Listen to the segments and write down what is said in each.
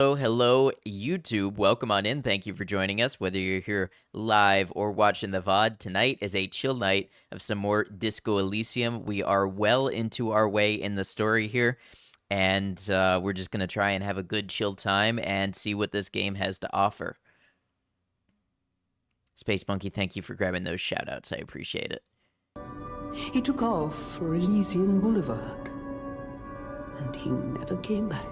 Hello, YouTube. Welcome on in. Thank you for joining us. Whether you're here live or watching the VOD, tonight is a chill night of some more Disco Elysium. We are well into our way in the story here, and we're just going to try and have a good chill time and see what this game has to offer. Space Monkey, thank you for grabbing those shoutouts. I appreciate it. He took off for Elysian Boulevard, and he never came back.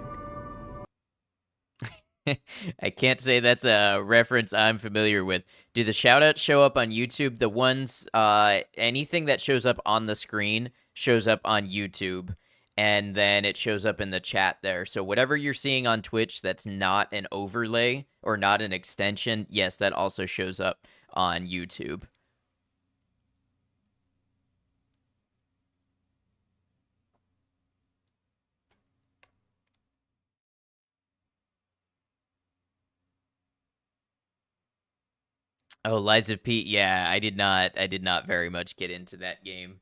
I can't say that's a reference I'm familiar with. Do the shoutouts show up on YouTube? The ones, anything that shows up on the screen shows up on YouTube, and then it shows up in the chat there. So whatever you're seeing on Twitch that's not an overlay or not an extension, yes, that also shows up on YouTube. Oh, Lies of P. Yeah, I did not very much get into that game.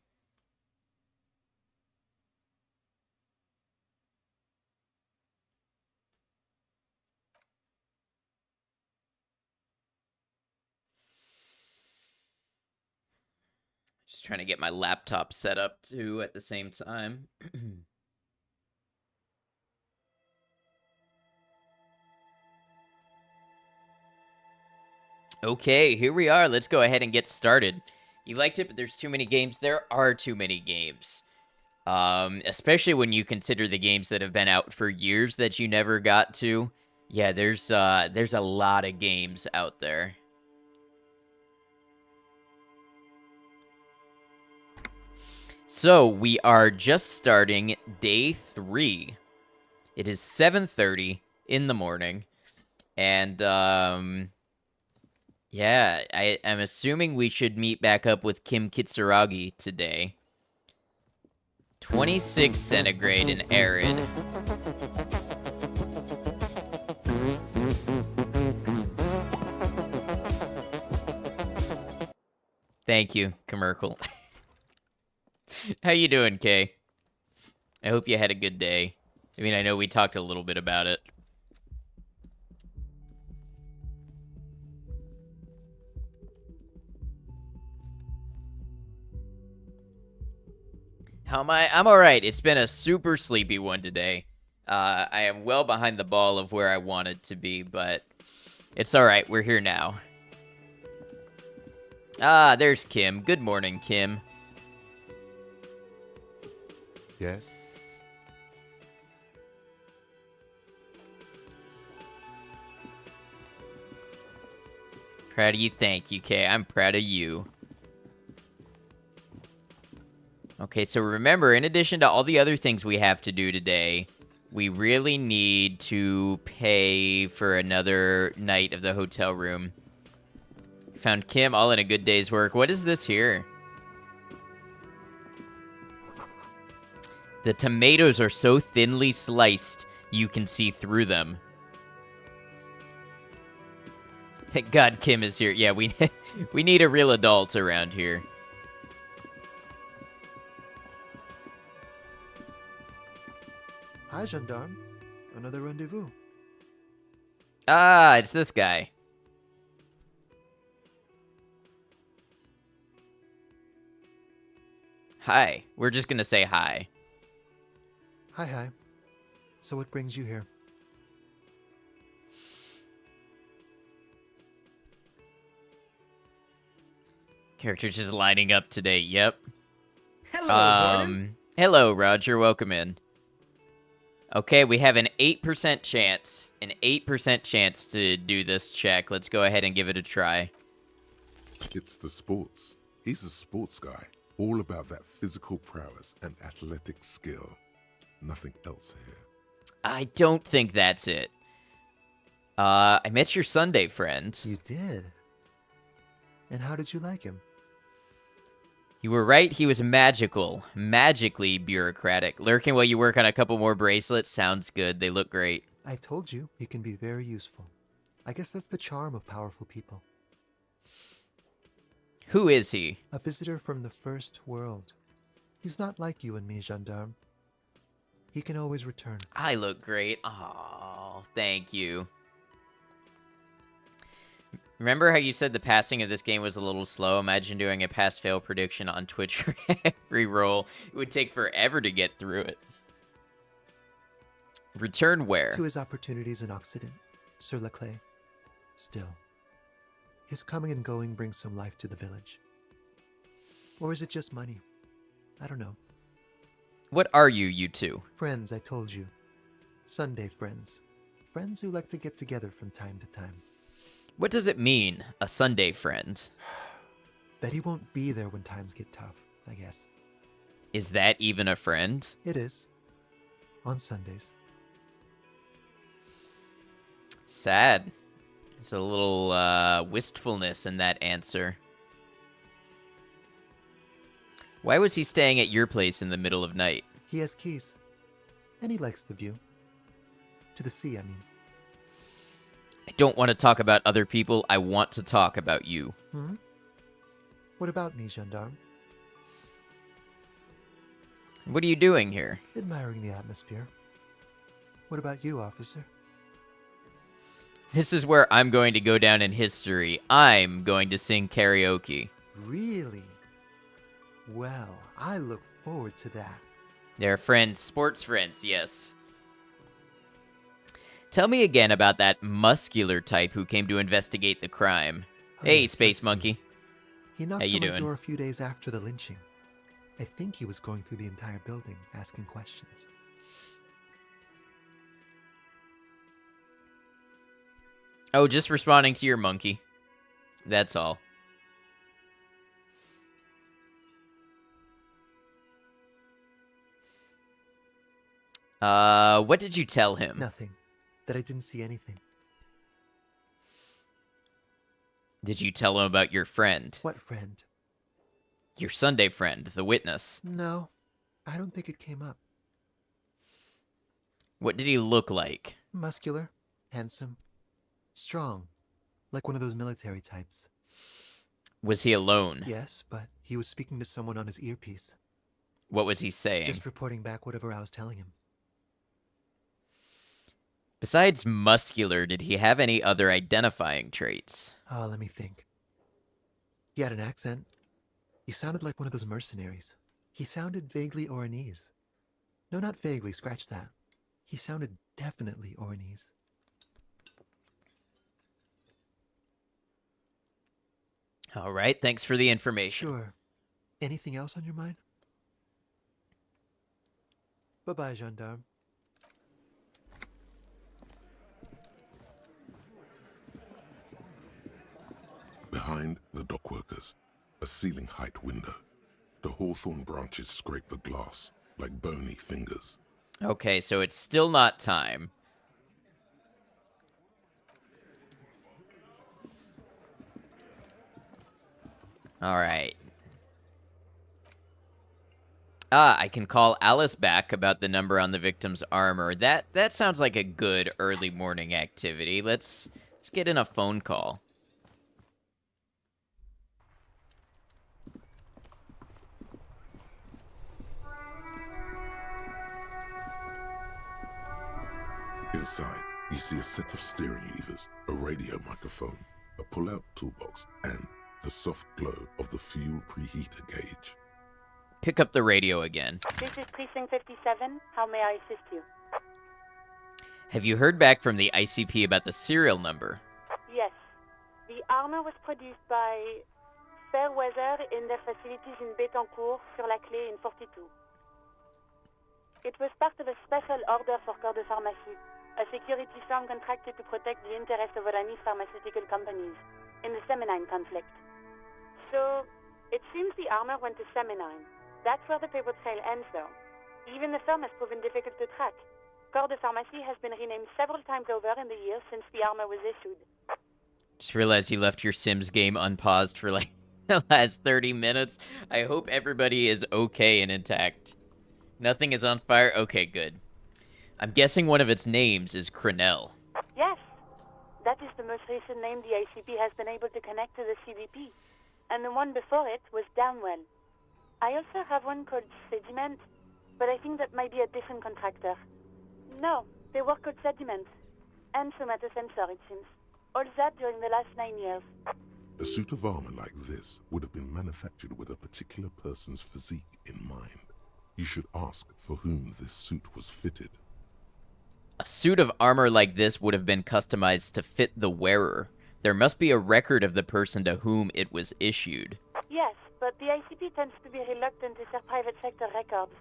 Just trying to get my laptop set up too at the same time. Okay, here we are. Let's go ahead and get started. You liked it, but there's too many games. There are too many games. Especially when you consider the games that have been out for years that you never got to. Yeah, there's a lot of games out there. So, we are just starting day 3. It is 7:30 in the morning. And, yeah, I'm assuming we should meet back up with Kim Kitsuragi today. 26 centigrade and arid. Thank you, Commercial. How you doing, Kay? I hope you had a good day. I mean, I know we talked a little bit about it. How am I? I'm all right. It's been a super sleepy one today. I am well behind the ball of where I wanted to be, but it's all right. We're here now. Ah, there's Kim. Good morning, Kim. Yes? Proud of you. Thank you, Kay. I'm proud of you. Okay, so remember, in addition to all the other things we have to do today, we really need to pay for another night of the hotel room. Found Kim all in a good day's work. What is this here? The tomatoes are so thinly sliced, you can see through them. Thank God Kim is here. Yeah, we need a real adult around here. Hi, Gendarme. Another rendezvous. Ah, it's this guy. Hi. We're just gonna say hi. Hi. So what brings you here? Characters just lining up today. Yep. Hello, Gordon. Hello, Roger. Welcome in. Okay, we have an 8% chance. An 8% chance to do this check. Let's go ahead and give it a try. It's the sports. He's a sports guy. All about that physical prowess and athletic skill. Nothing else here. I don't think that's it. I met your Sunday friend. You did. And how did you like him? You were right, he was magical. Magically bureaucratic. Lurking while you work on a couple more bracelets. Sounds good. They look great. I told you, he can be very useful. I guess that's the charm of powerful people. Who is he? A visitor from the first world. He's not like you and me, Gendarme. He can always return. I look great. Aww. Oh, thank you. Remember how you said the passing of this game was a little slow? Imagine doing a pass-fail prediction on Twitch for every roll. It would take forever to get through it. Return where? To his opportunities in Occident, Sir Leclerc. Still, his coming and going brings some life to the village. Or is it just money? I don't know. What are you two? Friends, I told you. Sunday friends. Friends who like to get together from time to time. What does it mean, a Sunday friend? That he won't be there when times get tough, I guess. Is that even a friend? It is. On Sundays. Sad. There's a little wistfulness in that answer. Why was he staying at your place in the middle of night? He has keys. And he likes the view. To the sea, I mean. I don't want to talk about other people. I want to talk about you. Hmm? What about me, gendarme? What are you doing here? Admiring the atmosphere. What about you, officer? This is where I'm going to go down in history. I'm going to sing karaoke. Really? Well, I look forward to that. They're friends, sports friends, yes. Tell me again about that muscular type who came to investigate the crime. Oh, Hey, yes, Space let's see. Monkey. He knocked How you on my doing? door a few days after the lynching. I think he was going through the entire building, asking questions. Oh, just responding to your monkey. That's all. What did you tell him? Nothing. That I didn't see anything. Did you tell him about your friend? What friend? Your Sunday friend, the witness. No, I don't think it came up. What did he look like? Muscular, handsome, strong, like one of those military types. Was he alone? Yes, but he was speaking to someone on his earpiece, What was he saying? just reporting back whatever I was telling him. Besides muscular, did he have any other identifying traits? Oh, let me think. He had an accent. He sounded like one of those mercenaries. He sounded vaguely Oranese. No, not vaguely, scratch that. He sounded definitely Oranese. All right, thanks for the information. Sure. Anything else on your mind? Bye-bye, gendarme. Behind the dockworkers, a ceiling-height window. The hawthorn branches scrape the glass like bony fingers. Okay, so it's still not time. All right. I can call Alice back about the number on the victim's armor. That sounds like a good early morning activity. Let's get in a phone call. Inside, you see a set of steering levers, a radio microphone, a pull-out toolbox, and the soft glow of the fuel preheater gauge. Pick up the radio again. This is Precinct 57. How may I assist you? Have you heard back from the ICP about the serial number? Yes. The armor was produced by Fairweather in their facilities in Betancourt, sur la Clé in 42. It was part of a special order for Corps de Pharmacie, a security firm contracted to protect the interests of Oranese pharmaceutical companies in the Seminine conflict. So, it seems the armor went to Seminine. That's where the paper trail ends, though. Even the firm has proven difficult to track. Corps de Pharmacie has been renamed several times over in the years since the armor was issued. Just realized you left your Sims game unpaused for like the last 30 minutes. I hope everybody is okay and intact. Nothing is on fire? Okay, good. I'm guessing one of its names is Crenell. Yes, that is the most recent name the ACP has been able to connect to the CBP. And the one before it was Downwell. I also have one called Sediment, but I think that might be a different contractor. No, they work called Sediment. and somatosensor, it seems. All that during the last 9 years. A suit of armor like this would have been manufactured with a particular person's physique in mind. You should ask for whom this suit was fitted. A suit of armor like this would have been customized to fit the wearer. There must be a record of the person to whom it was issued. Yes, but the ICP tends to be reluctant to share private sector records.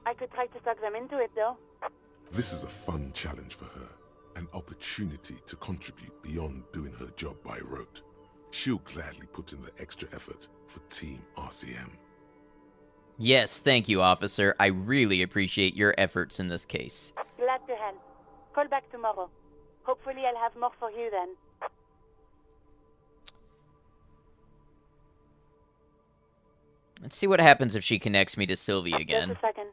I could try to talk them into it, though. This is a fun challenge for her, an opportunity to contribute beyond doing her job by rote. She'll gladly put in the extra effort for Team RCM. Yes, thank you, officer. I really appreciate your efforts in this case. Glad to help. Call back tomorrow. Hopefully I'll have more for you then. Let's see what happens if she connects me to Sylvie again. Just a second.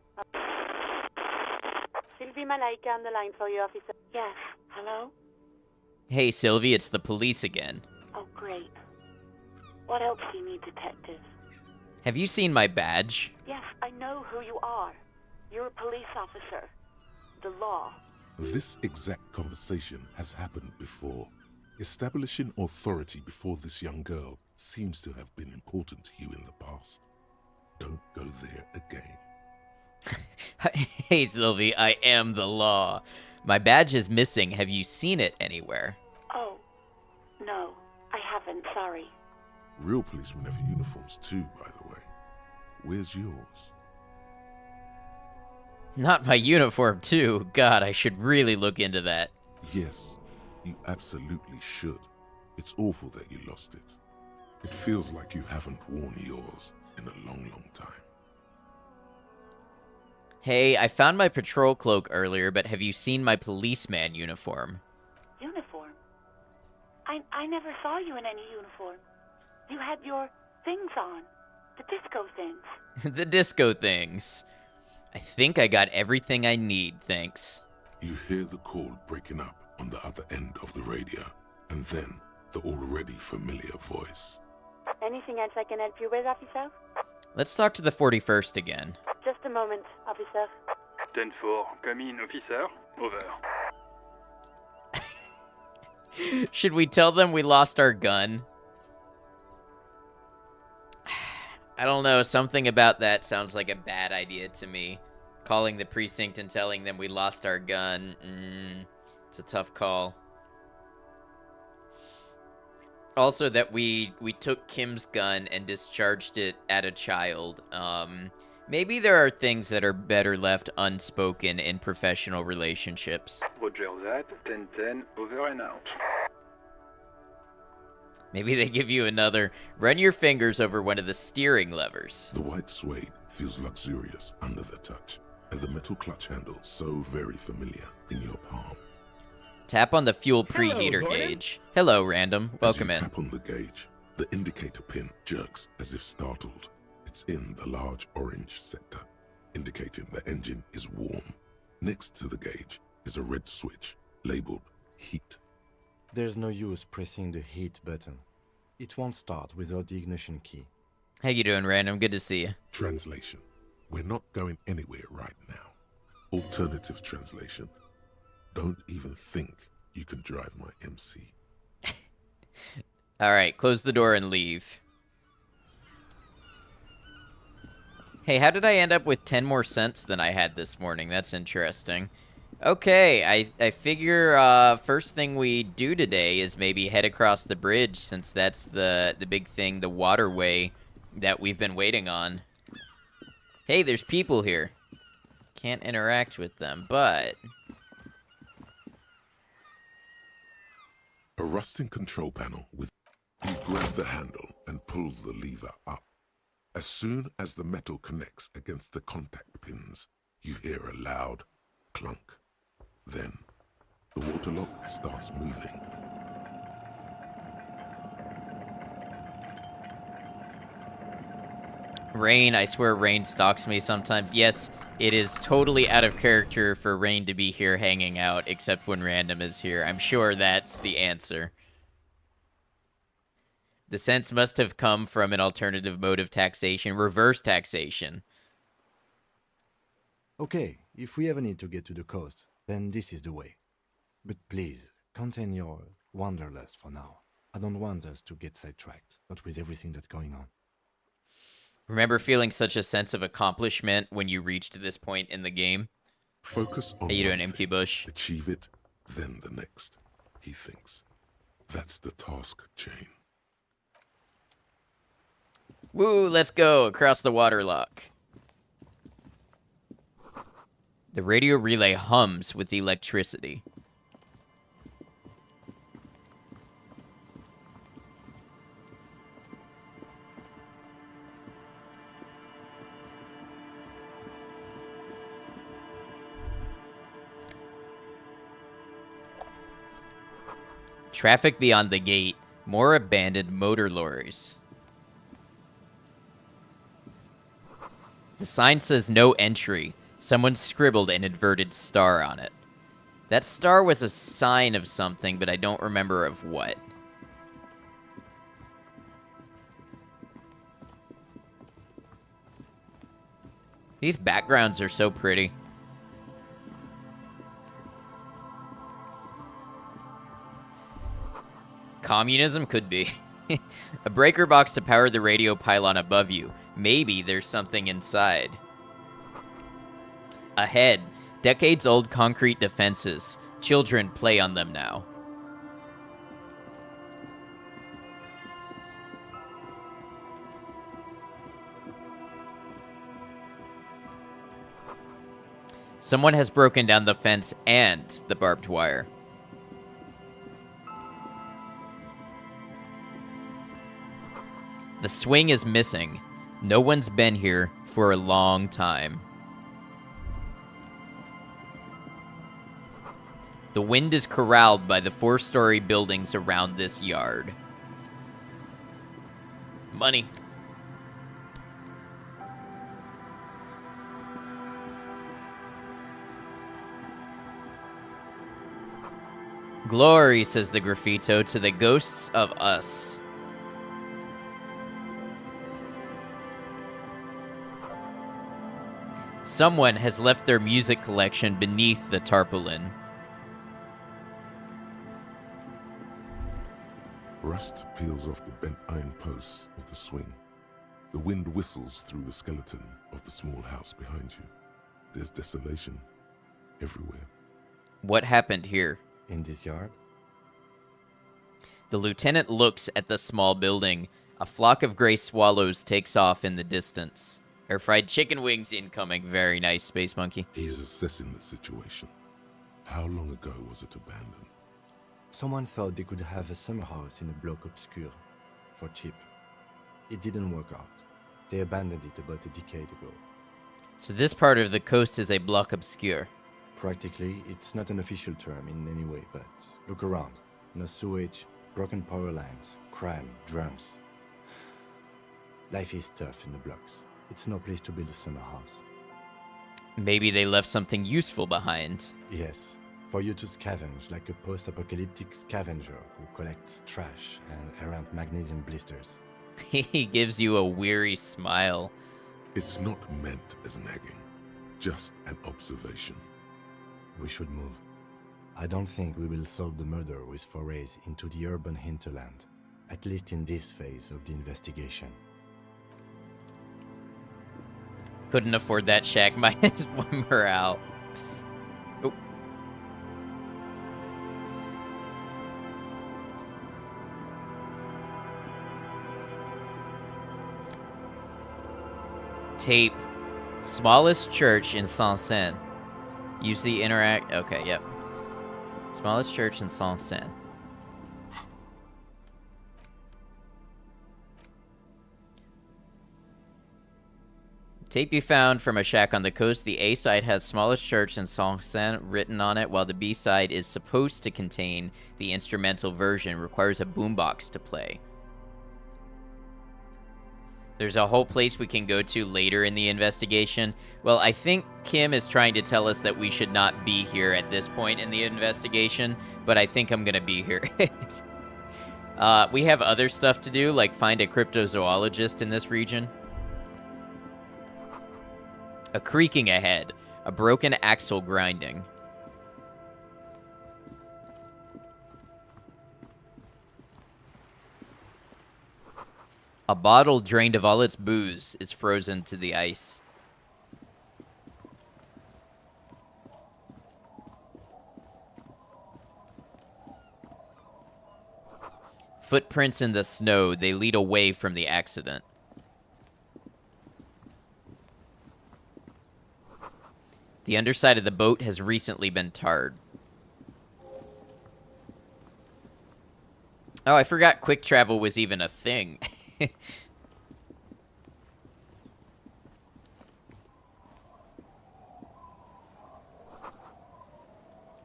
Sylvie Malaika on the line for you, officer. Yes, hello? Hey, Sylvie, it's the police again. Oh, great. What else do you need, detective? Have you seen my badge? Yes, I know who you are. You're a police officer. The law. This exact conversation has happened before. Establishing authority before this young girl seems to have been important to you in the past. Don't go there again. Hey, Sylvie, I am the law. My badge is missing. Have you seen it anywhere? Oh, no, I haven't, sorry. Real policemen have uniforms too, by the way. Where's yours? Not my uniform, too. God, I should really look into that. Yes, you absolutely should. It's awful that you lost it. It feels like you haven't worn yours in a long, long time. Hey, I found my patrol cloak earlier, but have you seen my policeman uniform? Uniform? I never saw you in any uniform. You had your things on. The disco things. The disco things. I think I got everything I need, thanks. You hear the call breaking up on the other end of the radio, and then the already familiar voice. Anything else I can help you with, officer? Let's talk to the 41st again. Just a moment, officer. 10-4, come in, officer. Over. Should we tell them we lost our gun? I don't know, something about that sounds like a bad idea to me. Calling the precinct and telling them we lost our gun. It's a tough call. Also that we took Kim's gun and discharged it at a child. Maybe there are things that are better left unspoken in professional relationships. Roger that, 10-10, over and out. Maybe they give you another, run your fingers over one of the steering levers. The white suede feels luxurious under the touch, and the metal clutch handle so very familiar in your palm. Tap on the fuel preheater Gordon. gauge. Hello, random. Welcome As you in. tap on the gauge, the indicator pin jerks as if startled. It's in the large orange sector, indicating the engine is warm. Next to the gauge is a red switch labeled heat. There's no use pressing the heat button. It won't start without the ignition key. How you doing, random? Good to see you. Translation: we're not going anywhere right now. Alternative translation: don't even think you can drive my MC. All right, close the door and leave. Hey, how did I end up with 10 more cents than I had this morning? That's interesting. Okay, I figure first thing we do today is maybe head across the bridge, since that's the big thing, the waterway that we've been waiting on. Hey, there's people here. Can't interact with them, but... A rusting control panel with... You grab the handle and pull the lever up. As soon as the metal connects against the contact pins, you hear a loud clunk. Then, the water lock starts moving. Rain, I swear Rain stalks me sometimes. Yes, it is totally out of character for Rain to be here hanging out, except when Random is here. I'm sure that's the answer. The sense must have come from an alternative mode of taxation, reverse taxation. Okay, if we ever need to get to the coast, then this is the way. But please, contain your wanderlust for now. I don't want us to get sidetracked, not with everything that's going on. Remember feeling such a sense of accomplishment when you reached this point in the game? Focus on How you doing, one MQ thing, Bush? achieve it, then the next, he thinks. That's the task chain. Woo, let's go across the waterlock. The radio relay hums with the electricity. Traffic beyond the gate. More abandoned motor lorries. The sign says no entry. Someone scribbled an inverted star on it. That star was a sign of something, but I don't remember of what. These backgrounds are so pretty. Communism could be. A breaker box to power the radio pylon above you. Maybe there's something inside. Ahead, decades-old concrete defenses. Children play on them now. Someone has broken down the fence and the barbed wire. The swing is missing. No one's been here for a long time. The wind is corralled by the 4-story buildings around this yard. Money. Glory, says the graffito, to the ghosts of us. Someone has left their music collection beneath the tarpaulin. Rust peels off the bent iron posts of the swing. The wind whistles through the skeleton of the small house behind you. There's desolation everywhere. What happened here? In this yard? The lieutenant looks at the small building. A flock of gray swallows takes off in the distance. Air fried chicken wings incoming. Very nice, Space Monkey. He's assessing the situation. How long ago was it abandoned? Someone thought they could have a summer house in a bloc obscur for cheap. It didn't work out. They abandoned it about a decade ago. So this part of the coast is a bloc obscur. Practically, it's not an official term in any way, but look around. No sewage, broken power lines, crime, drums. Life is tough in the blocks. It's no place to build a summer house. Maybe they left something useful behind. Yes, for you to scavenge like a post-apocalyptic scavenger who collects trash and errant magnesium blisters. He gives you a weary smile. It's not meant as nagging, just an observation. We should move. I don't think we will solve the murder with forays into the urban hinterland, at least in this phase of the investigation. Couldn't afford that shack. Minus 1 morale. Oh. Tape. Smallest church in Saint-Saëns. Use the interact. Okay, yep. Smallest church in Saint-Saëns. Tape you found from a shack on the coast. The A side has smallest church in Saint-Saëns written on it, while the B side is supposed to contain the instrumental version. Requires a boombox to play. There's a whole place we can go to later in the investigation. Well, I think Kim is trying to tell us that we should not be here at this point in the investigation, but I think I'm going to be here. We have other stuff to do, like find a cryptozoologist in this region. A creaking ahead. A broken axle grinding. A bottle drained of all its booze is frozen to the ice. Footprints in the snow, they lead away from the accident. The underside of the boat has recently been tarred. Oh, I forgot quick travel was even a thing.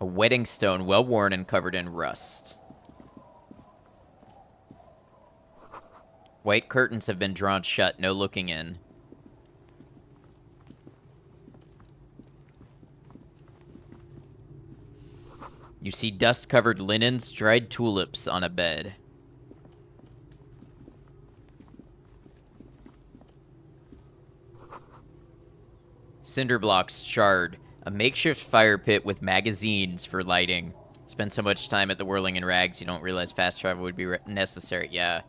A wedding stone, well worn and covered in rust. White curtains have been drawn shut, no looking in. You see dust-covered linens, dried tulips on a bed. Cinder blocks charred. A makeshift fire pit with magazines for lighting. Spend so much time at the Whirling in Rags, you don't realize fast travel would be necessary. Yeah.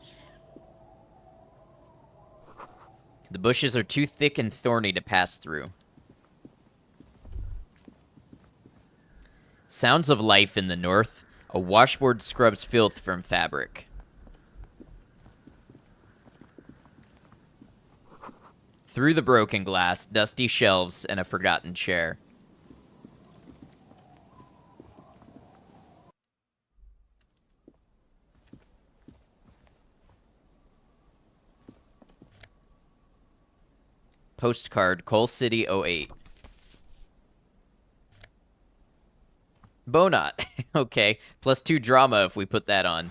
The bushes are too thick and thorny to pass through. Sounds of life in the north. A washboard scrubs filth from fabric. Through the broken glass, dusty shelves, and a forgotten chair. Postcard, Coal City 08. Bonot. Okay. +2 drama if we put that on.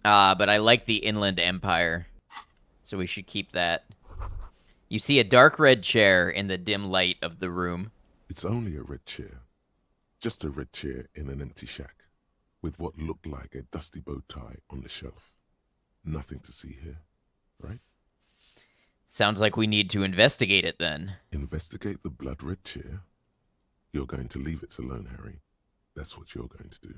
But I like the Inland Empire. So we should keep that. You see a dark red chair in the dim light of the room. It's only a red chair. Just a red chair in an empty shack, with what looked like a dusty bow tie on the shelf. Nothing to see here, right? Sounds like we need to investigate it then. Investigate the blood red chair? You're going to leave it alone, Harry. That's what you're going to do.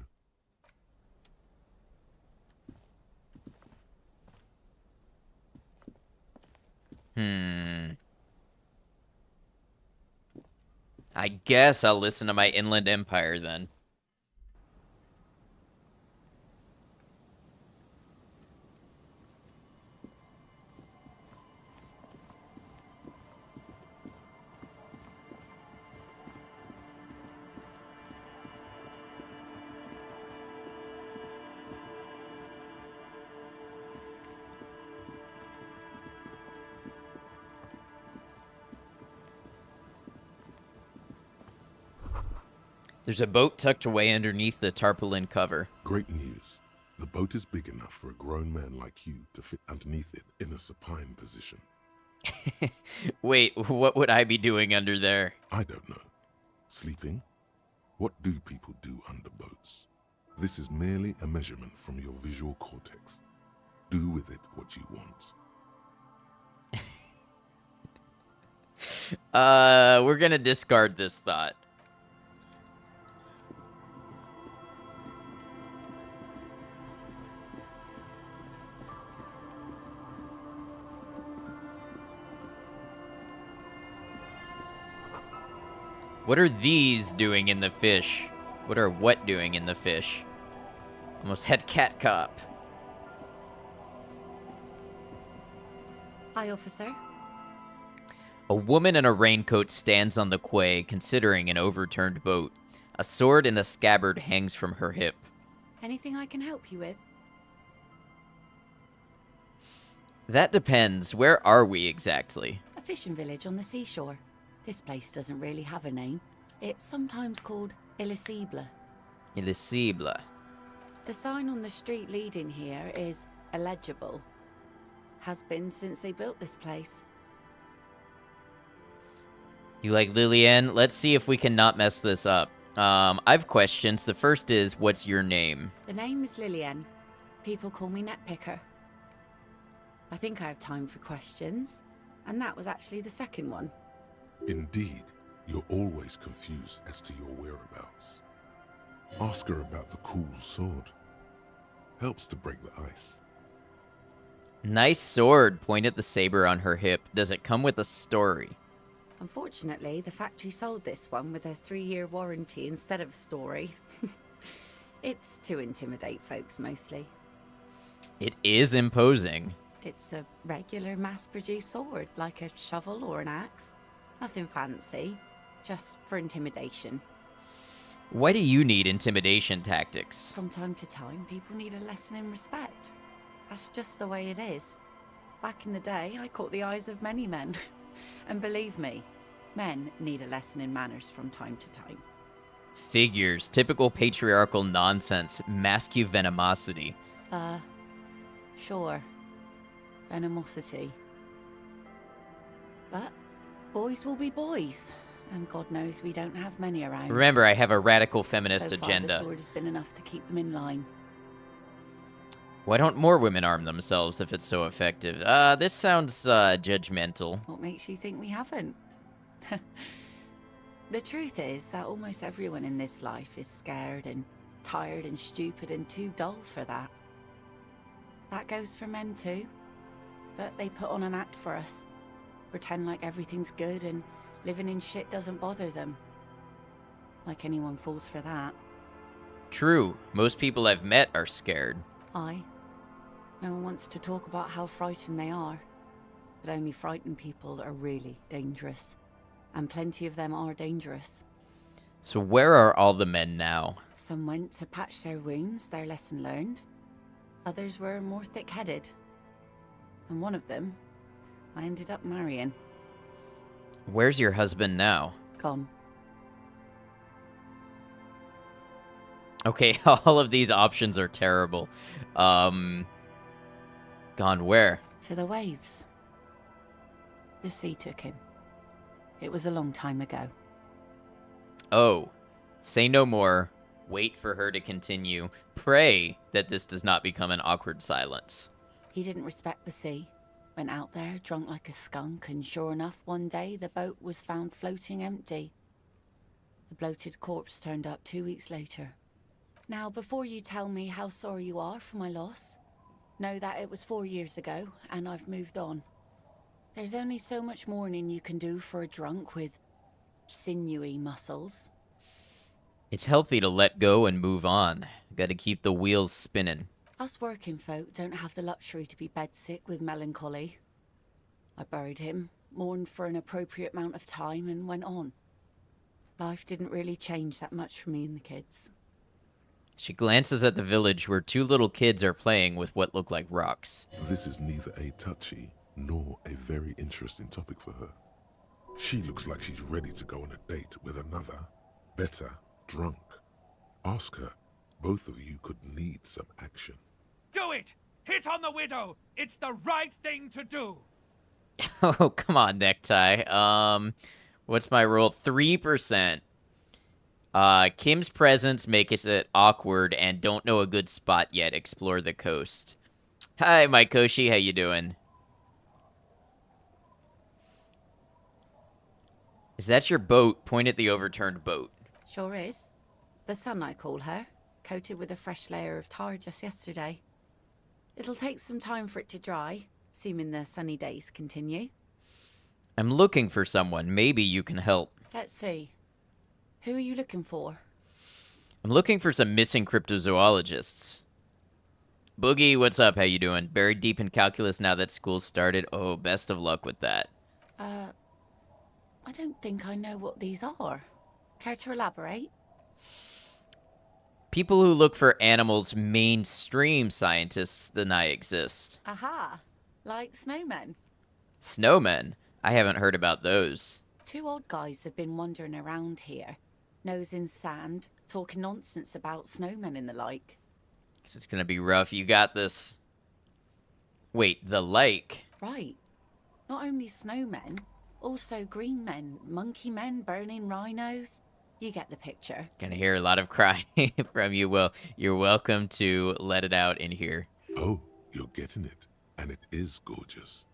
I guess I'll listen to my Inland Empire then. There's a boat tucked away underneath the tarpaulin cover. Great news. The boat is big enough for a grown man like you to fit underneath it in a supine position. Wait, what would I be doing under there? I don't know. Sleeping? What do people do under boats? This is merely a measurement from your visual cortex. Do with it what you want. We're gonna discard this thought. What are these doing in the fish? What are what doing in the fish? Almost had cat cop. Hi, officer. A woman in a raincoat stands on the quay, considering an overturned boat. A sword in a scabbard hangs from her hip. Anything I can help you with? That depends. Where are we exactly? A fishing village on the seashore. This place doesn't really have a name. It's sometimes called Elysium. Elysium. The sign on the street leading here is illegible. Has been since they built this place. You like Lillian? Let's see if we can not mess this up. I've questions. The first is, what's your name? The name is Lillian. People call me Netpicker. I think I have time for questions. And that was actually the second one. Indeed, You're always confused as to your whereabouts. Ask her about the cool sword. Helps to break the ice. Nice sword. Point at the saber on her hip. Does it come with a story? Unfortunately, the factory sold this one with a 3-year warranty instead of a story. It's to intimidate folks, mostly. It is imposing. It's a regular mass-produced sword, like a shovel or an axe. Nothing fancy, just for intimidation. Why do you need intimidation tactics? From time to time, people need a lesson in respect. That's just the way it is. Back in the day, I caught the eyes of many men. And believe me, men need a lesson in manners from time to time. Figures. Typical patriarchal nonsense. Masculinosity. Sure. Venomosity. But boys will be boys. And God knows we don't have many around. Remember, I have a radical feminist So far, agenda. the sword has been enough to keep them in line. Why don't more women arm themselves if it's so effective? This sounds judgmental. What makes you think we haven't? The truth is that almost everyone in this life is scared and tired and stupid and too dull for that. That goes for men too. But they put on an act for us. Pretend like everything's good and living in shit doesn't bother them. Like anyone falls for that. True. Most people I've met are scared. Aye. No one wants to talk about how frightened they are. But only frightened people are really dangerous. And plenty of them are dangerous. So where are all the men now? Some went to patch their wounds, their lesson learned. Others were more thick-headed. And one of them, I ended up marrying. Where's your husband now? Gone. Okay, all of these options are terrible. Gone where? To the waves. The sea took him. It was a long time ago. Oh, say no more. Wait for her to continue. Pray that this does not become an awkward silence. He didn't respect the sea. Went out there, drunk like a skunk, and sure enough, one day the boat was found floating empty. The bloated corpse turned up 2 weeks later. Now, before you tell me how sorry you are for my loss, know that it was 4 years ago, and I've moved on. There's only so much mourning you can do for a drunk with sinewy muscles. It's healthy to let go and move on. Gotta keep the wheels spinning. Us working folk don't have the luxury to be bedsick with melancholy. I buried him, mourned for an appropriate amount of time, and went on. Life didn't really change that much for me and the kids. She glances at the village where 2 little kids are playing with what look like rocks. This is neither a touchy nor a very interesting topic for her. She looks like she's ready to go on a date with another, better, drunk. Ask her. Both of you could need some action. Do it! Hit on the widow! It's the right thing to do! Oh, come on, Necktie. What's my roll? 3%. Kim's presence makes it awkward and don't know a good spot yet. Explore the coast. Hi, Maikoshi. How you doing? Is that your boat? Point at the overturned boat. Sure is. The sun, I call her, coated with a fresh layer of tar just yesterday. It'll take some time for it to dry, assuming the sunny days continue. I'm looking for someone. Maybe you can help. Let's see. Who are you looking for? I'm looking for some missing cryptozoologists. Boogie, what's up? How you doing? Buried deep in calculus now that school's started. Oh, best of luck with that. I don't think I know what these are. Care to elaborate? People who look for animals mainstream scientists deny exist. Aha! Like snowmen. Snowmen? I haven't heard about those. 2 odd guys have been wandering around here, nose in sand, talking nonsense about snowmen and the like. It's gonna be rough. You got this. Wait, the like? Right. Not only snowmen, also green men, monkey men, burning rhinos. You get the picture. Gonna hear a lot of crying from you. Well, you're welcome to let it out in here. Oh, you're getting it. And it is gorgeous.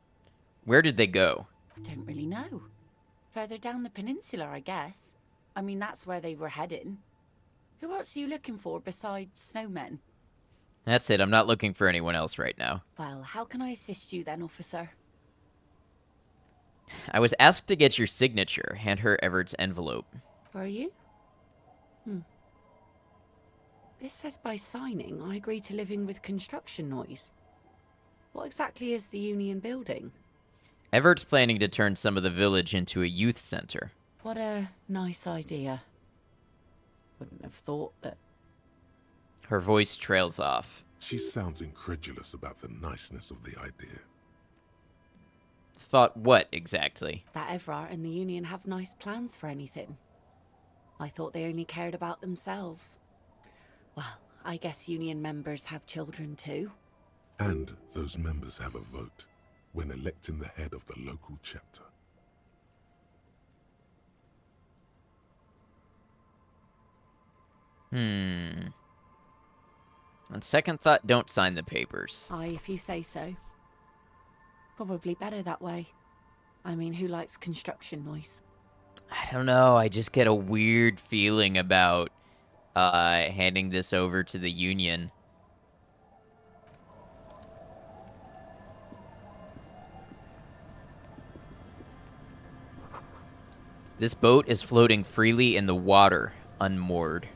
Where did they go? I don't really know. Further down the peninsula, I guess. I mean, that's where they were heading. Who else are you looking for besides snowmen? That's it. I'm not looking for anyone else right now. Well, how can I assist you then, officer? I was asked to get your signature. Hand her Everett's envelope. Were you? This says by signing, I agree to living with construction noise. What exactly is the Union building? Everett's planning to turn some of the village into a youth center. What a nice idea. Wouldn't have thought that. Her voice trails off. She sounds incredulous about the niceness of the idea. Thought what, exactly? That Everard and the Union have nice plans for anything. I thought they only cared about themselves. Well, I guess Union members have children too. And those members have a vote when electing the head of the local chapter. On second thought, don't sign the papers. Aye, if you say so. Probably better that way. I mean, who likes construction noise? I don't know. I just get a weird feeling about handing this over to the Union. This boat is floating freely in the water, unmoored.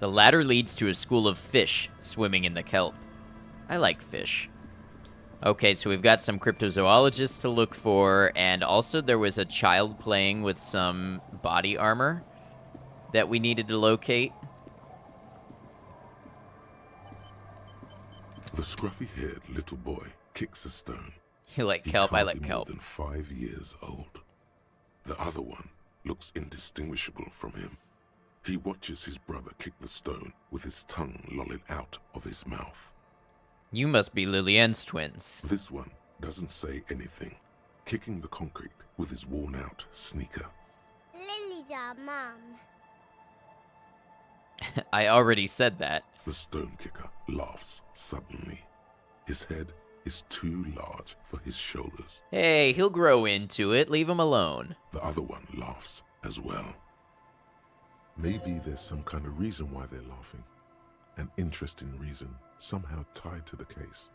The ladder leads to a school of fish swimming in the kelp. I like fish. Okay, so we've got some cryptozoologists to look for, and also there was a child playing with some body armor that we needed to locate. The scruffy-haired little boy kicks a stone. You like He kelp? I can't like be kelp. more than 5 years old. The other one looks indistinguishable from him. He watches his brother kick the stone with his tongue lolling out of his mouth. You must be Lillian's twins. This one doesn't say anything, kicking the concrete with his worn-out sneaker. Lily's our mum. I already said that. The stone kicker laughs suddenly. His head is too large for his shoulders. Hey, he'll grow into it. Leave him alone. The other one laughs as well. Maybe there's some kind of reason why they're laughing. An interesting reason, somehow tied to the case.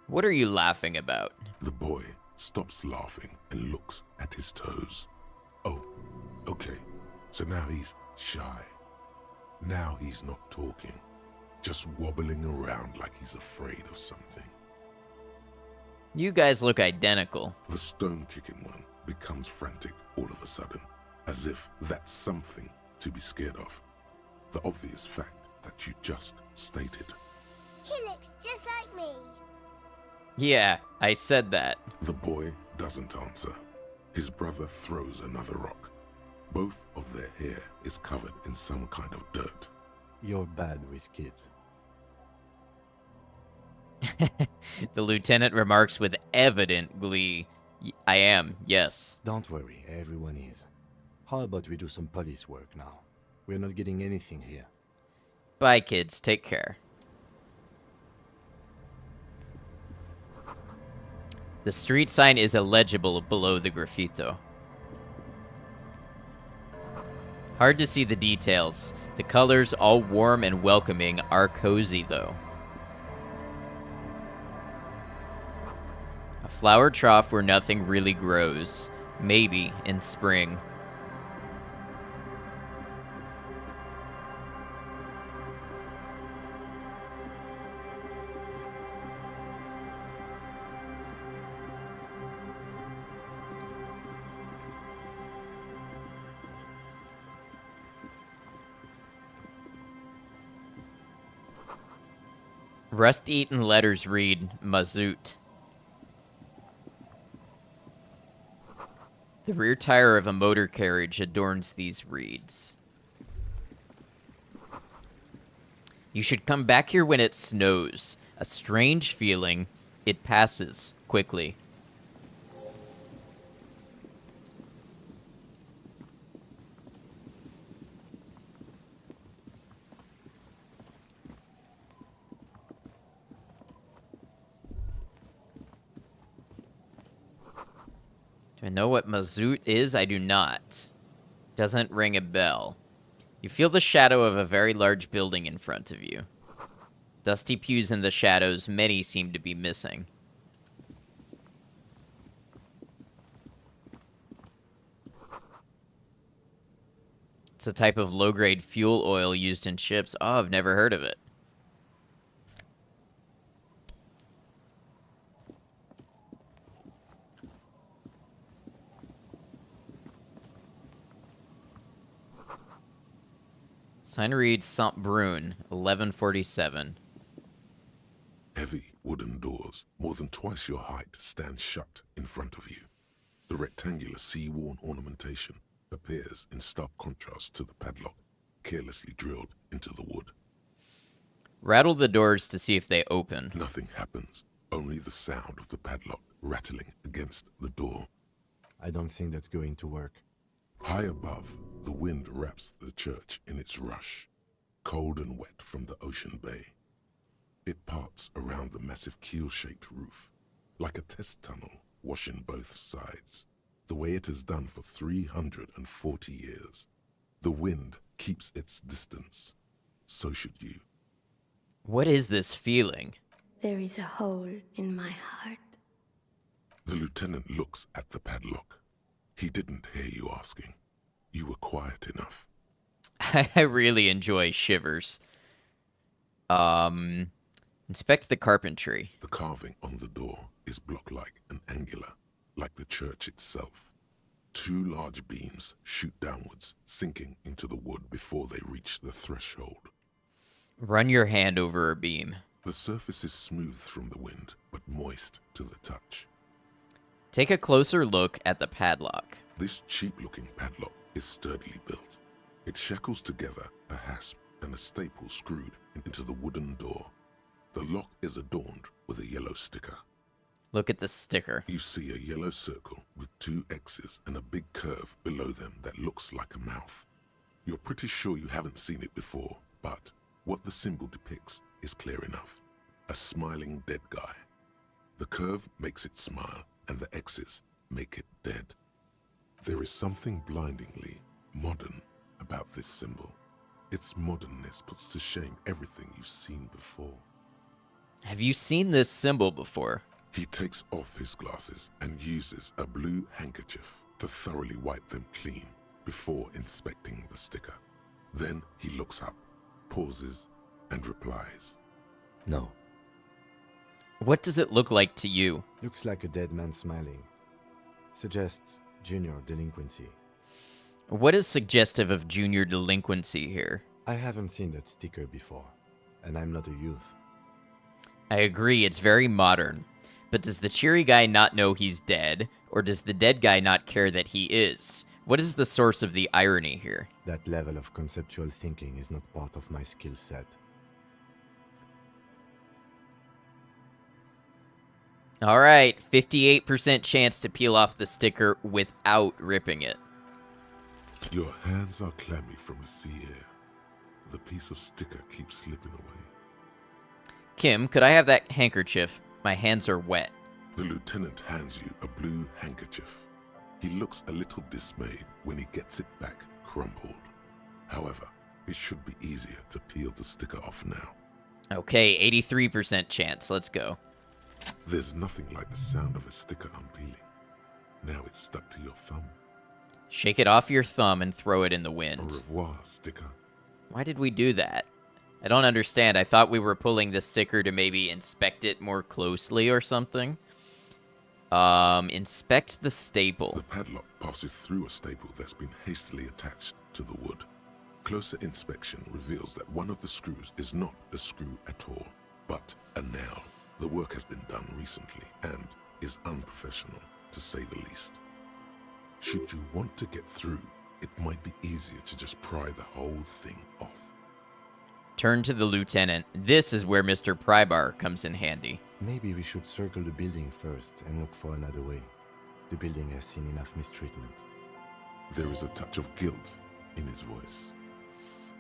What are you laughing about? The boy stops laughing and looks at his toes. Oh, okay. So now he's shy. Now he's not talking, just wobbling around like he's afraid of something. You guys look identical. The stone-kicking one becomes frantic all of a sudden, as if that's something to be scared of. The obvious fact that you just stated. He looks just like me. Yeah, I said that. The boy doesn't answer. His brother throws another rock. Both of their hair is covered in some kind of dirt. You're bad with kids. The lieutenant remarks with evident glee. I am, yes. Don't worry, everyone is. How about we do some police work now? We're not getting anything here. Bye, kids. Take care. The street sign is illegible below the graffito. Hard to see the details. The colors, all warm and welcoming, are cozy, though. A flower trough where nothing really grows. Maybe in spring. Rust-eaten letters read, Mazoot. The rear tire of a motor carriage adorns these reeds. You should come back here when it snows. A strange feeling. It passes quickly. Do I know what mazout is? I do not. Doesn't ring a bell. You feel the shadow of a very large building in front of you. Dusty pews in the shadows, many seem to be missing. It's a type of low-grade fuel oil used in ships. Oh, I've never heard of it. Sign reads Saint Brune, 1147. Heavy wooden doors, more than twice your height, stand shut in front of you. The rectangular sea-worn ornamentation appears in stark contrast to the padlock, carelessly drilled into the wood. Rattle the doors to see if they open. Nothing happens, only the sound of the padlock rattling against the door. I don't think that's going to work. High above, the wind wraps the church in its rush, cold and wet from the ocean bay. It parts around the massive keel-shaped roof, like a test tunnel washing both sides, the way it has done for 340 years. The wind keeps its distance. So should you. What is this feeling? There is a hole in my heart. The lieutenant looks at the padlock. He didn't hear you asking. You were quiet enough. I really enjoy shivers. Inspect the carpentry. The carving on the door is block-like and angular, like the church itself. Two large beams shoot downwards, sinking into the wood before they reach the threshold. Run your hand over a beam. The surface is smooth from the wind, but moist to the touch. Take a closer look at the padlock. This cheap-looking padlock is sturdily built. It shackles together a hasp and a staple screwed into the wooden door. The lock is adorned with a yellow sticker. Look at the sticker. You see a yellow circle with two X's and a big curve below them that looks like a mouth. You're pretty sure you haven't seen it before, but what the symbol depicts is clear enough. A smiling dead guy. The curve makes it smile, and the X's make it dead. There is something blindingly modern about this symbol. Its modernness puts to shame everything you've seen before. Have you seen this symbol before? He takes off his glasses and uses a blue handkerchief to thoroughly wipe them clean before inspecting the sticker. Then he looks up, pauses, and replies. No. What does it look like to you? Looks like a dead man smiling. Suggests junior delinquency. What is suggestive of junior delinquency here? I haven't seen that sticker before, and I'm not a youth. I agree, it's very modern. But does the cheery guy not know he's dead, or does the dead guy not care that he is? What is the source of the irony here? That level of conceptual thinking is not part of my skill set. All right, 58% chance to peel off the sticker without ripping it. Your hands are clammy from the sea air. The piece of sticker keeps slipping away. Kim, could I have that handkerchief? My hands are wet. The lieutenant hands you a blue handkerchief. He looks a little dismayed when he gets it back crumpled. However, it should be easier to peel the sticker off now. Okay, 83% chance. Let's go. There's nothing like the sound of a sticker unpeeling. Now it's stuck to your thumb. Shake it off your thumb and throw it in the Au wind. revoir, sticker. Why did we do that? I don't understand. I thought we were pulling the sticker to maybe inspect it more closely or something. Inspect the staple. The padlock passes through a staple that's been hastily attached to the wood. Closer inspection reveals that one of the screws is not a screw at all, but a nail. The work has been done recently and is unprofessional, to say the least. Should you want to get through, it might be easier to just pry the whole thing off. Turn to the lieutenant. This is where Mr. Prybar comes in handy. Maybe we should circle the building first and look for another way. The building has seen enough mistreatment. There is a touch of guilt in his voice.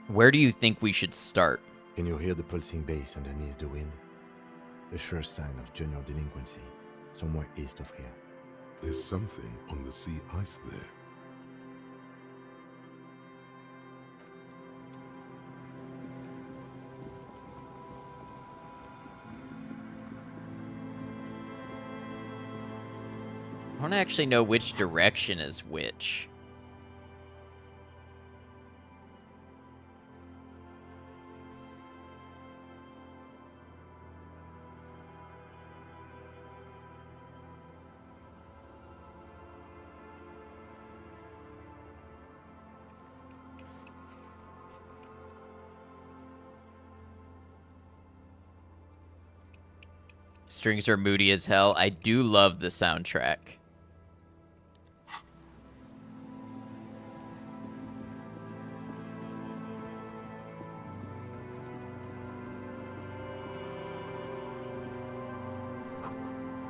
Where do you think we should start? Can you hear the pulsing bass underneath the wind? A sure sign of junior delinquency, somewhere east of here. There's something on the sea ice there. I don't actually know which direction is which. Strings are moody as hell. I do love the soundtrack.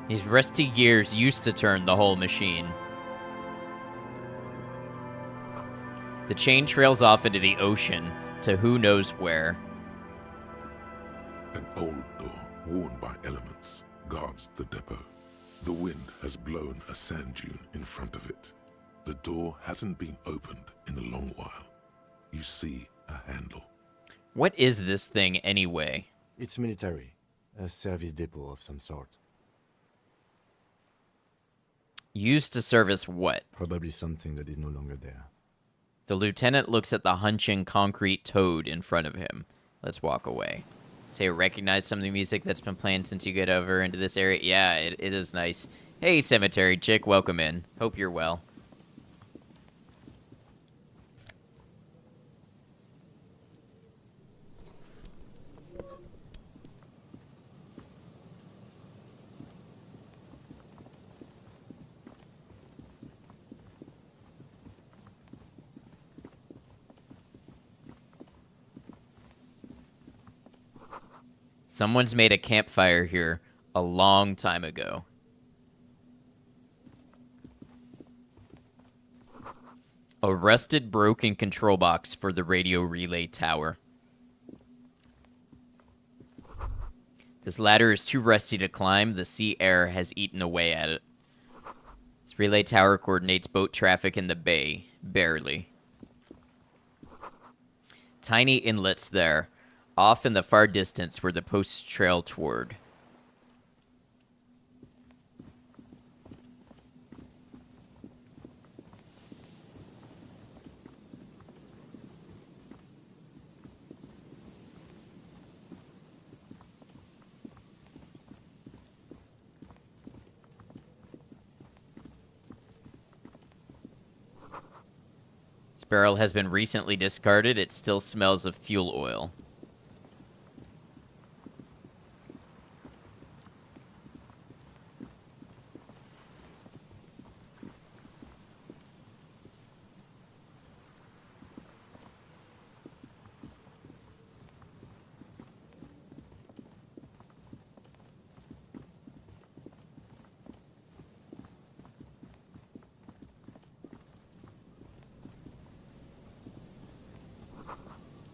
These rusty gears used to turn the whole machine. The chain trails off into the ocean to who knows where. An old door, worn by elements, guards the depot. The wind has blown a sand dune in front of it. The door hasn't been opened in a long while. You see a handle. What is this thing anyway? It's military. A service depot of some sort. Used to service what? Probably something that is no longer there. The lieutenant looks at the hunching concrete toad in front of him. Let's walk away. Say, recognize some of the music that's been playing since you get over into this area? Yeah, it is nice. Hey, cemetery chick, welcome in. Hope you're well. Someone's made a campfire here a long time ago. A rusted, broken control box for the radio relay tower. This ladder is too rusty to climb. The sea air has eaten away at it. This relay tower coordinates boat traffic in the bay. Barely. Tiny inlets there. Off in the far distance where the posts trail toward. This barrel has been recently discarded. It still smells of fuel oil.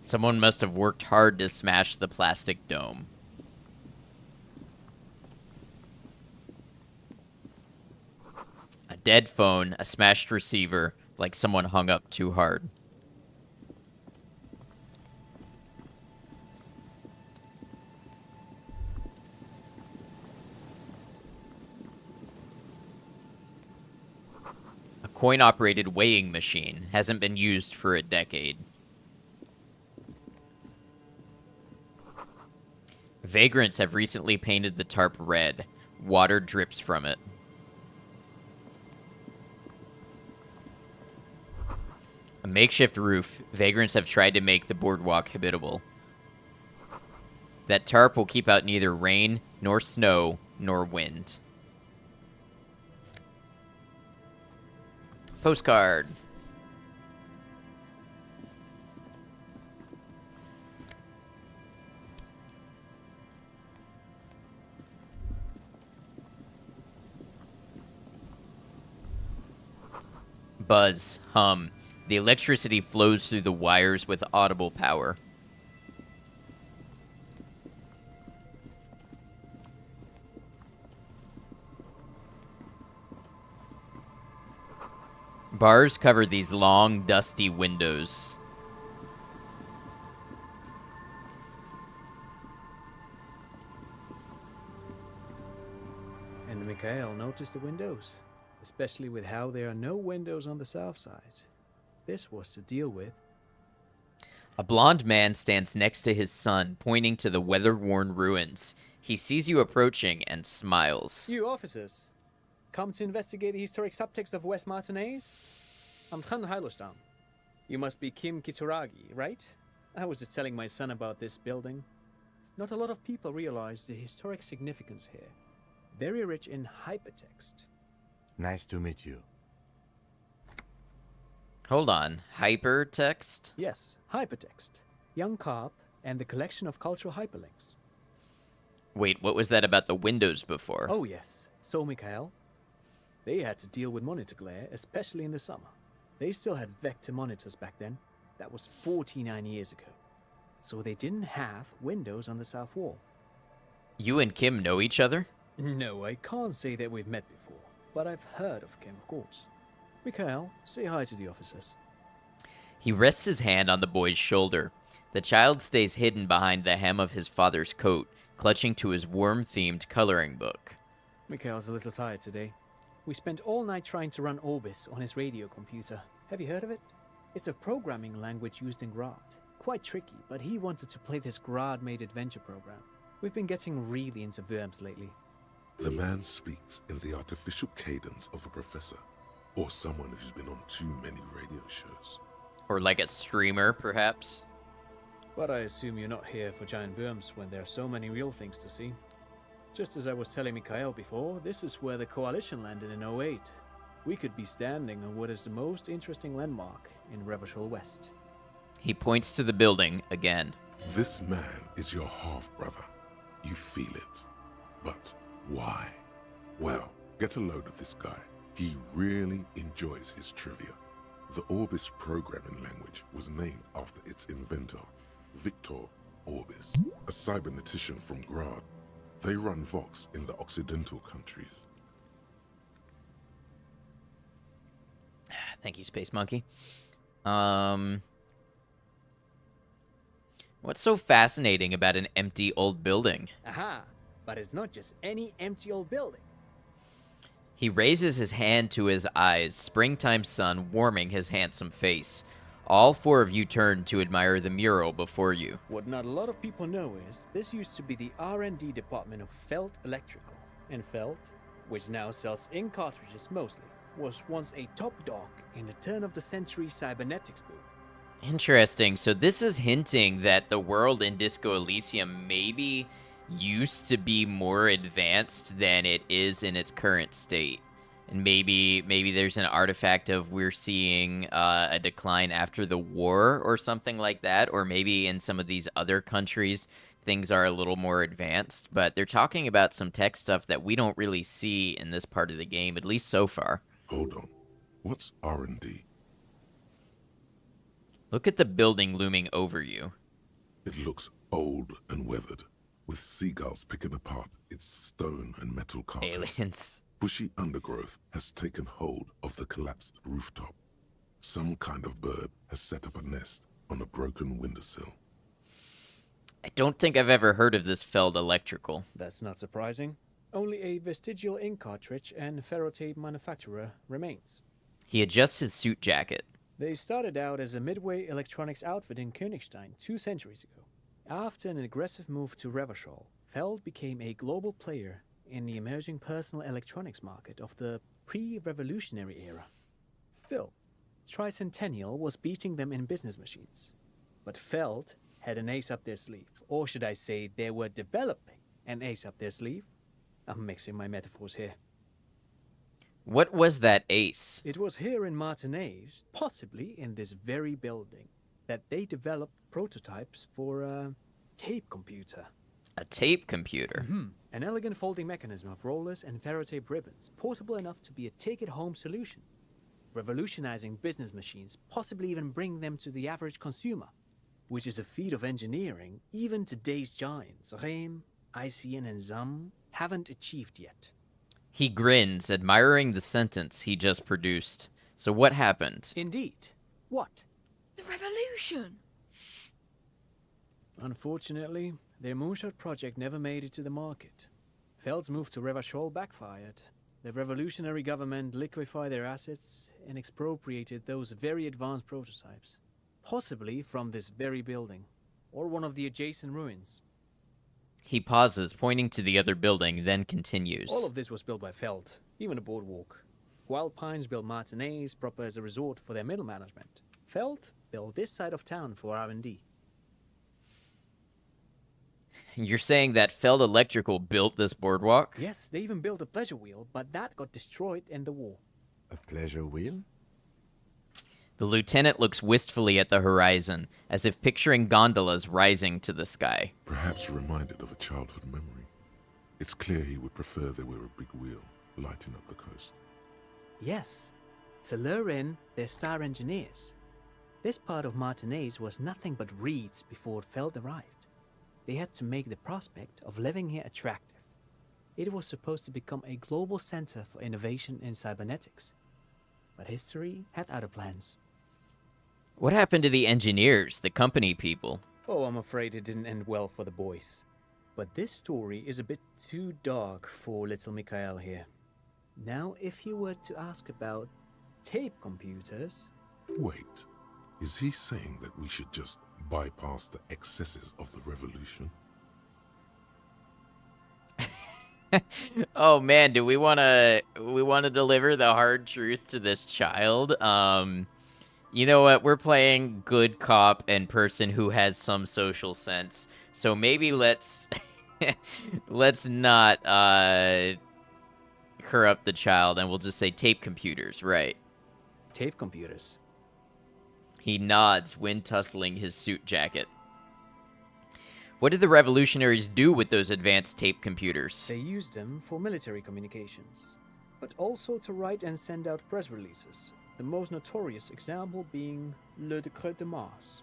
Someone must have worked hard to smash the plastic dome. A dead phone, a smashed receiver, like someone hung up too hard. A coin-operated weighing machine hasn't been used for a decade. Vagrants have recently painted the tarp red. Water drips from it. A makeshift roof. Vagrants have tried to make the boardwalk habitable. That tarp will keep out neither rain, nor snow, nor wind. Postcard. Buzz, hum. The electricity flows through the wires with audible power. Bars cover these long, dusty windows. And Mikhail noticed the windows, especially with how there are no windows on the south side. This was to deal with. A blond man stands next to his son, pointing to the weather-worn ruins. He sees you approaching and smiles. You officers, come to investigate the historic subtext of West Martinez? I'm Tran Heilostam. You must be Kim Kituragi, right? I was just telling my son about this building. Not a lot of people realize the historic significance here. Very rich in hypertext. Nice to meet you. Hold on. Hypertext? Yes, hypertext. Young Carp and the collection of cultural hyperlinks. Wait, what was that about the windows before? Oh yes, so Mikhail. They had to deal with monitor glare, especially in the summer. They still had vector monitors back then. That was 49 years ago. So they didn't have windows on the south wall. You and Kim know each other? No, I can't say that we've met before, but I've heard of Kim, of course. Mikhail, say hi to the officers. He rests his hand on the boy's shoulder. The child stays hidden behind the hem of his father's coat, clutching to his worm-themed coloring book. Mikhail's a little tired today. We spent all night trying to run Orbis on his radio computer. Have you heard of it? It's a programming language used in Grad. Quite tricky, but he wanted to play this Grad-made adventure program. We've been getting really into Worms lately. The man speaks in the artificial cadence of a professor, or someone who's been on too many radio shows. Or like a streamer, perhaps? But I assume you're not here for giant worms when there are so many real things to see. Just as I was telling Mikhail before, this is where the Coalition landed in '08. We could be standing on what is the most interesting landmark in Revachol West. He points to the building again. This man is your half-brother. You feel it. But why? Well, get a load of this guy. He really enjoys his trivia. The Orbis programming language was named after its inventor, Victor Orbis, a cybernetician from Grad. They run Vox in the Occidental countries. Thank you, Space Monkey. What's so fascinating about an empty old building? Aha! But it's not just any empty old building. He raises his hand to his eyes, springtime sun warming his handsome face. All four of you turn to admire the mural before you. What not a lot of people know is this used to be the R&D department of Felt Electrical. And Felt, which now sells ink cartridges mostly, was once a top dog in the turn-of-the-century cybernetics boom. Interesting. So this is hinting that the world in Disco Elysium maybe used to be more advanced than it is in its current state. And maybe there's an artifact of we're seeing a decline after the war or something like that. Or maybe in some of these other countries, things are a little more advanced. But they're talking about some tech stuff that we don't really see in this part of the game, at least so far. Hold on. What's R&D? Look at the building looming over you. It looks old and weathered, with seagulls picking apart its stone and metal carcass. Aliens. Bushy undergrowth has taken hold of the collapsed rooftop. Some kind of bird has set up a nest on a broken windowsill. I don't think I've ever heard of this Feld Electrical. That's not surprising. Only a vestigial ink cartridge and ferrotape manufacturer remains. He adjusts his suit jacket. They started out as a midway electronics outfit in Königstein 2 centuries ago. After an aggressive move to Revachol, Feld became a global player in the emerging personal electronics market of the pre-revolutionary era. Still, Tricentennial was beating them in business machines. But Feld had an ace up their sleeve, or should I say they were developing an ace up their sleeve. I'm mixing my metaphors here. What was that ace? It was here in Martinez, possibly in this very building, that they developed prototypes for a tape computer. A tape computer? An elegant folding mechanism of rollers and ferrotape ribbons, portable enough to be a take-it-home solution. Revolutionizing business machines, possibly even bring them to the average consumer, which is a feat of engineering even today's giants, Rehm, ICN and ZAM, haven't achieved yet. He grins, admiring the sentence he just produced. So what happened? Indeed. What? The revolution! Unfortunately, their moonshot project never made it to the market. Feld's move to Revachol backfired. The revolutionary government liquefied their assets and expropriated those very advanced prototypes. Possibly from this very building, or one of the adjacent ruins. He pauses, pointing to the other building, then continues. All of this was built by Feld, even the boardwalk. Wild Pines built Martinez proper as a resort for their middle management. Feld built this side of town for R&D. You're saying that Feld Electrical built this boardwalk? Yes, they even built a pleasure wheel, but that got destroyed in the war. A pleasure wheel? The lieutenant looks wistfully at the horizon, as if picturing gondolas rising to the sky. Perhaps reminded of a childhood memory. It's clear he would prefer there were a big wheel lighting up the coast. Yes, to lure in their star engineers. This part of Martinez was nothing but reeds before Feld arrived. They had to make the prospect of living here attractive. It was supposed to become a global center for innovation in cybernetics. But history had other plans. What happened to the engineers, the company people? Oh, I'm afraid it didn't end well for the boys. But this story is a bit too dark for little Mikhail here. Now, if you were to ask about tape computers... Wait, is he saying that we should just bypass the excesses of the revolution? Oh man, do we want to deliver the hard truth to this child? You know what? We're playing good cop and person who has some social sense. So maybe let's not corrupt the child, and we'll just say tape computers, right? Tape computers. He nods, wind tussling his suit jacket. What did the revolutionaries do with those advanced tape computers? They used them for military communications, but also to write and send out press releases. The most notorious example being Le Décret de Mars.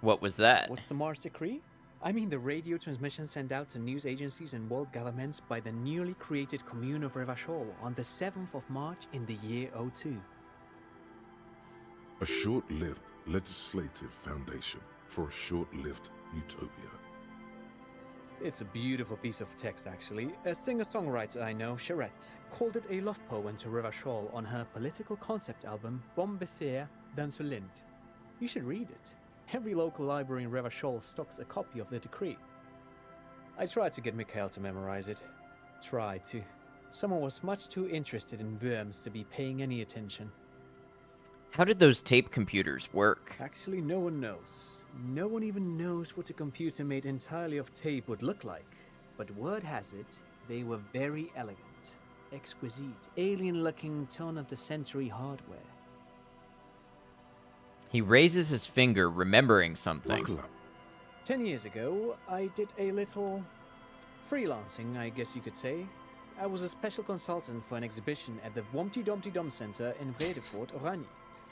What was that? What's the Mars Decree? I mean the radio transmission sent out to news agencies and world governments by the newly created Commune of Revachol on the 7th of March in the year 02. A short-lived legislative foundation for a short-lived utopia. It's a beautiful piece of text, actually. A singer-songwriter I know, Charette, called it a love poem to Revachol on her political concept album, Bombe Bessere dans le Lind. You should read it. Every local library in Revachol stocks a copy of the decree. I tried to get Mikhail to memorize it. Tried to. Someone was much too interested in worms to be paying any attention. How did those tape computers work? Actually, no one knows. No one even knows what a computer made entirely of tape would look like. But word has it, they were very elegant, exquisite, alien-looking turn-of-the-century hardware. He raises his finger, remembering something. 10 years ago, I did a little freelancing, I guess you could say. I was a special consultant for an exhibition at the Wompty Dumpty Dum Center in Vredefort, Oranje.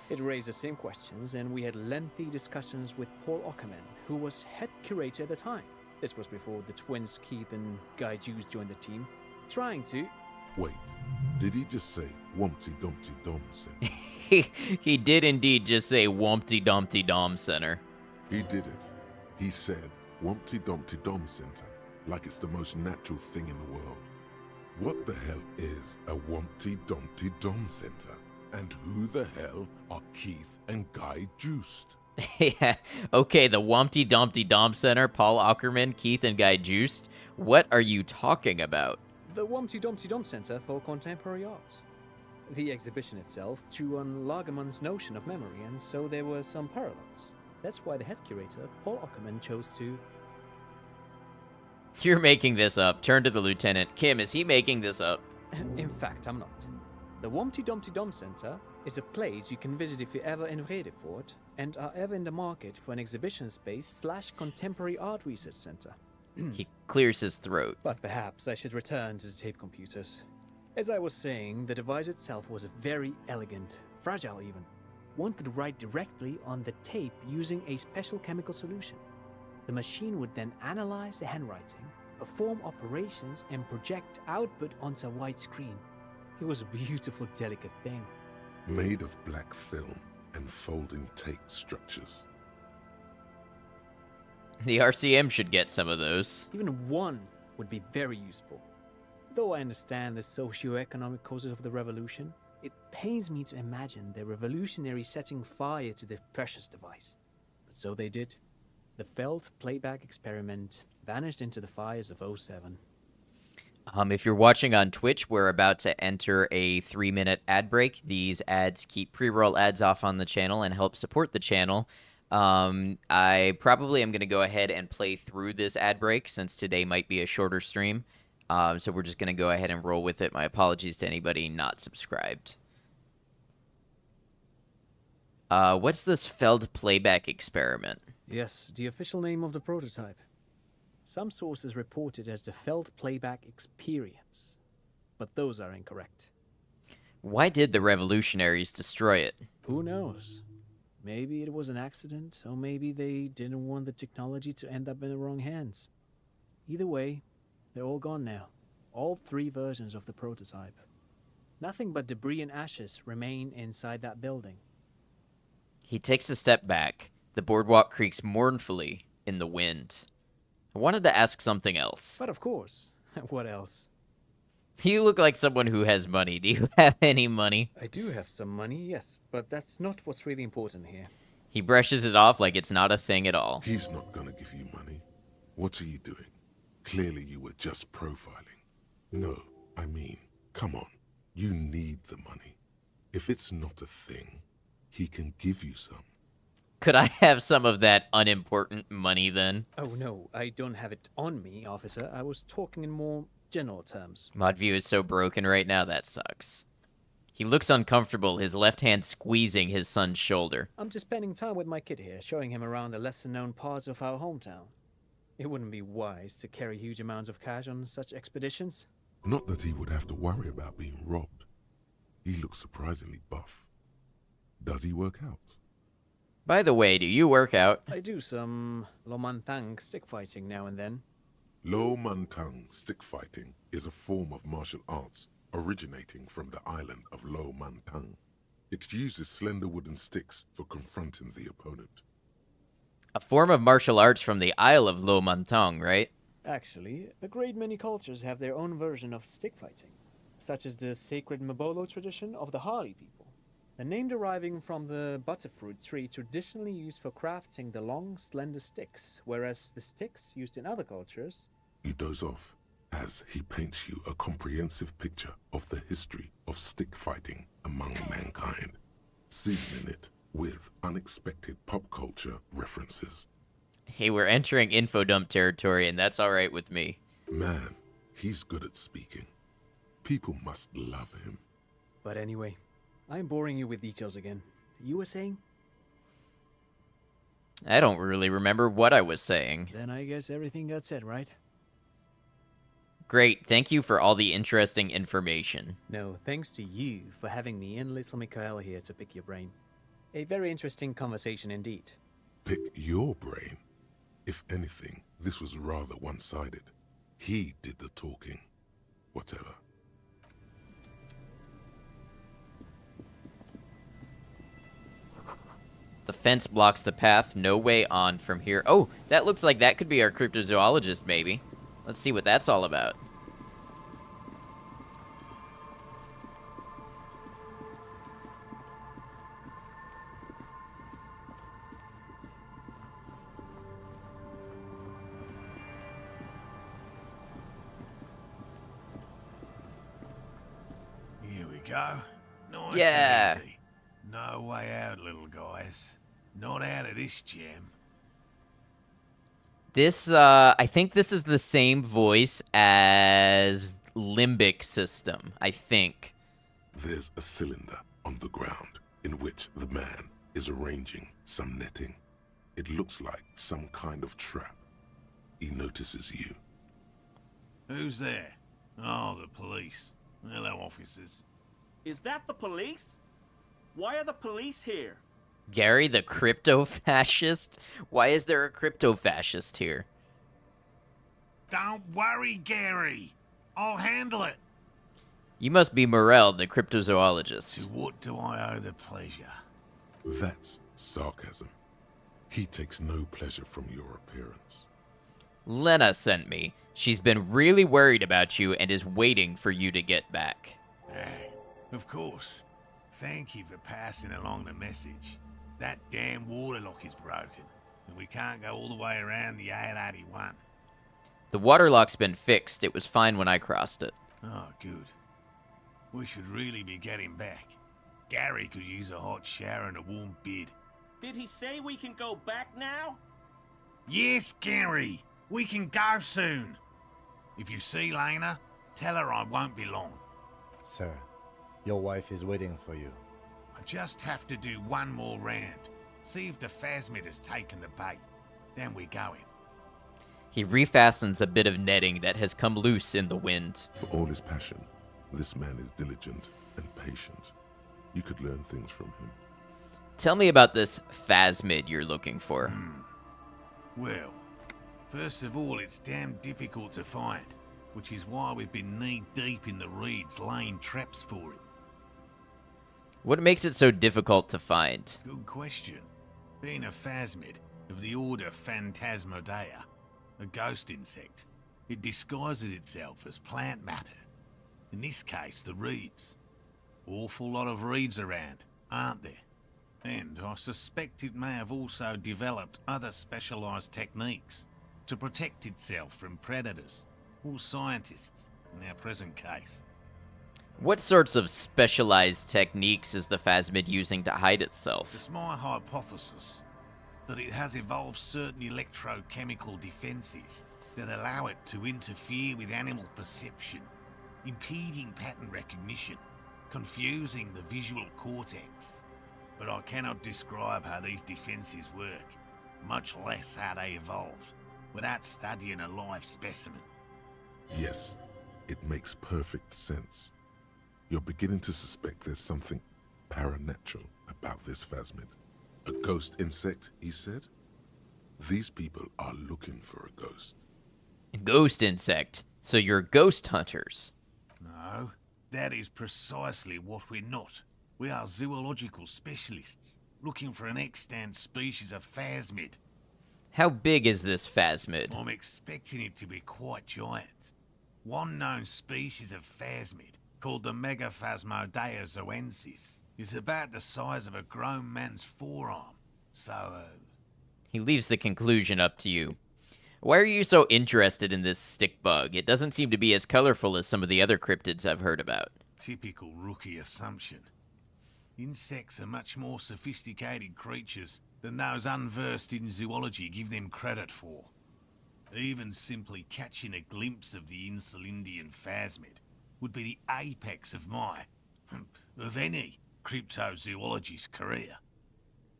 It raised the same questions, and we had lengthy discussions with Paul Ockerman, who was head curator at the time. This was before the twins Keith and Guy Juice joined the team, trying to... Wait, did he just say Wumpty Dumpty Dum Center? He did indeed just say Wumpty Dumpty Dom Center. He did it. He said Wumpty Dumpty Dum Center, like it's the most natural thing in the world. What the hell is a Wumpty Dumpty Dum Center? And who the hell are Keith and Guy Juiced? Yeah, okay, the Wumpty Dumpty Dom Center, Paul Ockerman, Keith, and Guy Juiced. What are you talking about? The Wumpty Dumpty Dum Center for Contemporary Art. The exhibition itself drew on Lagerman's notion of memory, and so there were some parallels. That's why the head curator, Paul Ockerman, chose to... You're making this up. Turn to the lieutenant. Kim, is he making this up? In fact, I'm not. The Wumpty Dumpty Dum Center is a place you can visit if you're ever in Vredefort and are ever in the market for an exhibition space / contemporary art research center. He clears his throat. But perhaps I should return to the tape computers. As I was saying, the device itself was very elegant, fragile even. One could write directly on the tape using a special chemical solution. The machine would then analyze the handwriting, perform operations, and project output onto a white screen. It was a beautiful, delicate thing. Made of black film and folding tape structures. The RCM should get some of those. Even one would be very useful. Though I understand the socio-economic causes of the revolution, it pains me to imagine the revolutionaries setting fire to the precious device. But so they did. The Feld playback experiment vanished into the fires of '07. If you're watching on Twitch, we're about to enter a 3-minute ad break. These ads keep pre-roll ads off on the channel and help support the channel. I probably am going to go ahead and play through this ad break since today might be a shorter stream. So we're just going to go ahead and roll with it. My apologies to anybody not subscribed. What's this Feld playback experiment? Yes, the official name of the prototype. Some sources report it as the Feld Playback Experience, but those are incorrect. Why did the revolutionaries destroy it? Who knows? Maybe it was an accident, or maybe they didn't want the technology to end up in the wrong hands. Either way, they're all gone now. All 3 versions of the prototype. Nothing but debris and ashes remain inside that building. He takes a step back. The boardwalk creaks mournfully in the wind. I wanted to ask something else. But of course. What else? You look like someone who has money. Do you have any money? I do have some money, yes, but that's not what's really important here. He brushes it off like it's not a thing at all. He's not gonna give you money. What are you doing? Clearly you were just profiling. No, I mean, come on. You need the money. If it's not a thing, he can give you some. Could I have some of that unimportant money then? Oh no, I don't have it on me, officer. I was talking in more general terms. Modview is so broken right now, that sucks. He looks uncomfortable, his left hand squeezing his son's shoulder. I'm just spending time with my kid here, showing him around the lesser-known parts of our hometown. It wouldn't be wise to carry huge amounts of cash on such expeditions. Not that he would have to worry about being robbed. He looks surprisingly buff. Does he work out? By the way, do you work out? I do some Lomantang stick fighting now and then. Lo Mantang stick fighting is a form of martial arts originating from the island of Lo Mantang. It uses slender wooden sticks for confronting the opponent. A form of martial arts from the Isle of Lo Mantang, right? Actually, a great many cultures have their own version of stick fighting, such as the sacred Mabolo tradition of the Harley people. The name deriving from the butterfruit tree traditionally used for crafting the long, slender sticks, whereas the sticks used in other cultures... You doze off as he paints you a comprehensive picture of the history of stick fighting among mankind, seasoning it with unexpected pop culture references. Hey, we're entering infodump territory, and that's alright with me. Man, he's good at speaking. People must love him. But anyway, I'm boring you with details again. You were saying? I don't really remember what I was saying. Then I guess everything got said, right? Great, thank you for all the interesting information. No, thanks to you for having me and little Mikhail here to pick your brain. A very interesting conversation indeed. Pick your brain? If anything, this was rather one-sided. He did the talking. Whatever. The fence blocks the path, no way on from here. Oh, that looks like that could be our cryptozoologist, maybe. Let's see what that's all about. Here we go. Nice Yeah. and easy. No way out, little guys. Not out of this gem. This, I think this is the same voice as Limbic System, I think. There's a cylinder on the ground in which the man is arranging some netting. It looks like some kind of trap. He notices you. Who's there? Oh, the police. Hello, officers. Is that the police? Why are the police here? Gary, the crypto-fascist? Why is there a crypto-fascist here? Don't worry, Gary. I'll handle it. You must be Morel, the cryptozoologist. To what do I owe the pleasure? That's sarcasm. He takes no pleasure from your appearance. Lena sent me. She's been really worried about you and is waiting for you to get back. Of course. Thank you for passing along the message. That damn waterlock is broken, and we can't go all the way around the 881. The waterlock's been fixed. It was fine when I crossed it. Oh, good. We should really be getting back. Gary could use a hot shower and a warm bed. Did he say we can go back now? Yes, Gary! We can go soon! If you see Lena, tell her I won't be long. Sir, your wife is waiting for you. I just have to do one more round. See if the phasmid has taken the bait. Then we're going. He refastens a bit of netting that has come loose in the wind. For all his passion, this man is diligent and patient. You could learn things from him. Tell me about this phasmid you're looking for. Well, first of all, it's damn difficult to find, which is why we've been knee-deep in the reeds laying traps for it. What makes it so difficult to find? Good question. Being a phasmid of the order Phantasmodea, a ghost insect, it disguises itself as plant matter. In this case, the reeds. Awful lot of reeds around, aren't there? And I suspect it may have also developed other specialised techniques to protect itself from predators, or scientists, in our present case. What sorts of specialized techniques is the phasmid using to hide itself? It's my hypothesis that it has evolved certain electrochemical defences that allow it to interfere with animal perception, impeding pattern recognition, confusing the visual cortex. But I cannot describe how these defences work, much less how they evolved, without studying a live specimen. Yes, it makes perfect sense. You're beginning to suspect there's something paranatural about this phasmid. A ghost insect, he said? These people are looking for a ghost. Ghost insect. So you're ghost hunters. No, that is precisely what we're not. We are zoological specialists, looking for an extant species of phasmid. How big is this phasmid? I'm expecting it to be quite giant. One known species of phasmid, called the Megaphasmodea zoensis, is about the size of a grown man's forearm. So, He leaves the conclusion up to you. Why are you so interested in this stick bug? It doesn't seem to be as colorful as some of the other cryptids I've heard about. Typical rookie assumption. Insects are much more sophisticated creatures than those unversed in zoology give them credit for. Even simply catching a glimpse of the Insulindian phasmid would be the apex of my, of any, cryptozoologist's career.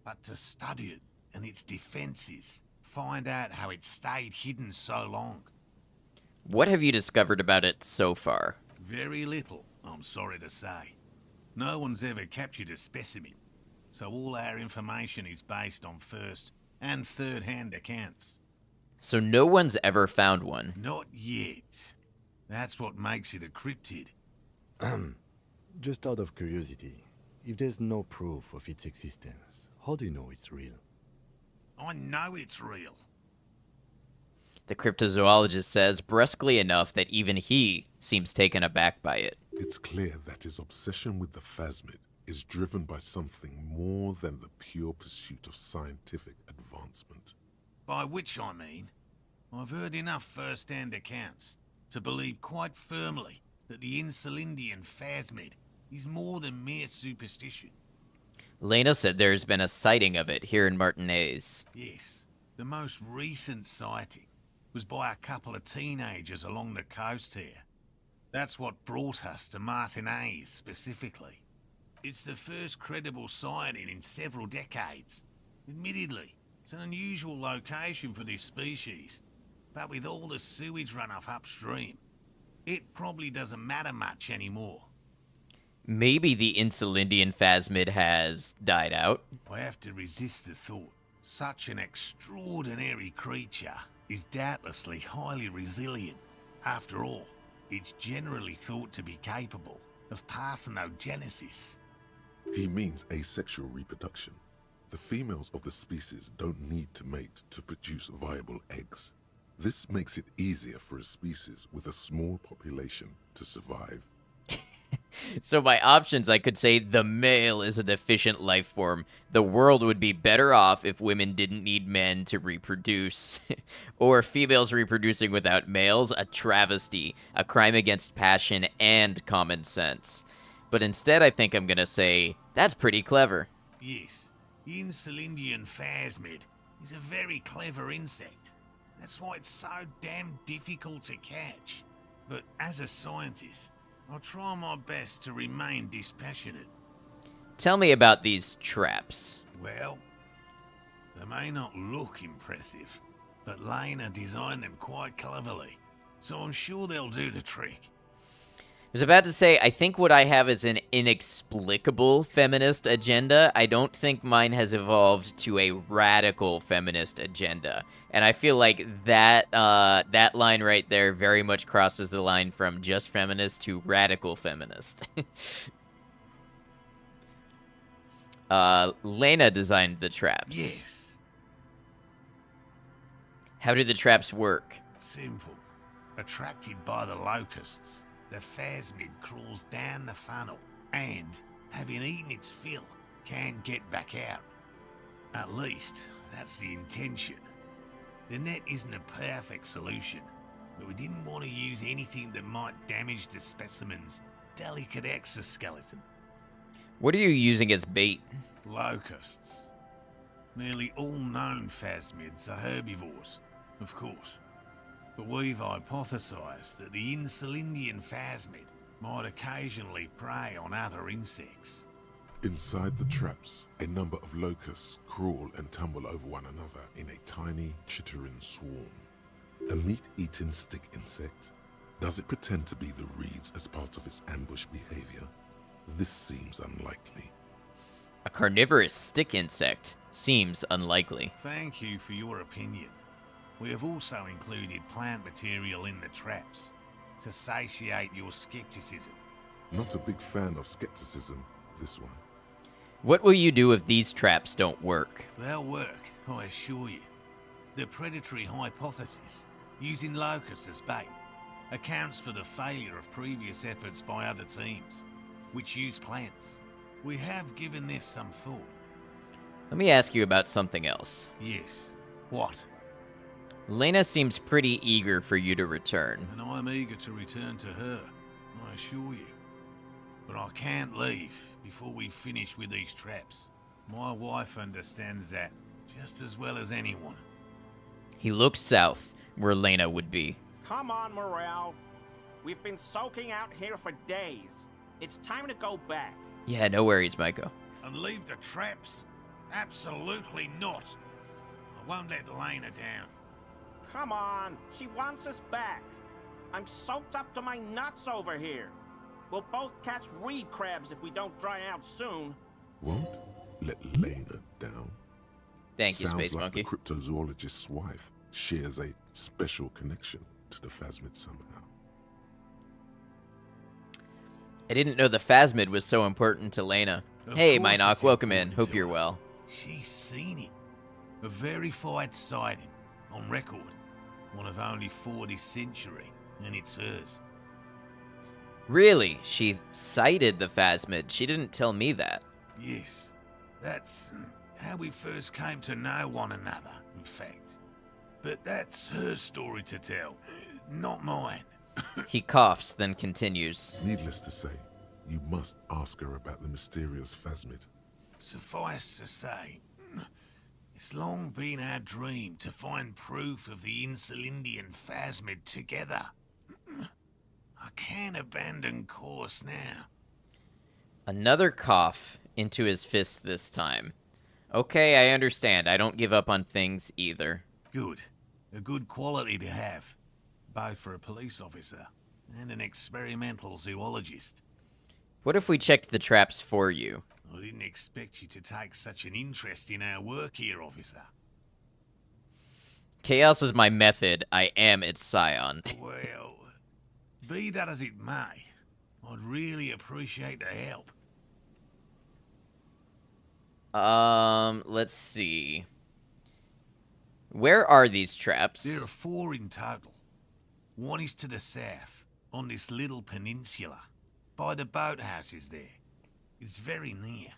But to study it and its defences, find out how it stayed hidden so long. What have you discovered about it so far? Very little, I'm sorry to say. No one's ever captured a specimen, so all our information is based on first and third-hand accounts. So no one's ever found one? Not yet. That's what makes it a cryptid. Just out of curiosity, if there's no proof of its existence, how do you know it's real? I know it's real. The cryptozoologist says, brusquely enough that even he seems taken aback by it. It's clear that his obsession with the phasmid is driven by something more than the pure pursuit of scientific advancement. By which I mean, I've heard enough first-hand accounts to believe quite firmly that the Insulindian phasmid is more than mere superstition. Lena said there's been a sighting of it here in Martinez. Yes, the most recent sighting was by a couple of teenagers along the coast here. That's what brought us to Martinez specifically. It's the first credible sighting in several decades. Admittedly, it's an unusual location for this species, but with all the sewage runoff upstream, it probably doesn't matter much anymore. Maybe the Insulindian phasmid has died out. I have to resist the thought. Such an extraordinary creature is doubtlessly highly resilient. After all, it's generally thought to be capable of parthenogenesis. He means asexual reproduction. The females of the species don't need to mate to produce viable eggs. This makes it easier for a species with a small population to survive. So by options, I could say the male is an efficient life form. The world would be better off if women didn't need men to reproduce. Or females reproducing without males, a travesty, a crime against passion and common sense. But instead, I think I'm gonna say, that's pretty clever. Yes, the Insulindian phasmid is a very clever insect. That's why it's so damn difficult to catch. But as a scientist, I'll try my best to remain dispassionate. Tell me about these traps. Well, they may not look impressive, but Lena designed them quite cleverly, so I'm sure they'll do the trick. I was about to say, I think what I have is an inexplicable feminist agenda. I don't think mine has evolved to a radical feminist agenda. And I feel like that that line right there very much crosses the line from just feminist to radical feminist. Lena designed the traps. Yes. How do the traps work? Simple. Attracted by the locusts, the phasmid crawls down the funnel and, having eaten its fill, can't get back out. At least, that's the intention. The net isn't a perfect solution, but we didn't want to use anything that might damage the specimen's delicate exoskeleton. What are you using as bait? Locusts. Nearly all known phasmids are herbivores, of course. But we've hypothesized that the Insulindian phasmid might occasionally prey on other insects. Inside the traps, a number of locusts crawl and tumble over one another in a tiny, chittering swarm. A meat-eating stick insect? Does it pretend to be the reeds as part of its ambush behavior? This seems unlikely. A carnivorous stick insect seems unlikely. Thank you for your opinion. We have also included plant material in the traps to satiate your skepticism. Not a big fan of skepticism, this one. What will you do if these traps don't work? They'll work, I assure you. The predatory hypothesis, using locusts as bait, accounts for the failure of previous efforts by other teams, which use plants. We have given this some thought. Let me ask you about something else. Yes. What? Lena seems pretty eager for you to return. And I'm eager to return to her, I assure you. But I can't leave before we finish with these traps. My wife understands that just as well as anyone. He looks south, where Lena would be. Come on, Morale. We've been soaking out here for days. It's time to go back. Yeah, no worries, Maiko. And leave the traps? Absolutely not. I won't let Lena down. Come on, she wants us back. I'm soaked up to my nuts over here. We'll both catch reed crabs if we don't dry out soon. Won't let Lena down. Thank you, Sounds Space like Monkey. The cryptozoologist's wife shares a special connection to the phasmid somehow. I didn't know the phasmid was so important to Lena. Of Hey, course Minoc, it's welcome in. important Hope to you're her. well. She's seen it. A verified sighting, on record. One of only 4 this century, and it's hers. Really? She sighted the phasmid. She didn't tell me that. Yes, that's how we first came to know one another, in fact. But that's her story to tell, not mine. He coughs, then continues. Needless to say, you must ask her about the mysterious phasmid. Suffice to say, it's long been our dream to find proof of the Insulindian phasmid together. I can't abandon course now. Another cough into his fist this time. Okay, I understand. I don't give up on things either. Good. A good quality to have. Both for a police officer and an experimental zoologist. What if we checked the traps for you? I didn't expect you to take such an interest in our work here, officer. Chaos is my method. I am its scion. Well, Be that as it may, I'd really appreciate the help. Let's see. Where are these traps? There are 4 in total. One is to the south, on this little peninsula, by the boathouses there. It's very near.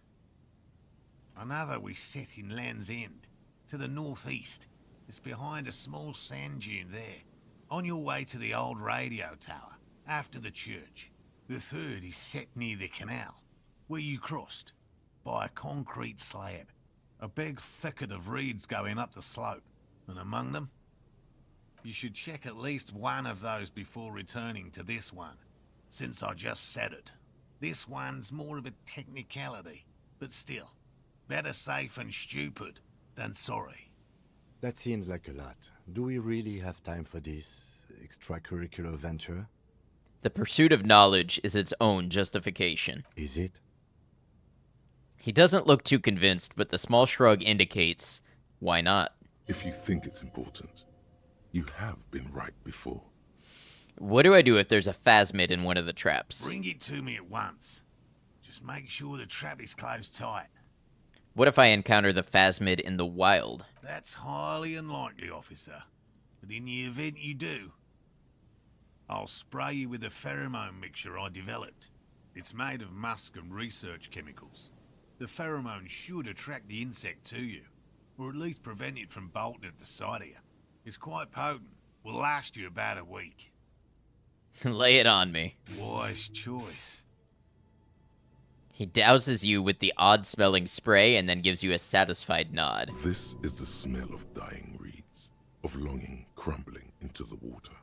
Another we set in Land's End, to the northeast. It's behind a small sand dune there, on your way to the old radio tower, after the church. The third is set near the canal, where you crossed, by a concrete slab. A big thicket of reeds going up the slope, and among them, you should check at least one of those before returning to this one, since I just said it. This one's more of a technicality, but still, better safe and stupid than sorry. That seems like a lot. Do we really have time for this extracurricular venture? The pursuit of knowledge is its own justification. Is it? He doesn't look too convinced, but the small shrug indicates, why not? If you think it's important, you have been right before. What do I do if there's a phasmid in one of the traps? Bring it to me at once. Just make sure the trap is closed tight. What if I encounter the phasmid in the wild? That's highly unlikely, officer. But in the event you do, I'll spray you with a pheromone mixture I developed. It's made of musk and research chemicals. The pheromone should attract the insect to you, or at least prevent it from bolting at the sight of you. It's quite potent. Will last you about a week. Lay it on me. Wise choice. He douses you with the odd-smelling spray and then gives you a satisfied nod. This is the smell of dying reeds, of longing crumbling into the water.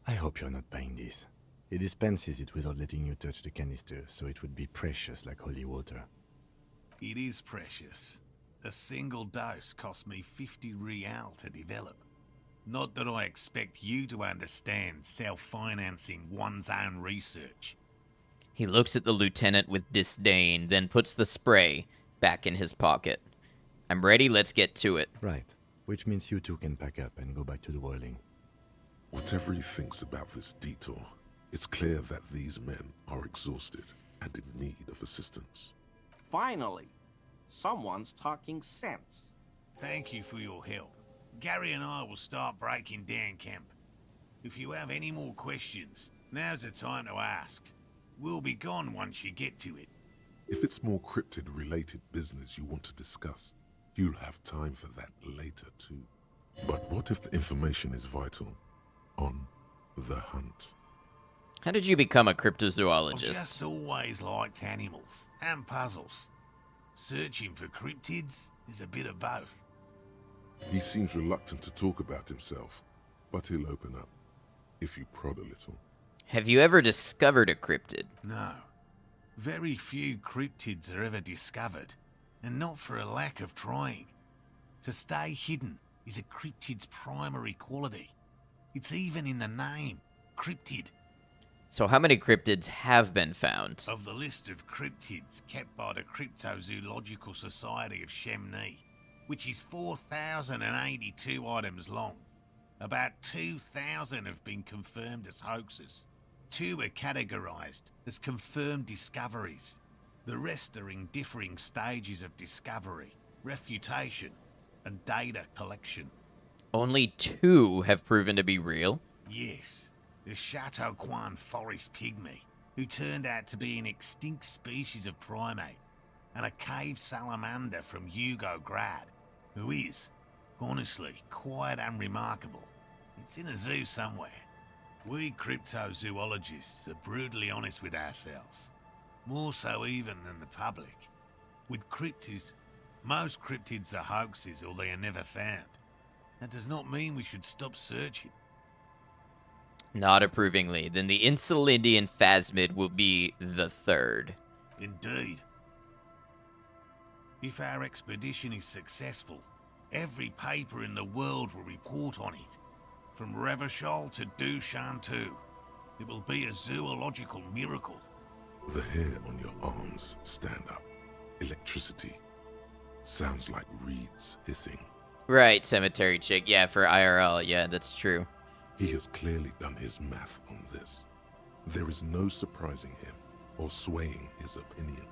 I hope you're not buying this. He dispenses it without letting you touch the canister, so it would be precious like holy water. It is precious. A single dose cost me 50 real to develop. Not that I expect you to understand self-financing one's own research. He looks at the lieutenant with disdain, then puts the spray back in his pocket. I'm ready, let's get to it. Right. Which means you two can pack up and go back to the whirling. Whatever he thinks about this detour, it's clear that these men are exhausted and in need of assistance. Finally, someone's talking sense. Thank you for your help. Gary and I will start breaking down camp. If you have any more questions, now's the time to ask. We'll be gone once you get to it. If it's more cryptid-related business you want to discuss, you'll have time for that later too. But what if the information is vital? On the hunt. How did you become a I've cryptozoologist? just always liked animals and puzzles. Searching for cryptids is a bit of both. He seems reluctant to talk about himself, but he'll open up, if you prod a little. Have you ever discovered a cryptid? No. Very few cryptids are ever discovered, and not for a lack of trying. To stay hidden is a cryptid's primary quality. It's even in the name, cryptid. So how many cryptids have been found? Of the list of cryptids kept by the Cryptozoological Society of Chemnee, which is 4,082 items long, about 2,000 have been confirmed as hoaxes. 2 are categorized as confirmed discoveries. The rest are in differing stages of discovery, refutation, and data collection. Only 2 have proven to be real? Yes, the Chateau Quan forest pygmy, who turned out to be an extinct species of primate, and a cave salamander from Hugo Grad, who is, honestly, quite unremarkable. It's in a zoo somewhere. We cryptozoologists are brutally honest with ourselves, more so even than the public. With cryptids, most cryptids are hoaxes or they are never found. That does not mean we should stop searching. Not approvingly. Then the Insulindian phasmid will be the 3rd. Indeed. If our expedition is successful, every paper in the world will report on it. From Revachol to Dushantu. It will be a zoological miracle. The hair on your arms stand up. Electricity. Sounds like reeds hissing. Right, cemetery chick. Yeah, for IRL. Yeah, that's true. He has clearly done his math on this. There is no surprising him or swaying his opinion.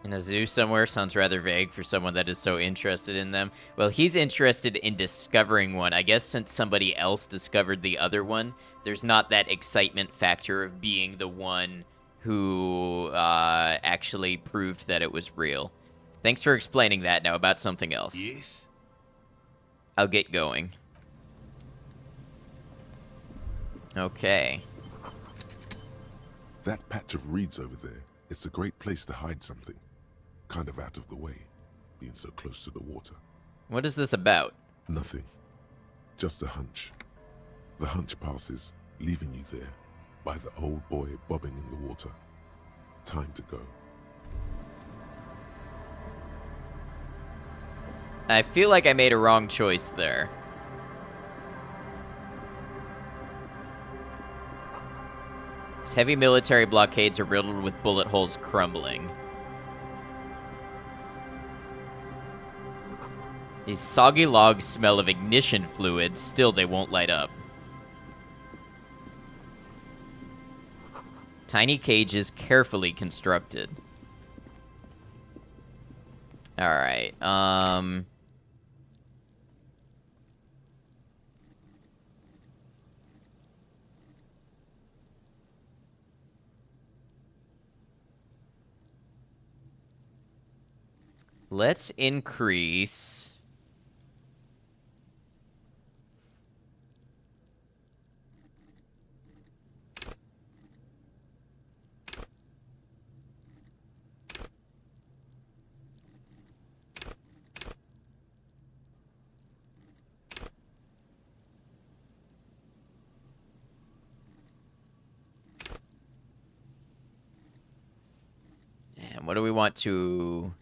In a zoo somewhere sounds rather vague for someone that is so interested in them. Well, he's interested in discovering one. I guess since somebody else discovered the other one, there's not that excitement factor of being the one who actually proved that it was real. Thanks for explaining that. Now about something else. Yes? I'll get going. Okay. That patch of reeds over there, it's a great place to hide something. Kind of out of the way, being so close to the water. What is this about? Nothing. Just a hunch. The hunch passes, leaving you there, by the old boy bobbing in the water. Time to go. I feel like I made a wrong choice there. These heavy military blockades are riddled with bullet holes crumbling. These soggy logs smell of ignition fluid, still they won't light up. Tiny cages carefully constructed. Alright, let's increase... And what do we want to...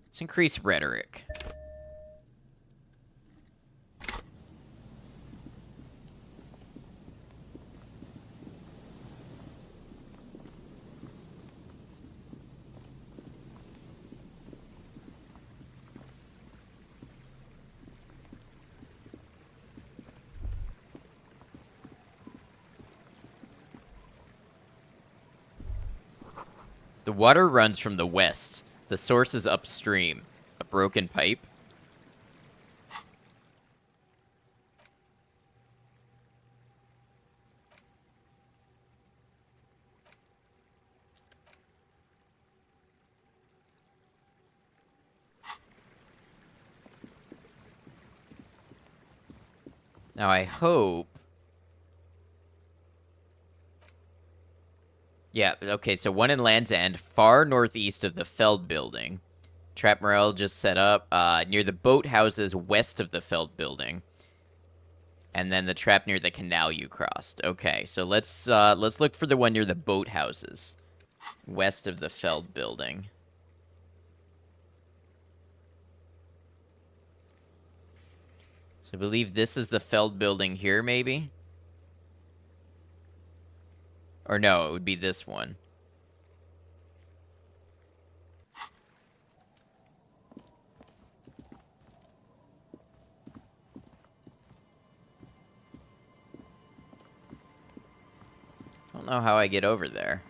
Let's increase rhetoric. The water runs from the west. The source is upstream. A broken pipe? Now I hope... Yeah, okay, so one in Land's End, far northeast of the Feld building. Trap Morel just set up near the boathouses west of the Feld building. And then the trap near the canal you crossed. Okay, so let's look for the one near the boathouses west of the Feld building. So I believe this is the Feld building here, maybe? Or no, it would be this one. I don't know how I get over there.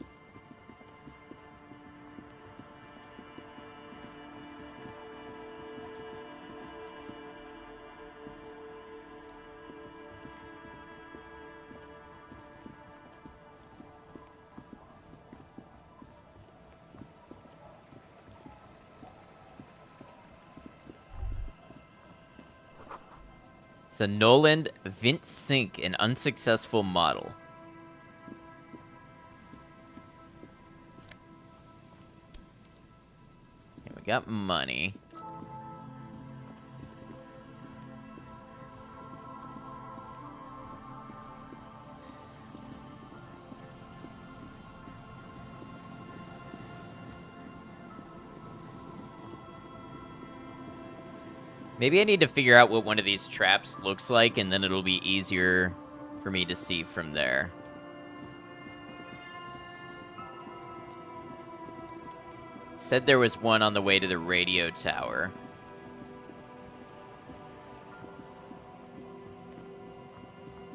It's a Noland Vint Sync, an unsuccessful model. Okay, we got money. Maybe I need to figure out what one of these traps looks like, and then it'll be easier for me to see from there. Said there was one on the way to the radio tower.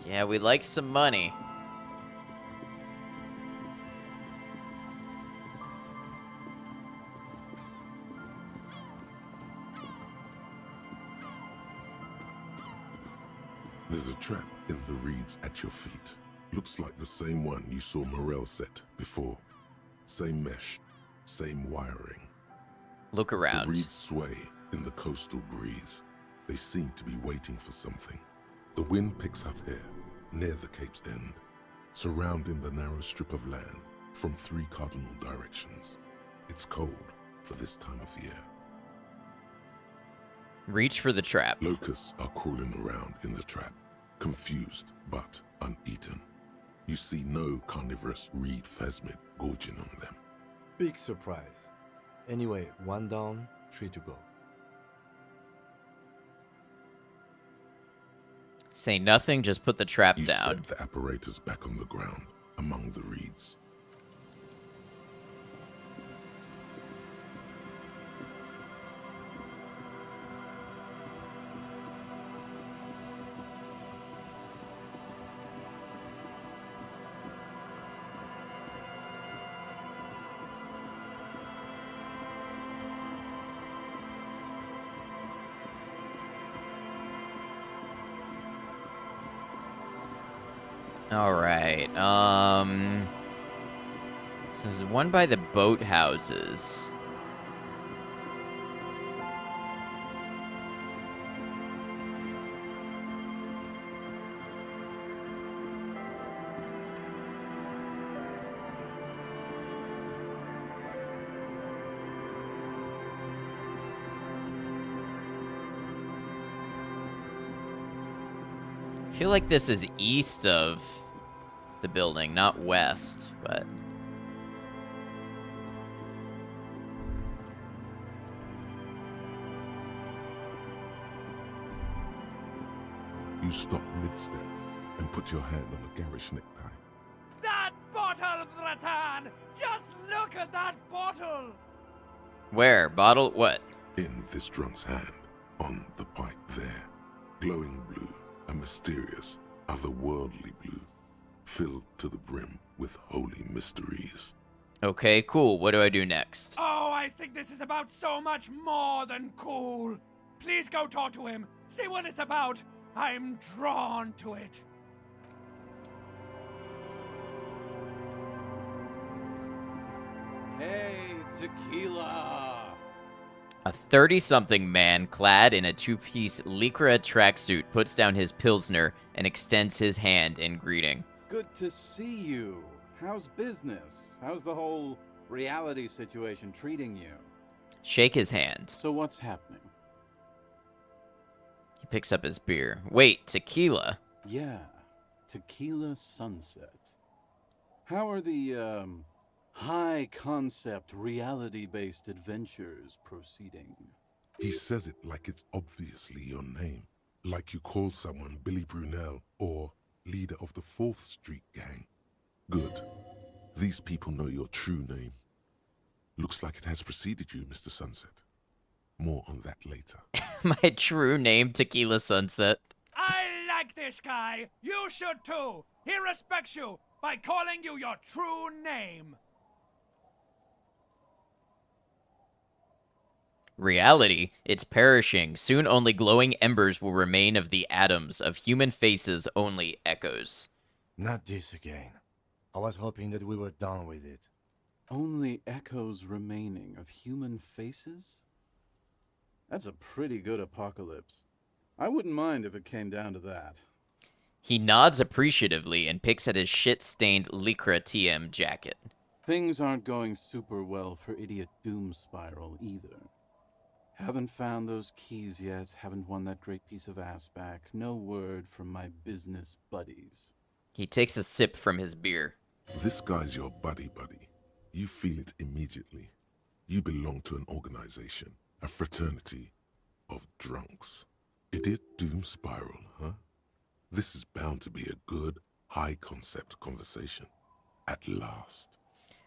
Yeah, we like some money. There's a trap in the reeds at your feet. Looks like the same one you saw Morel set before. Same mesh, same wiring. Look around. The reeds sway in the coastal breeze. They seem to be waiting for something. The wind picks up here, near the cape's end, surrounding the narrow strip of land from 3 cardinal directions. It's cold for this time of year. Reach for the trap. Locusts are crawling around in the trap, confused but uneaten. You see no carnivorous reed phasmid gorging on them. Big surprise. Anyway, 1 down, 3 to go. Say nothing, just put the trap You down. set the apparatus back on the ground among the reeds. All right. So the one by the boathouses. I feel like this is east of the building, not west, but... You stop mid-step and put your hand on a garish necktie. That bottle, Bratan! Just look at that bottle! Where? Bottle? What? In this drunk's hand, on the pipe there, glowing blue, a mysterious, otherworldly blue, filled to the brim with holy mysteries. Okay, cool. What do I do next? Oh, I think this is about so much more than cool. Please go talk to him. See what it's about. I'm drawn to it. Hey, tequila! A 30-something man clad in a 2-piece lycra tracksuit puts down his pilsner and extends his hand in greeting. Good to see you. How's business? How's the whole reality situation treating you? Shake his hand. So what's happening? He picks up his beer. Wait, tequila? Yeah, tequila sunset. How are the, high-concept, reality-based adventures proceeding? He says it like it's obviously your name. Like you call someone Billy Brunel or leader of the 4th Street gang. Good. These people know your true name. Looks like it has preceded you, Mr. Sunset. More on that later. My true name, Tequila Sunset. I like this guy. You should too. He respects you by calling you your true name. Reality, it's perishing. Soon only glowing embers will remain of the atoms, of human faces only echoes. Not this again. I was hoping that we were done with it. Only echoes remaining of human faces? That's a pretty good apocalypse. I wouldn't mind if it came down to that. He nods appreciatively and picks at his shit-stained lycra TM jacket. Things aren't going super well for Idiot Doom Spiral either. Haven't found those keys yet, haven't won that great piece of ass back. No word from my business buddies. He takes a sip from his beer. This guy's your buddy. You feel it immediately. You belong to an organization, a fraternity of drunks. Idiot Doom Spiral, huh? This is bound to be a good, high-concept conversation. At last.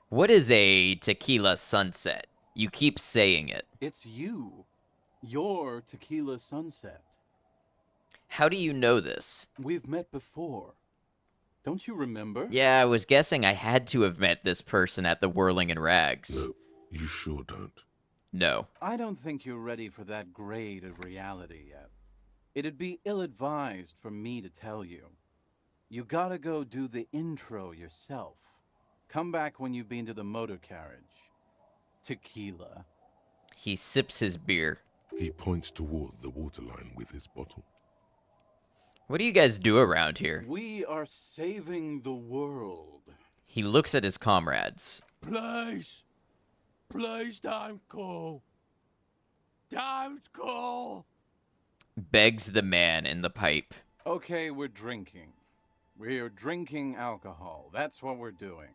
What is a tequila sunset? You keep saying it. It's you. Your tequila sunset. How do you know this? We've met before. Don't you remember? Yeah, I was guessing I had to have met this person at the Whirling in Rags. No, you sure don't. No. I don't think you're ready for that grade of reality yet. It'd be ill-advised for me to tell you. You gotta go do the intro yourself. Come back when you've been to the motor carriage. Tequila. He sips his beer. He points toward the waterline with his bottle. What do you guys do around here? We are saving the world. He looks at his comrades. Please. Please don't go. Don't go. Begs the man in the pipe. Okay, we're drinking. We're drinking alcohol. That's what we're doing.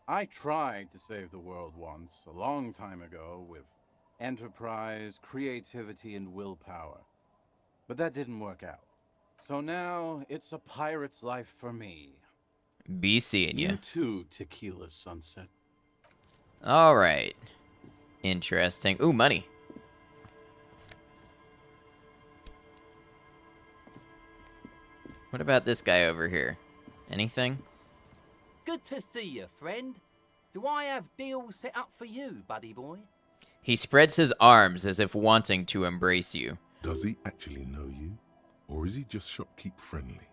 I tried to save the world once, a long time ago, with enterprise, creativity, and willpower. But that didn't work out. So now, it's a pirate's life for me. Be seeing ya. You too, Tequila Sunset. Alright. Interesting. Ooh, money. What about this guy over here? Anything? Good to see you, friend. Do I have deals set up for you, buddy boy? He spreads his arms as if wanting to embrace you. Does he actually know you? Or is he just shopkeep friendly?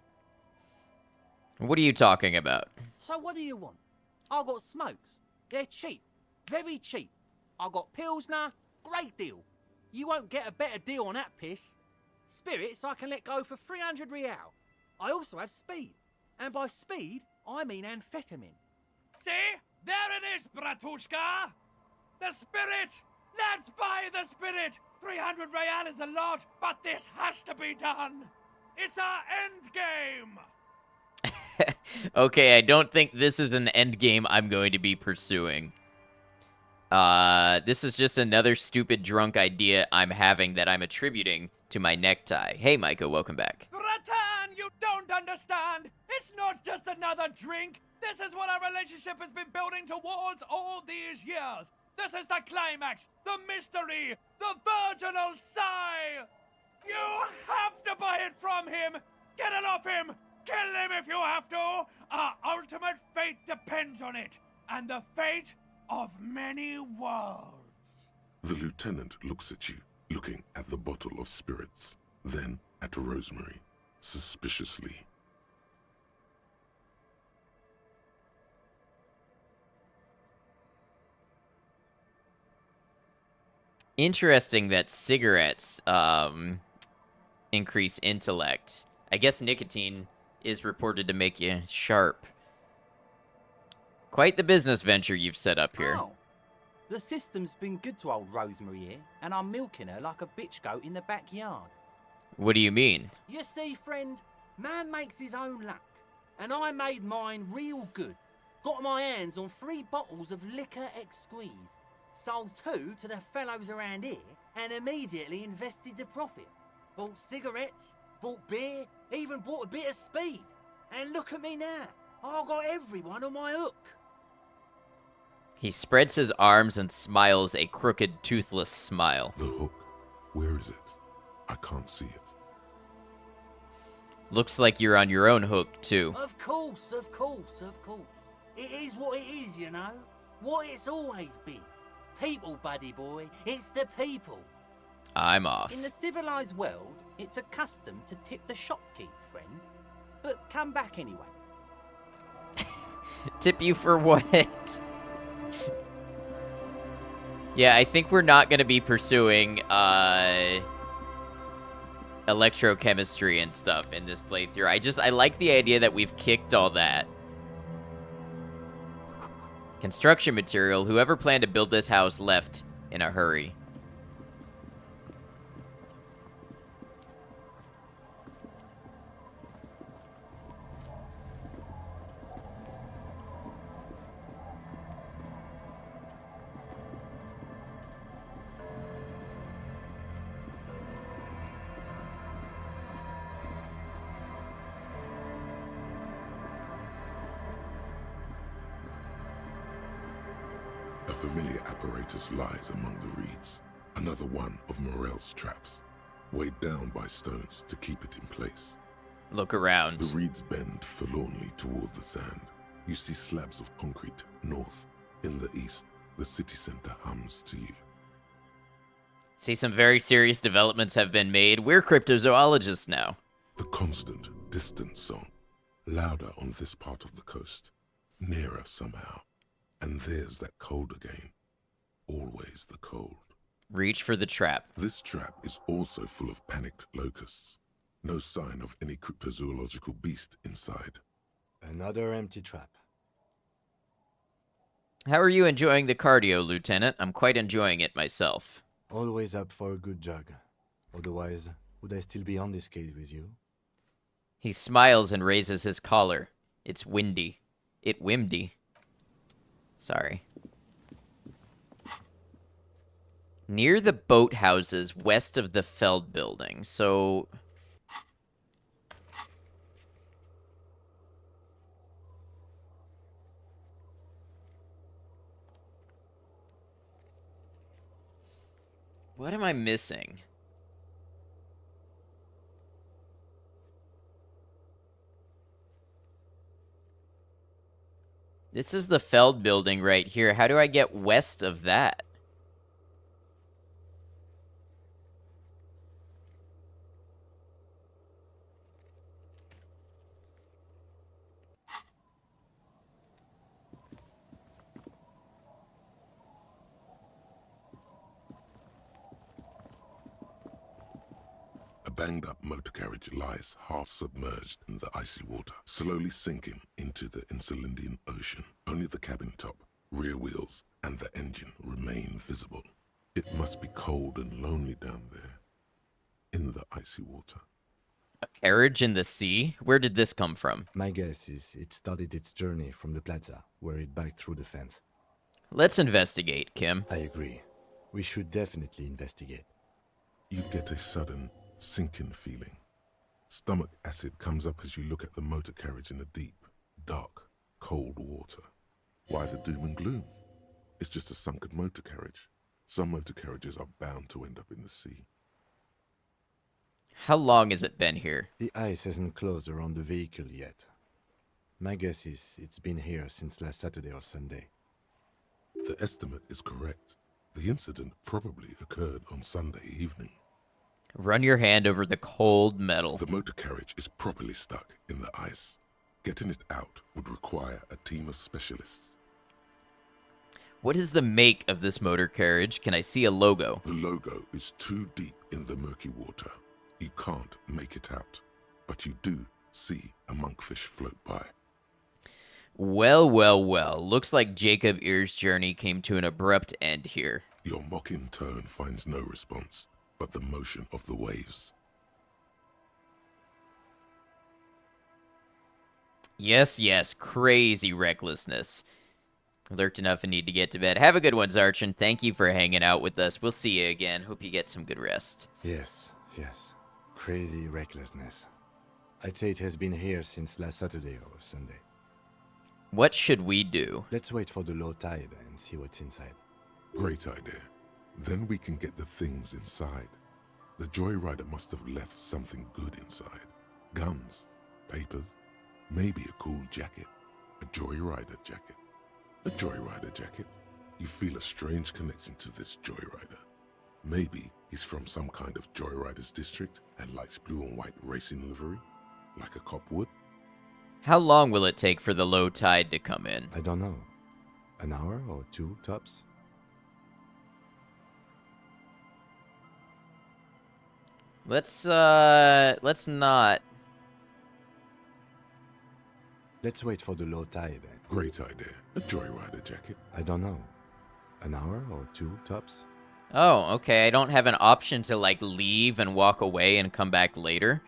What are you talking about? So what do you want? I got smokes. They're cheap. Very cheap. I got Pilsner. Great deal. You won't get a better deal on that piss. Spirits I can let go for 300 real. I also have speed. And by speed, I mean amphetamine. See? There it is, Bratushka! The spirit! Let's buy the spirit! 300 real is a lot, but this has to be done! It's our end game! Okay, I don't think this is an end game I'm going to be pursuing. This is just another stupid drunk idea I'm having that I'm attributing to my necktie. Hey, Micah, welcome back. Bratan, you don't understand! It's not just another drink! This is what our relationship has been building towards all these years! This is the climax, the mystery, the virginal sigh! You have to buy it from him! Get it off him! Kill him if you have to! Our ultimate fate depends on it, and the fate of many worlds. The lieutenant looks at you, looking at the bottle of spirits, then at Rosemary, suspiciously. Interesting that cigarettes increase intellect. I guess nicotine is reported to make you sharp. Quite the business venture you've set up here. Oh, the system's been good to old Rosemary here, and I'm milking her like a bitch goat in the backyard. What do you mean? You see, friend, man makes his own luck, and I made mine real good. Got my hands on 3 bottles of liquor exquise, sold 2 to the fellows around here, and immediately invested the profit. Bought cigarettes, bought beer, even bought a bit of speed. And look at me now, I got everyone on my hook. He spreads his arms and smiles a crooked, toothless smile. The hook, where is it? I can't see it. Looks like you're on your own hook, too. Of course, of course, of course. It is what it is, you know. What it's always been. People, buddy boy. It's the people. I'm off. In the civilized world, it's a custom to tip the shopkeep, friend. But come back anyway. Tip you for what? Yeah, I think we're not going to be pursuing electrochemistry and stuff in this playthrough. I like the idea that we've kicked all that. Construction material. Whoever planned to build this house left in a hurry. A familiar apparatus lies among the reeds, another one of Morel's traps. weighed down by stones to keep it in place. Look around. The reeds bend forlornly toward the sand. You see slabs of concrete north. In the east, the city center hums to you. See, some very serious developments have been made. We're cryptozoologists now. The constant, distant song, louder on this part of the coast, nearer somehow. And there's that cold again. Always the cold. Reach for the trap. This trap is also full of panicked locusts. No sign of any cryptozoological beast inside. Another empty trap. How are you enjoying the cardio, Lieutenant? I'm quite enjoying it myself. Always up for a good jog. Otherwise, would I still be on this case with you? He smiles and raises his collar. It's windy. Wimdy. Sorry. Near the boathouses west of the Feld building, so... What am I missing? This is the Feld building right here. How do I get west of that? A banged-up motor carriage lies half-submerged in the icy water, slowly sinking into the Insulindian Ocean. Only the cabin top, rear wheels, and the engine remain visible. It must be cold and lonely down there, in the icy water. A carriage in the sea? Where did this come from? My guess is it started its journey from the plaza, where it backed through the fence. Let's investigate, Kim. I agree. We should definitely investigate. You get a sudden, sinking feeling. Stomach acid comes up as you look at the motor carriage in the deep, dark, cold water. Why the doom and gloom? It's just a sunken motor carriage. Some motor carriages are bound to end up in the sea. How long has it been here? The ice hasn't closed around the vehicle yet. My guess is it's been here since last Saturday or Sunday. The estimate is correct. The incident probably occurred on Sunday evening. Run your hand over the cold metal. The motor carriage is properly stuck in the ice. Getting it out would require a team of specialists. What is the make of this motor carriage? Can I see a logo? The logo is too deep in the murky water. You can't make it out, but you do see a monkfish float by. Well, well, well. Looks like Jacob Ear's journey came to an abrupt end here. Your mocking tone finds no response, but the motion of the waves. Yes, yes, crazy recklessness. Lurked enough and need to get to bed. Have a good one, Zarchin. Thank you for hanging out with us. We'll see you again. Hope you get some good rest. Yes, yes. Crazy recklessness. I'd say it has been here since last Saturday or Sunday. What should we do? Let's wait for the low tide and see what's inside. Great idea. Then we can get the things inside. The joyrider must have left something good inside. Guns, papers, maybe a cool jacket. A joyrider jacket. A joyrider jacket. You feel a strange connection to this joyrider. Maybe he's from some kind of joyriders district and likes blue and white racing livery, like a cop would. How long will it take for the low tide to come in? I don't know. An hour or two, tops? Let's not. Let's wait for the low tide. Great idea. A joyrider jacket. I don't know. An hour or two, tops? Oh, okay. I don't have an option to, like, leave and walk away and come back later.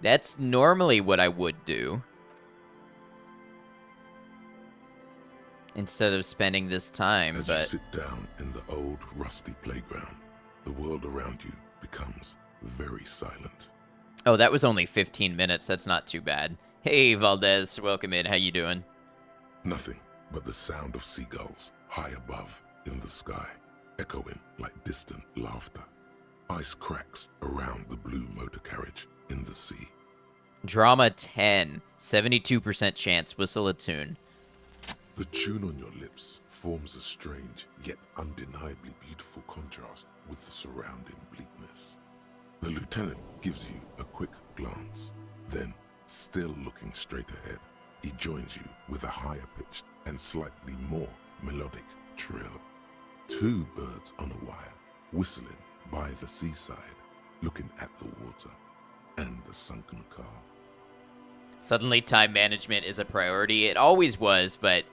That's normally what I would do. Instead of spending this time, As but... you sit down in the old, rusty playground, the world around you becomes very silent. Oh, that was only 15 minutes. That's not too bad. Hey, Valdez. Welcome in. How you doing? Nothing but the sound of seagulls high above in the sky, echoing like distant laughter. Ice cracks around the blue motor carriage in the sea. Drama 10. 72% chance. Whistle a tune. The tune on your lips forms a strange yet undeniably beautiful contrast with the surrounding bleakness. The lieutenant gives you a quick glance, then, still looking straight ahead, he joins you with a higher pitched and slightly more melodic trill. Two birds on a wire, whistling by the seaside, looking at the water and the sunken car. Suddenly, time management is a priority. It always was, but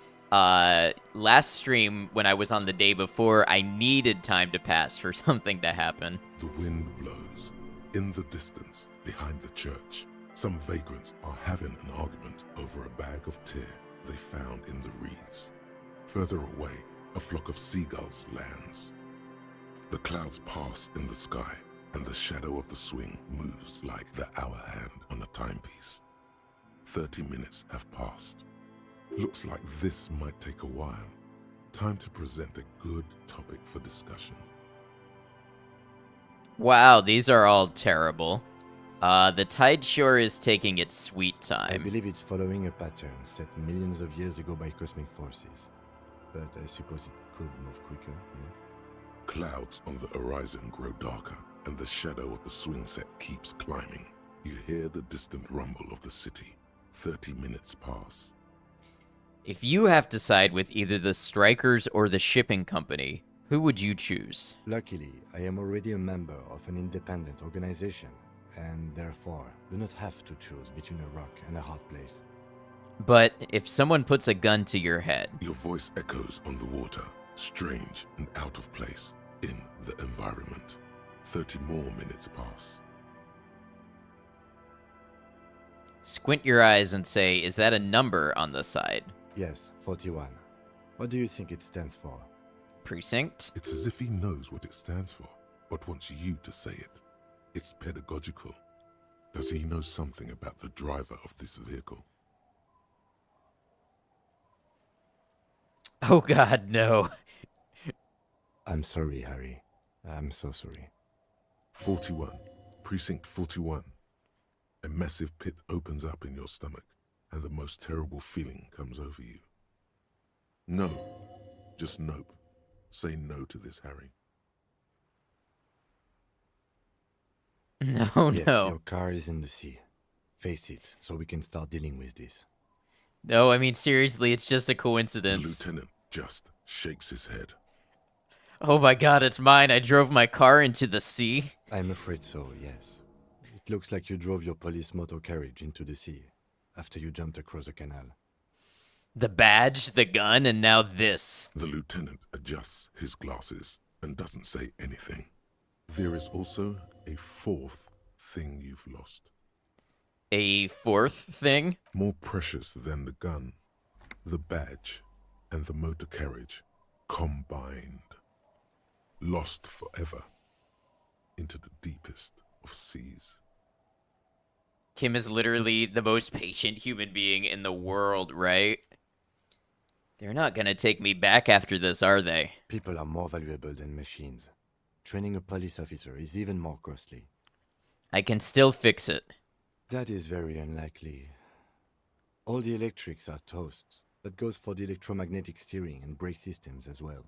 last stream, when I was on the day before, I needed time to pass for something to happen. The wind blows. In the distance, behind the church, some vagrants are having an argument over a bag of tear they found in the reeds. Further away, a flock of seagulls lands. The clouds pass in the sky, and the shadow of the swing moves like the hour hand on a timepiece. 30 minutes have passed. Looks like this might take a while. Time to present a good topic for discussion. Wow, these are all terrible. The tide sure is taking its sweet time. I believe it's following a pattern set millions of years ago by cosmic forces. But I suppose it could move quicker, yes? Clouds on the horizon grow darker, and the shadow of the swing set keeps climbing. You hear the distant rumble of the city. 30 minutes pass. If you have to side with either the strikers or the shipping company, who would you choose? Luckily, I am already a member of an independent organization, and therefore do not have to choose between a rock and a hard place. But if someone puts a gun to your head... Your voice echoes on the water, strange and out of place in the environment. 30 more minutes pass. Squint your eyes and say, is that a number on the side? Yes, 41. What do you think it stands for? Precinct? It's as if he knows what it stands for, but wants you to say it. It's pedagogical. Does he know something about the driver of this vehicle? Oh god, no. I'm sorry, Harry. I'm so sorry. 41. Precinct 41. A massive pit opens up in your stomach, and the most terrible feeling comes over you. No. Just nope. Say no to this, Harry. No, yes, no. Your car is in the sea. Face it, so we can start dealing with this. No, I mean, seriously, it's just a coincidence. The lieutenant just shakes his head. Oh my god, it's mine. I drove my car into the sea. I'm afraid so, yes. It looks like you drove your police motor carriage into the sea after you jumped across a canal. The badge, the gun, and now this. The lieutenant adjusts his glasses and doesn't say anything. There is also a fourth thing you've lost. A fourth thing? More precious than the gun, the badge, and the motor carriage combined. Lost forever into the deepest of seas. Kim is literally the most patient human being in the world, right? They're not gonna take me back after this, are they? People are more valuable than machines. Training a police officer is even more costly. I can still fix it. That is very unlikely. All the electrics are toast. That goes for the electromagnetic steering and brake systems as well.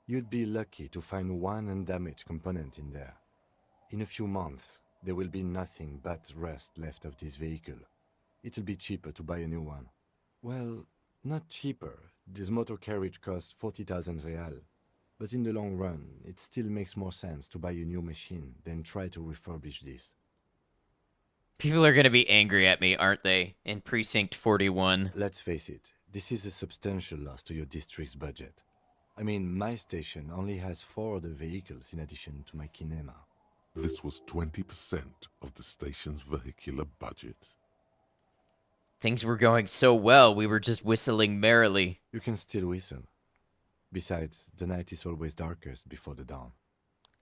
You'd be lucky to find one undamaged component in there. In a few months, there will be nothing but rust left of this vehicle. It'll be cheaper to buy a new one. Well, not cheaper. This motor carriage costs 40,000 real. But in the long run, it still makes more sense to buy a new machine than try to refurbish this. People are gonna be angry at me, aren't they? In Precinct 41. Let's face it, this is a substantial loss to your district's budget. I mean, my station only has 4 other vehicles in addition to my kinema. This was 20% of the station's vehicular budget. Things were going so well, we were just whistling merrily. You can still whistle. Besides, the night is always darkest before the dawn.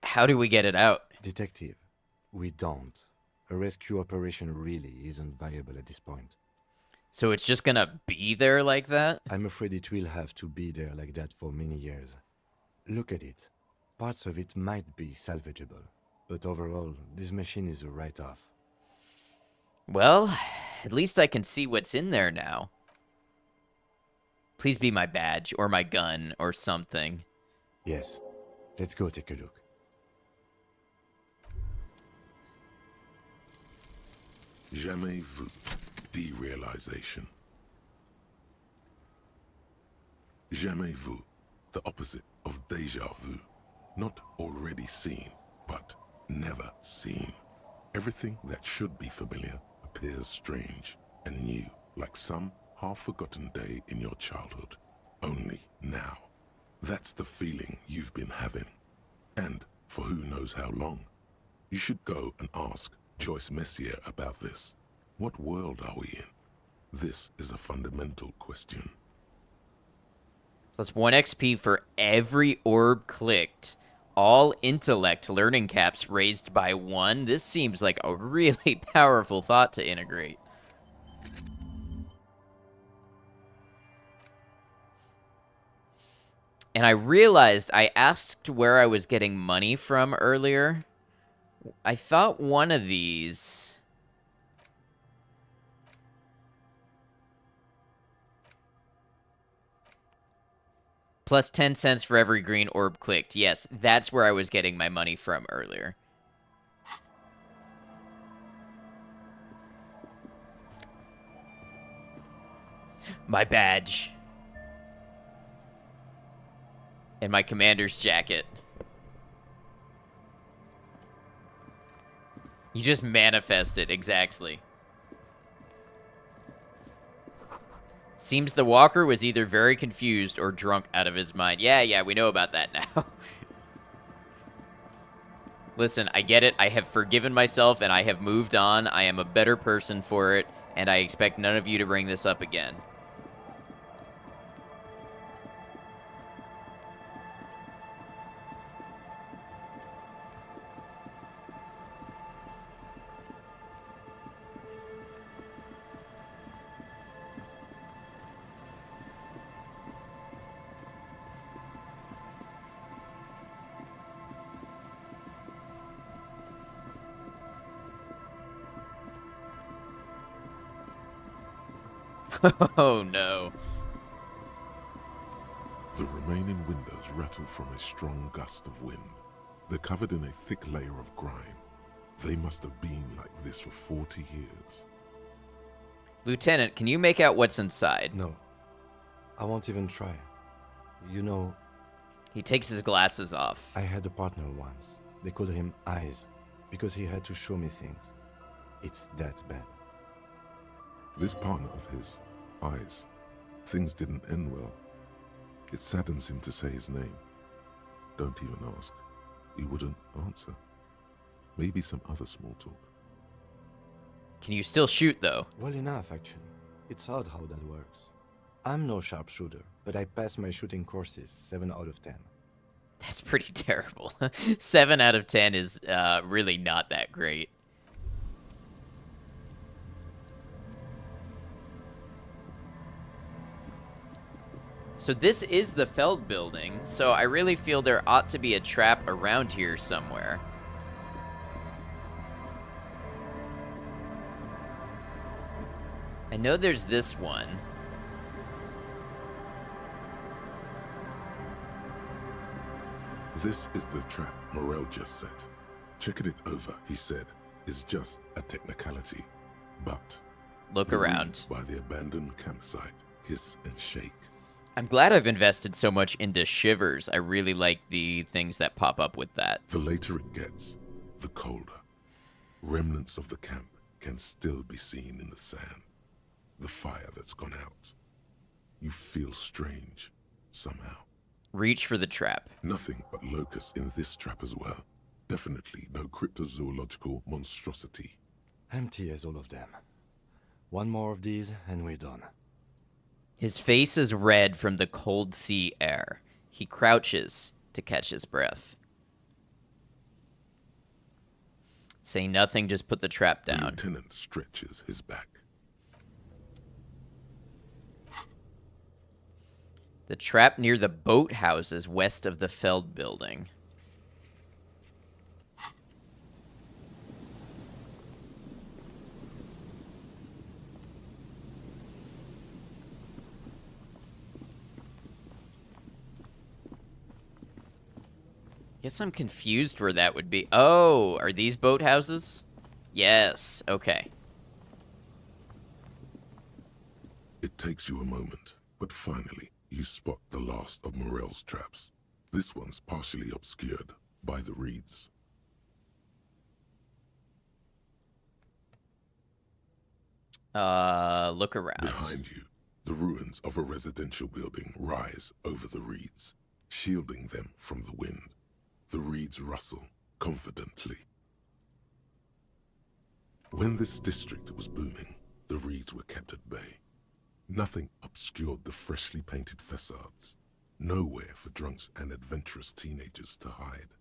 How do we get it out? Detective, we don't. A rescue operation really isn't viable at this point. So it's just gonna be there like that? I'm afraid it will have to be there like that for many years. Look at it. Parts of it might be salvageable. but overall, this machine is a write-off. Well, at least I can see what's in there now. Please be my badge, or my gun, or something. Yes. Let's go take a look. Jamais vu. Derealization. Jamais vu. The opposite of déjà vu. Not already seen, but never seen. Everything that should be familiar appears strange and new, like some half-forgotten day in your childhood. Only now. That's the feeling you've been having. And for who knows how long. You should go and ask Joyce Messier about this. What world are we in? This is a fundamental question. Plus 1 XP for every orb clicked. All intellect learning caps raised by 1. This seems like a really powerful thought to integrate. And I realized I asked where I was getting money from earlier. I thought one of these... Plus 10 cents for every green orb clicked. Yes, that's where I was getting my money from earlier. My badge. And my commander's jacket. You just manifested, exactly. Seems the walker was either very confused or drunk out of his mind. Yeah, we know about that now. Listen, I get it. I have forgiven myself and I have moved on. I am a better person for it, and I expect none of you to bring this up again. Oh no. The remaining windows rattle from a strong gust of wind. They're covered in a thick layer of grime. They must have been like this for 40 years. Lieutenant, can you make out what's inside? No. I won't even try. You know... He takes his glasses off. I had a partner once. They called him Eyes, because he had to show me things. It's that bad. This partner of his, Eyes, things didn't end well. It saddens him to say his name. Don't even ask. He wouldn't answer. Maybe some other small talk. Can you still shoot, though? Well enough, actually. It's odd how that works. I'm no sharpshooter, but I pass my shooting courses 7 out of 10. That's pretty terrible. 7 out of 10 is really not that great. So this is the Feld building, so I really feel there ought to be a trap around here somewhere. I know there's this one. This is the trap Morel just set. Checking it over, he said, is just a technicality. But... Look around. By the abandoned campsite, hiss and shake. I'm glad I've invested so much into shivers. I really like the things that pop up with that. The later it gets, the colder. Remnants of the camp can still be seen in the sand. The fire that's gone out. You feel strange, somehow. Reach for the trap. Nothing but locusts in this trap as well. Definitely no cryptozoological monstrosity. Empty as all of them. One more of these and we're done. His face is red from the cold sea air. He crouches to catch his breath. Saying nothing, just put the trap down. The lieutenant stretches his back. The trap near the boathouses west of the Feld building. Guess I'm confused where that would be. Oh, are these boathouses? Yes, okay. It takes you a moment, but finally, you spot the last of Morel's traps. This one's partially obscured by the reeds. Look around. Behind you, the ruins of a residential building rise over the reeds, shielding them from the wind. The reeds rustle confidently. When this district was booming, the reeds were kept at bay. Nothing obscured the freshly painted facades. Nowhere for drunks and adventurous teenagers to hide.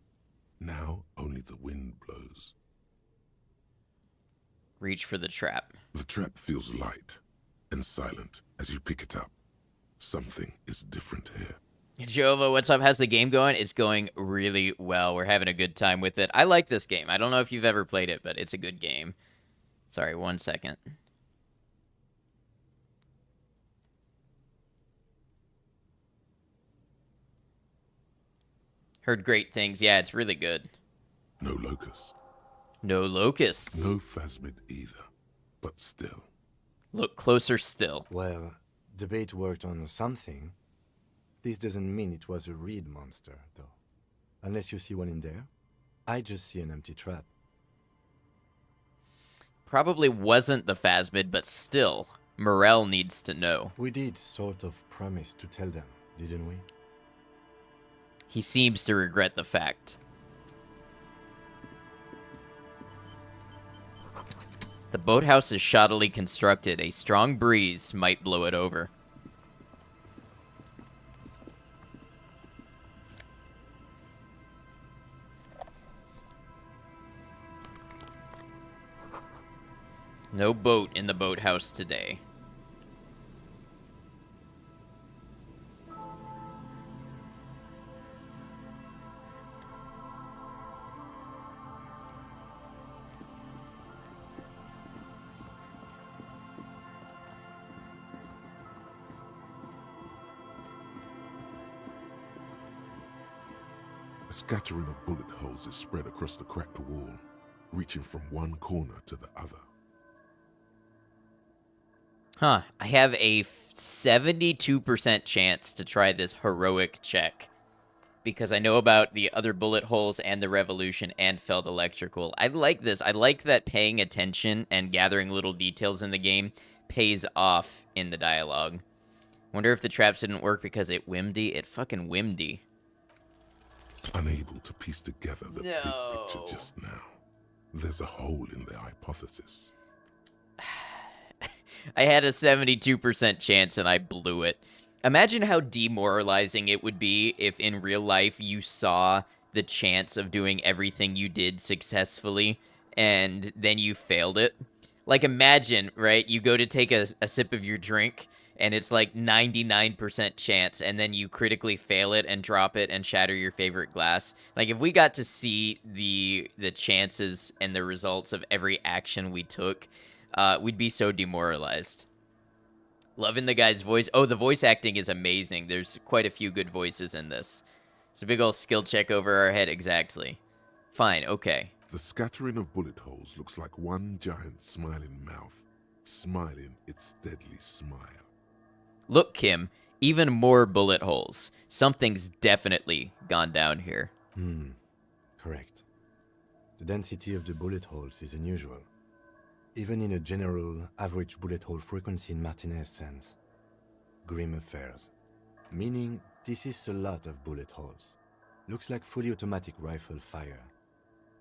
Now only the wind blows. Reach for the trap. The trap feels light and silent as you pick it up. Something is different here. Jova, what's up? How's the game going? It's going really well. We're having a good time with it. I like this game. I don't know if you've ever played it, but it's a good game. Sorry, 1 second. Heard great things. Yeah, it's really good. No locusts. No locusts. No phasmid either, but still. Look closer still. Well, the bait worked on something. This doesn't mean it was a reed monster, though. Unless you see one in there. I just see an empty trap. Probably wasn't the phasmid, but still, Morel needs to know. We did sort of promise to tell them, didn't we? He seems to regret the fact. The boathouse is shoddily constructed. A strong breeze might blow it over. No boat in the boathouse today. A scattering of bullet holes is spread across the cracked wall, reaching from one corner to the other. Huh. I have a 72% chance to try this heroic check. Because I know about the other bullet holes and the revolution and felt electrical. I like this. I like that paying attention and gathering little details in the game pays off in the dialogue. Wonder if the traps didn't work because it whimdy. It fucking whimdy. Unable to piece together the big picture just now. There's a hole in their hypothesis. I had a 72% chance and I blew it. Imagine how demoralizing it would be if in real life you saw the chance of doing everything you did successfully and then you failed it. Like imagine, right, you go to take a sip of your drink and it's like 99% chance and then you critically fail it and drop it and shatter your favorite glass. Like if we got to see the chances and the results of every action we took, we'd be so demoralized. Loving the guy's voice. Oh, the voice acting is amazing. There's quite a few good voices in this. It's a big old skill check over our head, exactly. Fine, okay. The scattering of bullet holes looks like one giant smiling mouth, smiling its deadly smile. Look, Kim, even more bullet holes. Something's definitely gone down here. Correct. The density of the bullet holes is unusual. Even in a general average bullet hole frequency in Martinez sense. Grim affairs. Meaning, this is a lot of bullet holes. Looks like fully automatic rifle fire.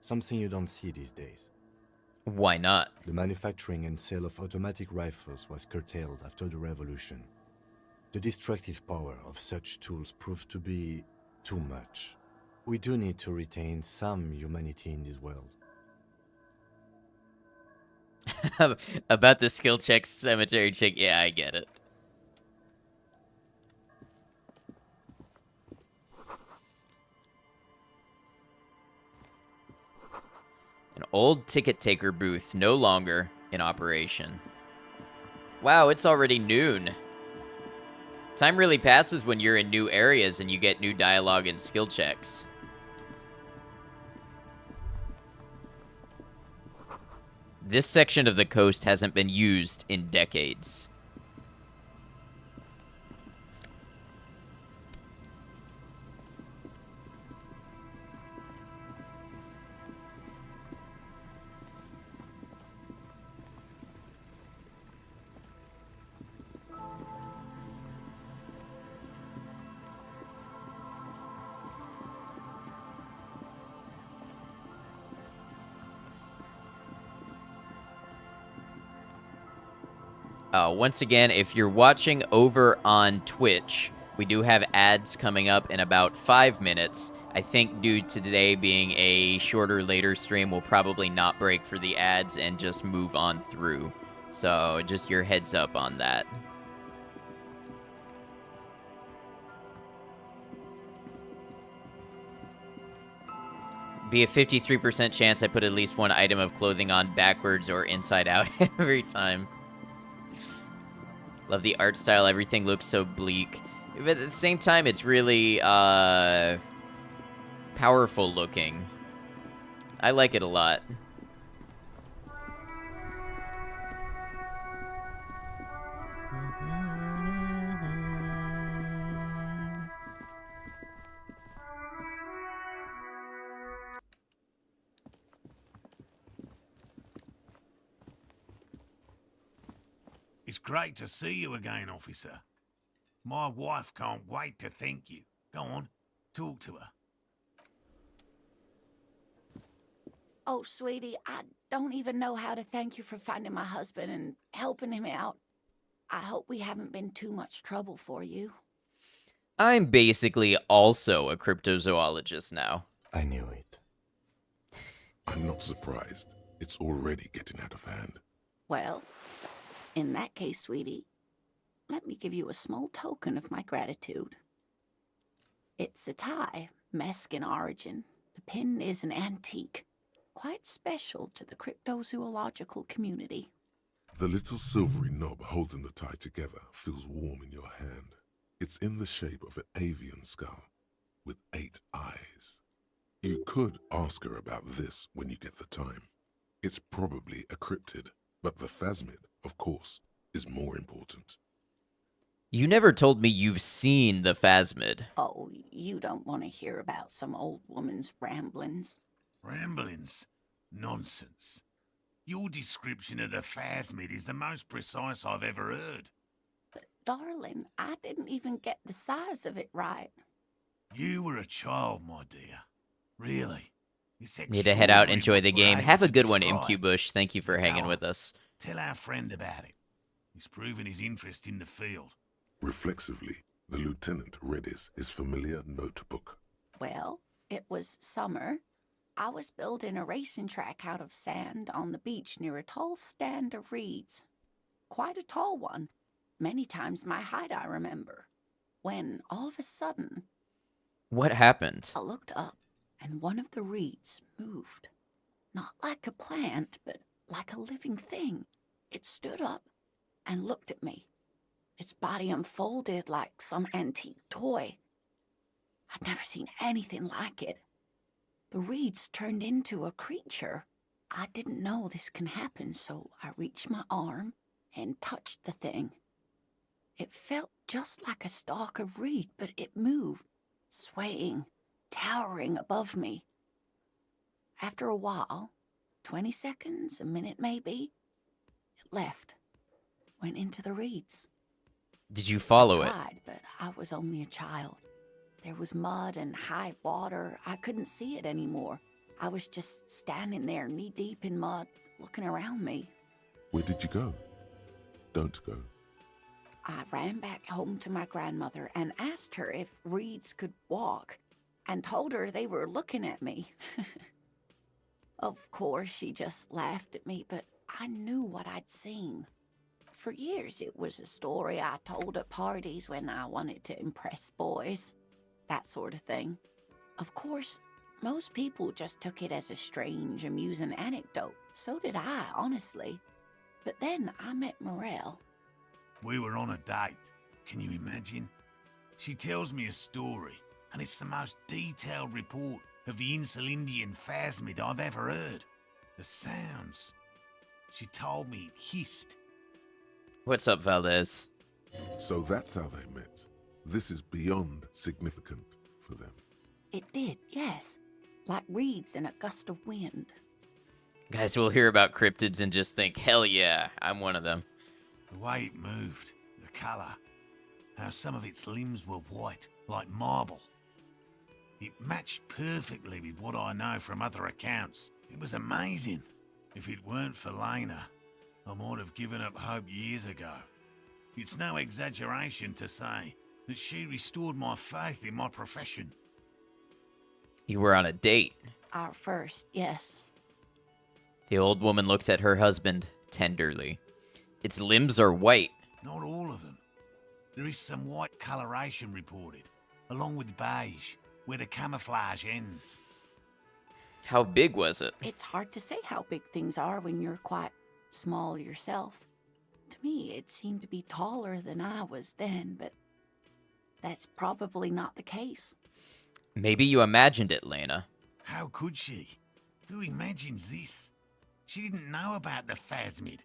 Something you don't see these days. Why not? The manufacturing and sale of automatic rifles was curtailed after the revolution. The destructive power of such tools proved to be too much. We do need to retain some humanity in this world. About the skill check, cemetery check, yeah, I get it. An old ticket taker booth, no longer in operation. Wow, it's already noon. Time really passes when you're in new areas and you get new dialogue and skill checks. This section of the coast hasn't been used in decades. Once again, if you're watching over on Twitch, we do have ads coming up in about 5 minutes. I think due to today being a shorter, later stream, we'll probably not break for the ads and just move on through. So just your heads up on that. Be a 53% chance I put at least one item of clothing on backwards or inside out every time. Love the art style. Everything looks so bleak. But at the same time, it's really powerful looking. I like it a lot. It's great to see you again, officer. My wife can't wait to thank you. Go on, talk to her. Oh, sweetie, I don't even know how to thank you for finding my husband and helping him out. I hope we haven't been too much trouble for you. I'm basically also a cryptozoologist now. I knew it. I'm not surprised. It's already getting out of hand. Well, in that case, sweetie, let me give you a small token of my gratitude. It's a tie, Mesk in origin. The pin is an antique, quite special to the cryptozoological community. The little silvery knob holding the tie together feels warm in your hand. It's in the shape of an avian skull with 8 eyes. You could ask her about this when you get the time. It's probably a cryptid, but the phasmid, of course, is more important. You never told me you've seen the phasmid. Oh, you don't want to hear about some old woman's ramblings. Ramblings? Nonsense. Your description of the phasmid is the most precise I've ever heard. But, darling, I didn't even get the size of it right. You were a child, my dear. Really. Need to head out, enjoy the game. Have a good one, describe. Imcubush. Thank you for hanging with us. Tell our friend about it. He's proven his interest in the field. Reflexively, the lieutenant read his familiar notebook. Well, it was summer. I was building a racing track out of sand on the beach near a tall stand of reeds. Quite a tall one. Many times my height, I remember. When, all of a sudden... What happened? I looked up, and one of the reeds moved. Not like a plant, but like a living thing. It stood up and looked at me. Its body unfolded like some antique toy. I'd never seen anything like it. The reeds turned into a creature. I didn't know this can happen, so I reached my arm and touched the thing. It felt just like a stalk of reed, but it moved, swaying, towering above me. After a while, 20 seconds, a minute maybe, it left, went into the reeds. Did you follow I it? tried, but I was only a child. There was mud and high water. I couldn't see it anymore. I was just standing there, knee-deep in mud, looking around me. Where did you go? Don't go. I ran back home to my grandmother and asked her if reeds could walk, and told her they were looking at me. Of course, she just laughed at me, but I knew what I'd seen. For years, it was a story I told at parties when I wanted to impress boys. That sort of thing. Of course, most people just took it as a strange, amusing anecdote. So did I, honestly. But then I met Morel. We were on a date. Can you imagine? She tells me a story, and it's the most detailed report of the Insulindian phasmid I've ever heard. The sounds. She told me it hissed. What's up, Valdez? So that's how they met. This is beyond significant for them. It did, yes. Like reeds in a gust of wind. Guys will hear about cryptids and just think, hell yeah, I'm one of them. The way it moved, the colour, how some of its limbs were white, like marble. It matched perfectly with what I know from other accounts. It was amazing. If it weren't for Lena, I might have given up hope years ago. It's no exaggeration to say that she restored my faith in my profession. You were on a date. Our first, yes. The old woman looks at her husband tenderly. Its limbs are white. Not all of them. There is some white coloration reported, along with beige, where the camouflage ends. How big was it? It's hard to say how big things are when you're quite small yourself. To me, it seemed to be taller than I was then, but that's probably not the case. Maybe you imagined it, Lena. How could she? Who imagines this? She didn't know about the phasmid.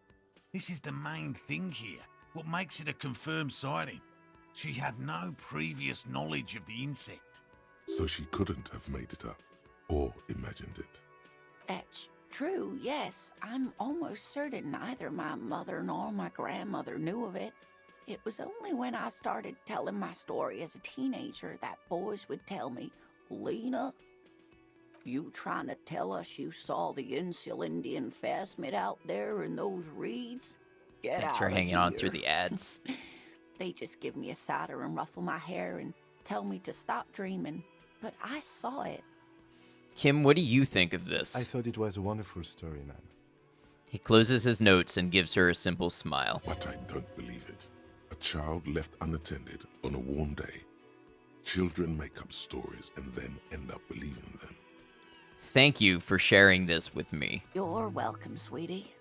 This is the main thing here, what makes it a confirmed sighting. She had no previous knowledge of the insect. So she couldn't have made it up, or imagined it. That's true, yes. I'm almost certain neither my mother nor my grandmother knew of it. It was only when I started telling my story as a teenager that boys would tell me, Lena, you trying to tell us you saw the Insulindian phasmid out there in those reeds? Get Thanks out for of hanging on here." through the ads. They just give me a cider and ruffle my hair and tell me to stop dreaming. But I saw it. Kim, what do you think of this? I thought it was a wonderful story, man. He closes his notes and gives her a simple smile. But I don't believe it. A child left unattended on a warm day. Children make up stories and then end up believing them. Thank you for sharing this with me. You're welcome, sweetie.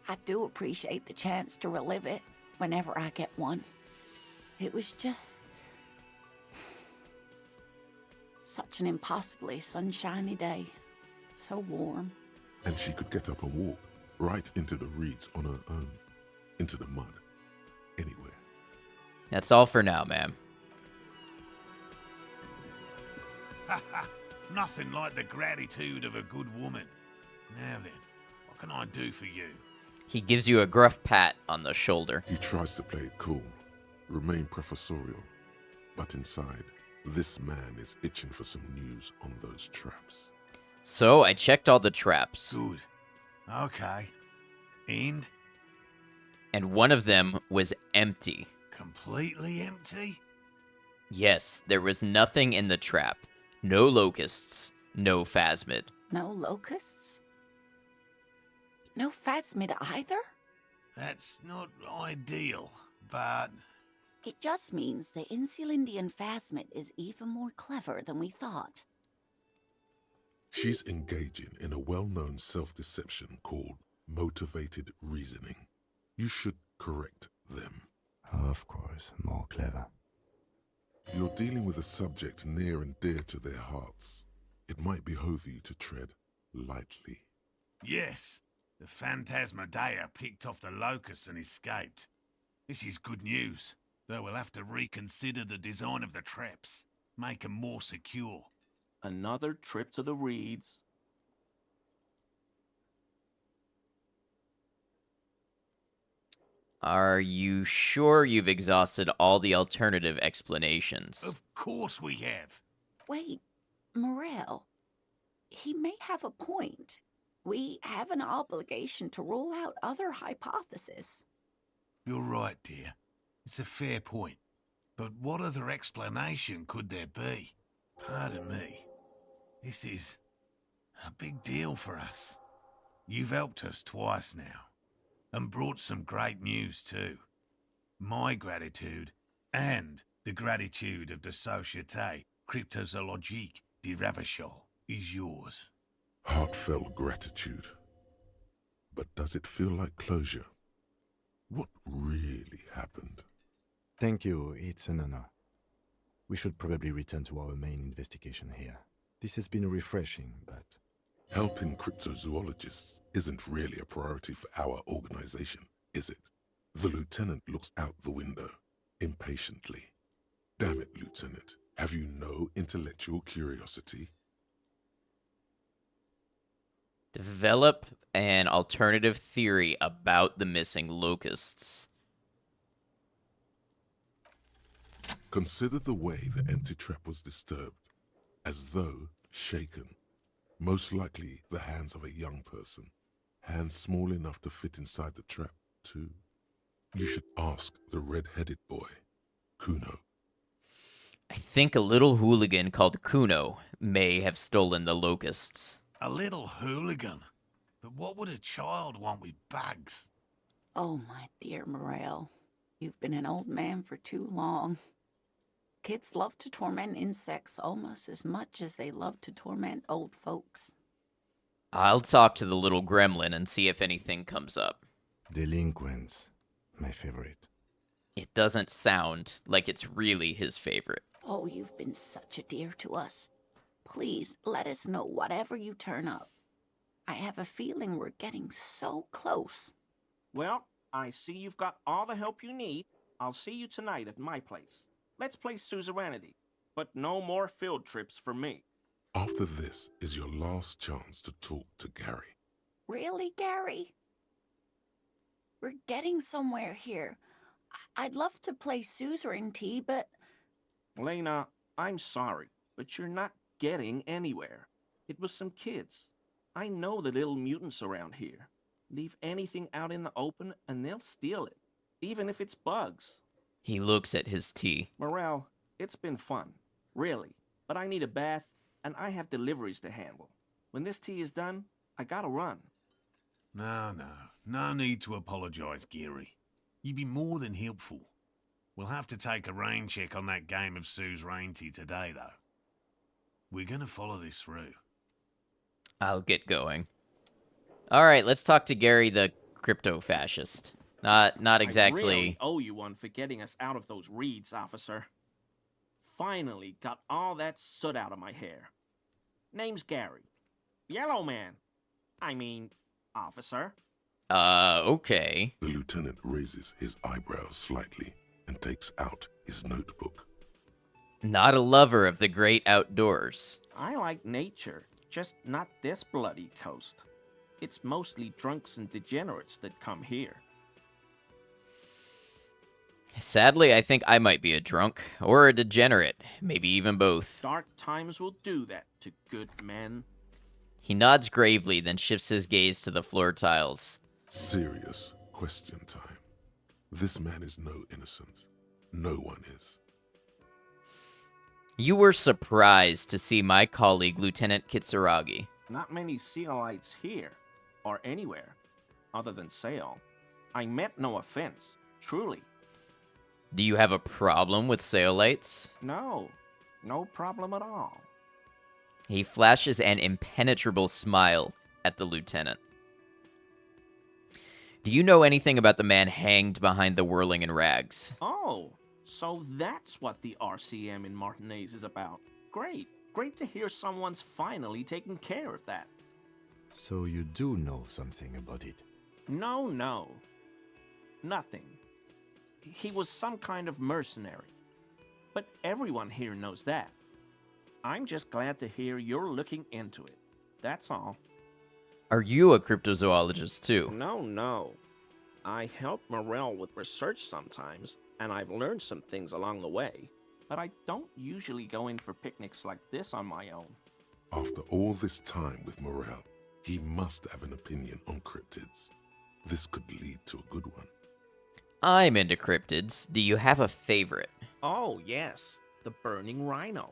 I do appreciate the chance to relive it whenever I get one. It was just such an impossibly sunshiny day. So warm. And she could get up and walk right into the reeds on her own. Into the mud. Anywhere. That's all for now, ma'am. Nothing like the gratitude of a good woman. Now then, what can I do for you? He gives you a gruff pat on the shoulder. He tries to play it cool, remain professorial. But inside, this man is itching for some news on those traps. So I checked all the traps. Good. Okay. And? And one of them was empty. Completely empty? Yes, there was nothing in the trap. No locusts, no phasmid. No locusts? No phasmid either? That's not ideal, but... It just means the Insulindian phasmid is even more clever than we thought. She's engaging in a well-known self-deception called motivated reasoning. You should correct them. Of course, more clever. You're dealing with a subject near and dear to their hearts. It might behove you to tread lightly. Yes, the Phantasmadeia picked off the locusts and escaped. This is good news, though we'll have to reconsider the design of the traps, make them more secure. Another trip to the reeds. Are you sure you've exhausted all the alternative explanations? Of course we have. Wait, Morel. He may have a point. We have an obligation to rule out other hypotheses. You're right, dear. It's a fair point. But what other explanation could there be? Pardon me. This is a big deal for us. You've helped us twice now, and brought some great news too. My gratitude, and the gratitude of the Société Cryptozoologique de Ravachol, is yours. Heartfelt gratitude. But does it feel like closure? What really happened? Thank you, it's an honor. We should probably return to our main investigation here. This has been refreshing, but Helping cryptozoologists isn't really a priority for our organization, is it? The lieutenant looks out the window, impatiently. Damn it, Lieutenant. Have you no intellectual curiosity? Develop an alternative theory about the missing locusts. Consider the way the empty trap was disturbed, as though shaken. Most likely the hands of a young person. Hands small enough to fit inside the trap, too. You should ask the red-headed boy, Kuno. I think a little hooligan called Kuno may have stolen the locusts. A little hooligan? But what would a child want with bags? Oh, my dear Morel, you've been an old man for too long. Kids love to torment insects almost as much as they love to torment old folks. I'll talk to the little gremlin and see if anything comes up. Delinquents, my favorite. It doesn't sound like it's really his favorite. Oh, you've been such a dear to us. Please, let us know whatever you turn up. I have a feeling we're getting so close. Well, I see you've got all the help you need. I'll see you tonight at my place. Let's play suzerainty, but no more field trips for me. After this is your last chance to talk to Gary. Really, Gary? We're getting somewhere here. I'd love to play suzerainty, but... Lena, I'm sorry, but you're not getting anywhere. It was some kids. I know the little mutants around here. Leave anything out in the open and they'll steal it, even if it's bugs. He looks at his tea. Morel, it's been fun, really, but I need a bath and I have deliveries to handle. When this tea is done, I gotta run. No need to apologize, Geary. You've been more than helpful. We'll have to take a rain check on that game of suzerainty today, though. We're gonna follow this through. I'll get going. All right, let's talk to Gary the crypto-fascist. Not exactly... I really owe you one for getting us out of those reeds, officer. Finally got all that soot out of my hair. Name's Gary. Yellow man. I mean, officer. Okay. The lieutenant raises his eyebrows slightly and takes out his notebook. Not a lover of the great outdoors. I like nature, just not this bloody coast. It's mostly drunks and degenerates that come here. Sadly, I think I might be a drunk, or a degenerate, maybe even both. Dark times will do that to good men. He nods gravely, then shifts his gaze to the floor tiles. Serious question time. This man is no innocent. No one is. You were surprised to see my colleague, Lieutenant Kitsuragi. Not many Sealites here, or anywhere, other than Sail. I meant no offense, truly. Do you have a problem with Saolites? No problem at all. He flashes an impenetrable smile at the lieutenant. Do you know anything about the man hanged behind the whirling in rags? Oh, so that's what the RCM in Martinez is about. Great to hear someone's finally taking care of that. So you do know something about it? No. Nothing. He was some kind of mercenary. But everyone here knows that. I'm just glad to hear you're looking into it. That's all. Are you a cryptozoologist too? No. I help Morel with research sometimes, and I've learned some things along the way. But I don't usually go in for picnics like this on my own. After all this time with Morel, he must have an opinion on cryptids. This could lead to a good one. I'm into cryptids. Do you have a favorite? Oh, yes. The burning rhino.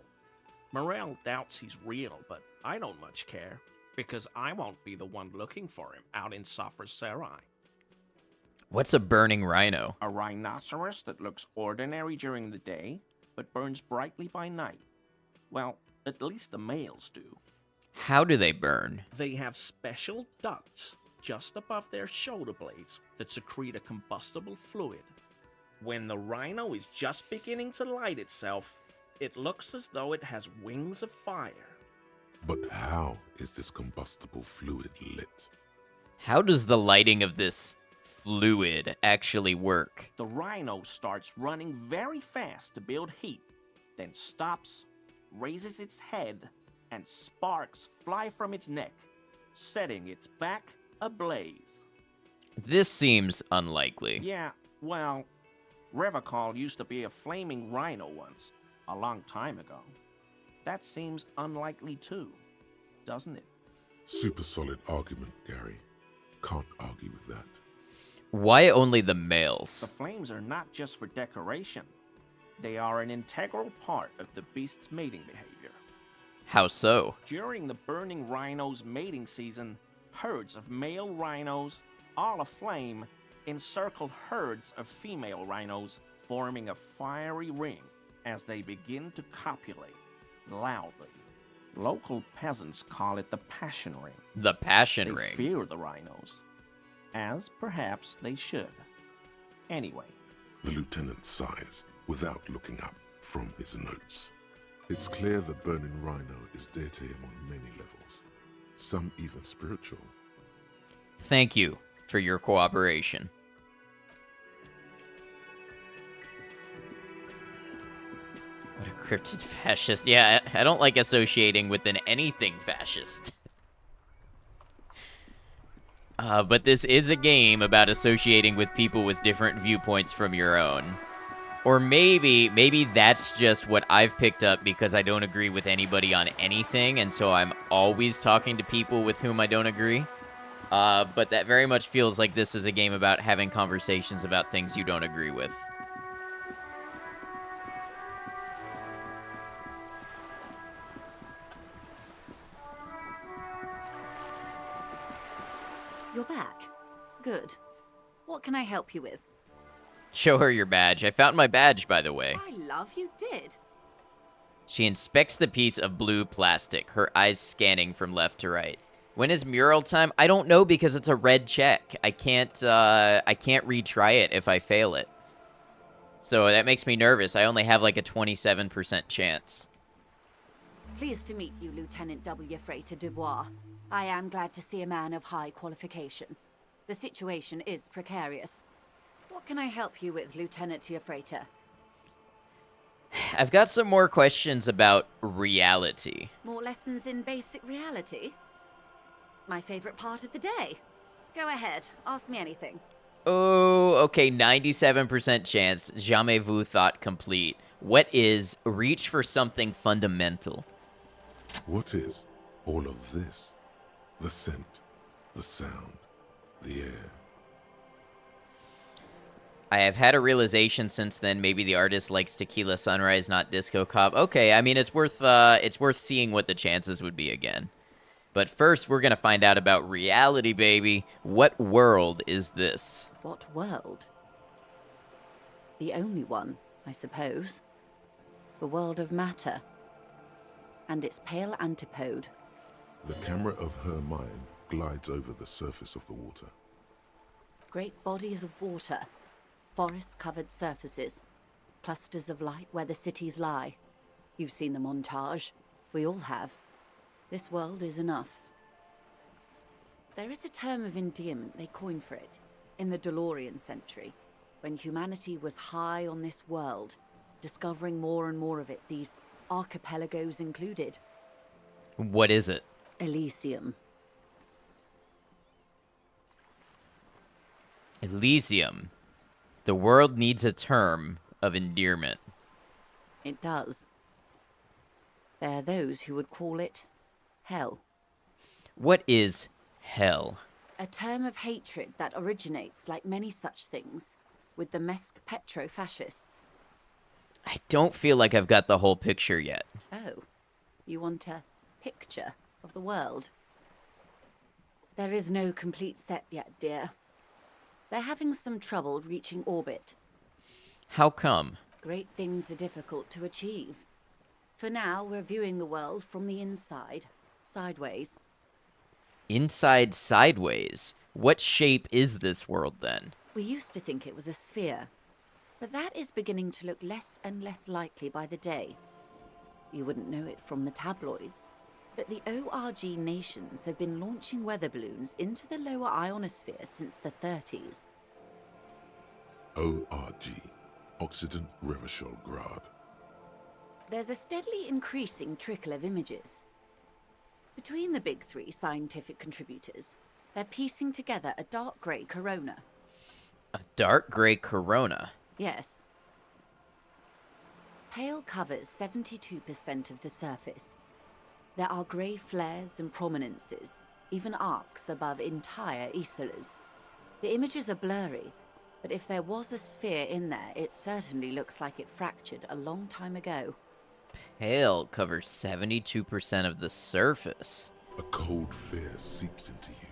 Morel doubts he's real, but I don't much care, because I won't be the one looking for him out in Safra Serai. What's a burning rhino? A rhinoceros that looks ordinary during the day, but burns brightly by night. Well, at least the males do. How do they burn? They have special ducts just above their shoulder blades that secrete a combustible fluid. When the rhino is just beginning to light itself, it looks as though it has wings of fire. But how is this combustible fluid lit? How does the lighting of this fluid actually work? The rhino starts running very fast to build heat, then stops, raises its head, and sparks fly from its neck, setting its back ablaze. This seems unlikely. Yeah, well, Revacol used to be a flaming rhino once, a long time ago. That seems unlikely too, doesn't it? Super solid argument, Gary. Can't argue with that. Why only the males? The flames are not just for decoration. They are an integral part of the beast's mating behavior. How so? During the burning rhino's mating season, herds of male rhinos, all aflame, encircle herds of female rhinos, forming a fiery ring as they begin to copulate loudly. Local peasants call it the passion ring. The passion They ring. fear the rhinos, as perhaps they should. Anyway, The lieutenant sighs without looking up from his notes. It's clear the burning rhino is dear to him on many levels, some even spiritual. Thank you for your cooperation. What a cryptid fascist. Yeah, I don't like associating with anything fascist. But this is a game about associating with people with different viewpoints from your own. Or maybe that's just what I've picked up because I don't agree with anybody on anything, and so I'm always talking to people with whom I don't agree. But that very much feels like this is a game about having conversations about things you don't agree with. You're back. Good. What can I help you with? Show her your badge. I found my badge, by the way. I love you did. She inspects the piece of blue plastic, her eyes scanning from left to right. When is mural time? I don't know because it's a red check. I can't retry it if I fail it. So that makes me nervous. I only have like a 27% chance. Pleased to meet you, Lieutenant W. Freighter Dubois. I am glad to see a man of high qualification. The situation is precarious. What can I help you with, Lieutenant Freighter? I've got some more questions about reality. More lessons in basic reality? My favorite part of the day. Go ahead, ask me anything. Oh, okay, 97% chance. Jamais vu thought complete. What is reach for something fundamental? What is all of this? The scent, the sound, the air. I have had a realization since then. Maybe the artist likes Tequila Sunrise, not Disco Cop. Okay, I mean it's worth seeing what the chances would be again. But first, we're gonna find out about reality, baby. What world is this? What world? The only one, I suppose. The world of matter. And its pale antipode. The camera of her mind glides over the surface of the water. Great bodies of water. Forest-covered surfaces. Clusters of light where the cities lie. You've seen the montage. We all have. This world is enough. There is a term of endearment they coined for it, in the DeLorean century, when humanity was high on this world, discovering more and more of it, these archipelagos included. What is it? Elysium. Elysium. The world needs a term of endearment. It does. There are those who would call it hell. What is hell? A term of hatred that originates, like many such things, with the Mesk petro-fascists. I don't feel like I've got the whole picture yet. Oh, you want a picture of the world? There is no complete set yet, dear. They're having some trouble reaching orbit. How come? Great things are difficult to achieve. For now, we're viewing the world from the inside, sideways. Inside sideways? What shape is this world then? We used to think it was a sphere, but that is beginning to look less and less likely by the day. You wouldn't know it from the tabloids. But the ORG nations have been launching weather balloons into the lower ionosphere since the 30s. ORG, Occident Revachol Grad. There's a steadily increasing trickle of images. Between the big three scientific contributors, they're piecing together a dark grey corona. A dark grey corona? Yes. Pale covers 72% of the surface. There are grey flares and prominences, even arcs above entire isolas. The images are blurry, but if there was a sphere in there, it certainly looks like it fractured a long time ago. Pale covers 72% of the surface. A cold fear seeps into you.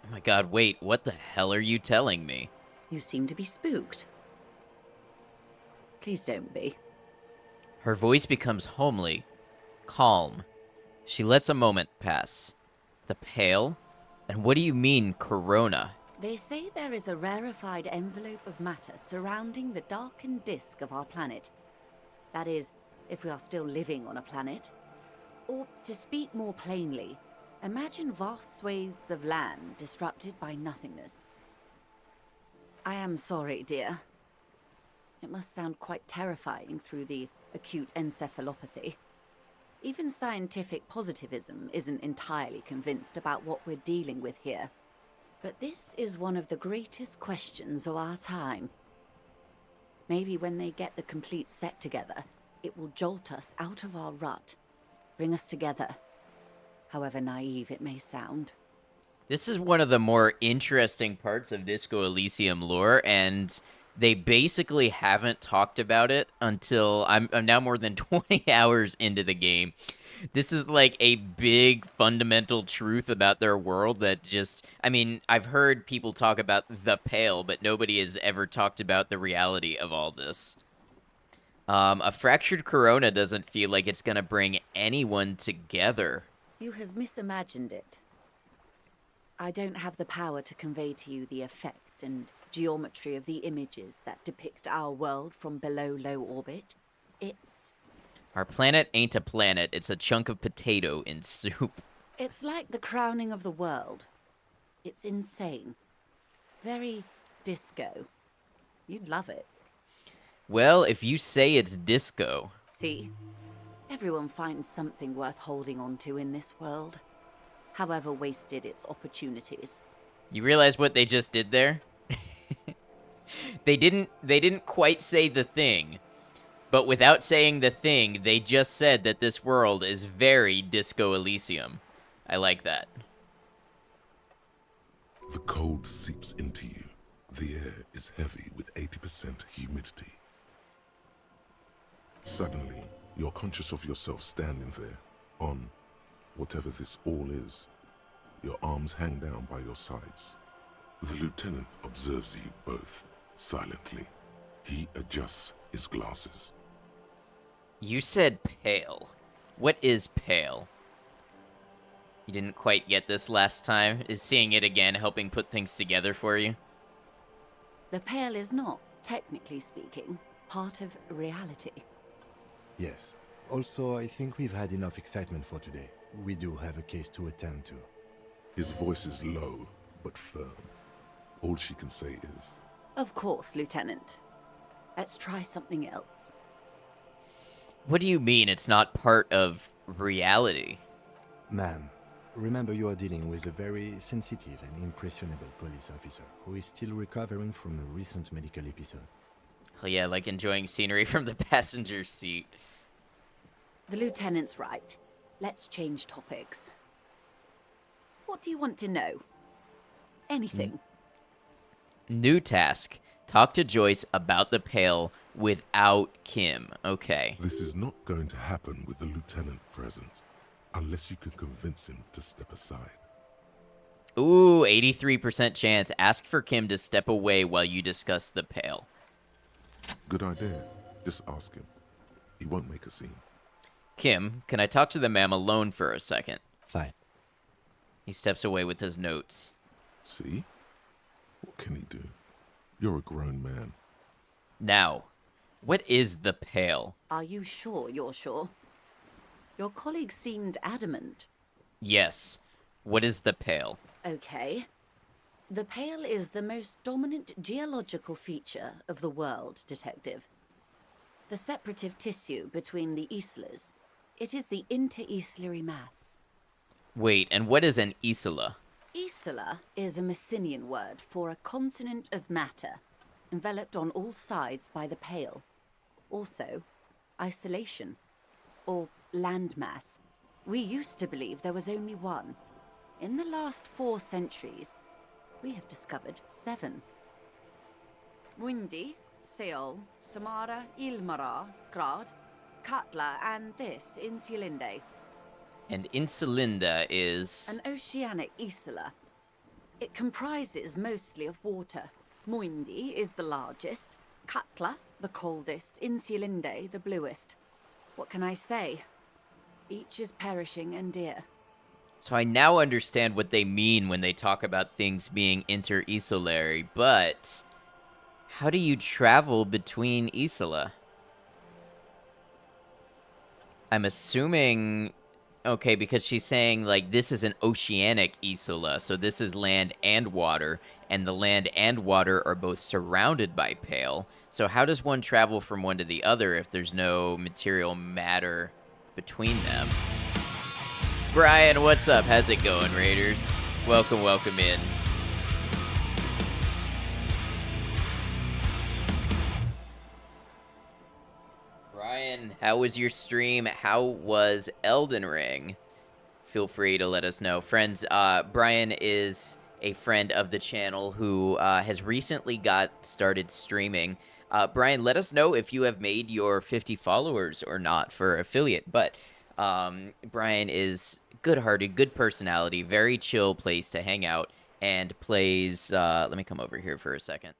Oh my god, wait, what the hell are you telling me? You seem to be spooked. Please don't be. Her voice becomes homely, calm. She lets a moment pass. The pale? And what do you mean, corona? They say there is a rarefied envelope of matter surrounding the darkened disk of our planet. That is, if we are still living on a planet. Or, to speak more plainly, imagine vast swathes of land disrupted by nothingness. I am sorry, dear. It must sound quite terrifying through the acute encephalopathy. Even scientific positivism isn't entirely convinced about what we're dealing with here. But this is one of the greatest questions of our time. Maybe when they get the complete set together, it will jolt us out of our rut, bring us together, however naive it may sound. This is one of the more interesting parts of Disco Elysium lore, and they basically haven't talked about it until I'm now more than 20 hours into the game. This is like a big fundamental truth about their world that just, I mean, I've heard people talk about the Pale, but nobody has ever talked about the reality of all this. A fractured corona doesn't feel like it's going to bring anyone together. You have misimagined it. I don't have the power to convey to you the effect and geometry of the images that depict our world from below low orbit. Our planet ain't a planet, it's a chunk of potato in soup. It's like the crowning of the world. It's insane. Very disco. You'd love it. Well, if you say it's disco. See? Everyone finds something worth holding on to in this world, however wasted its opportunities. You realize what they just did there? They didn't quite say the thing. But without saying the thing, they just said that this world is very Disco Elysium. I like that. The cold seeps into you. The air is heavy with 80% humidity. Suddenly, you're conscious of yourself standing there, on whatever this all is. Your arms hang down by your sides. The lieutenant observes you both, silently. He adjusts his glasses. You said pale. What is pale? You didn't quite get this last time. Is seeing it again helping put things together for you? The Pale is not, technically speaking, part of reality. Yes. Also, I think we've had enough excitement for today. We do have a case to attend to. His voice is low, but firm. All she can say is, Of course, Lieutenant. Let's try something else. What do you mean it's not part of reality? Ma'am, remember you are dealing with a very sensitive and impressionable police officer who is still recovering from a recent medical episode. Oh yeah, like enjoying scenery from the passenger seat. The Lieutenant's right. Let's change topics. What do you want to know? Anything. New task. Talk to Joyce about the Pale without Kim. Okay. This is not going to happen with the lieutenant present, unless you can convince him to step aside. Ooh, 83% chance. Ask for Kim to step away while you discuss the Pale. Good idea. Just ask him. He won't make a scene. Kim, can I talk to the ma'am alone for a second? Fine. He steps away with his notes. See? What can he do? You're a grown man. Now, what is the Pale? Are you sure you're sure? Your colleague seemed adamant. Yes. What is the Pale? Okay. The Pale is the most dominant geological feature of the world, Detective. The separative tissue between the islas. It is the inter-islary mass. Wait, and what is an isla? Isla is a Messinian word for a continent of matter, enveloped on all sides by the Pale. Also, isolation, or landmass. We used to believe there was only one. In the last 4 centuries, we have discovered 7. Mundi, Seol, Samara, Ilmara, Grad, Katla, and this, Insulinde. And Insulinda is... An oceanic isla. It comprises mostly of water. Muindi is the largest, Katla the coldest, Insulinde the bluest. What can I say? Each is perishing and dear. So I now understand what they mean when they talk about things being inter-isolary, but how do you travel between isla? I'm assuming... Okay, because she's saying, like, this is an oceanic isla, so this is land and water, and the land and water are both surrounded by Pale. So how does one travel from one to the other if there's no material matter between them? Brian, what's up? How's it going, Raiders? Welcome in. Brian, how was your stream? How was Elden Ring? Feel free to let us know. Friends, Brian is a friend of the channel who has recently got started streaming. Brian, let us know if you have made your 50 followers or not for affiliate. But Brian is good-hearted, good personality, very chill place to hang out, and plays... let me come over here for a second.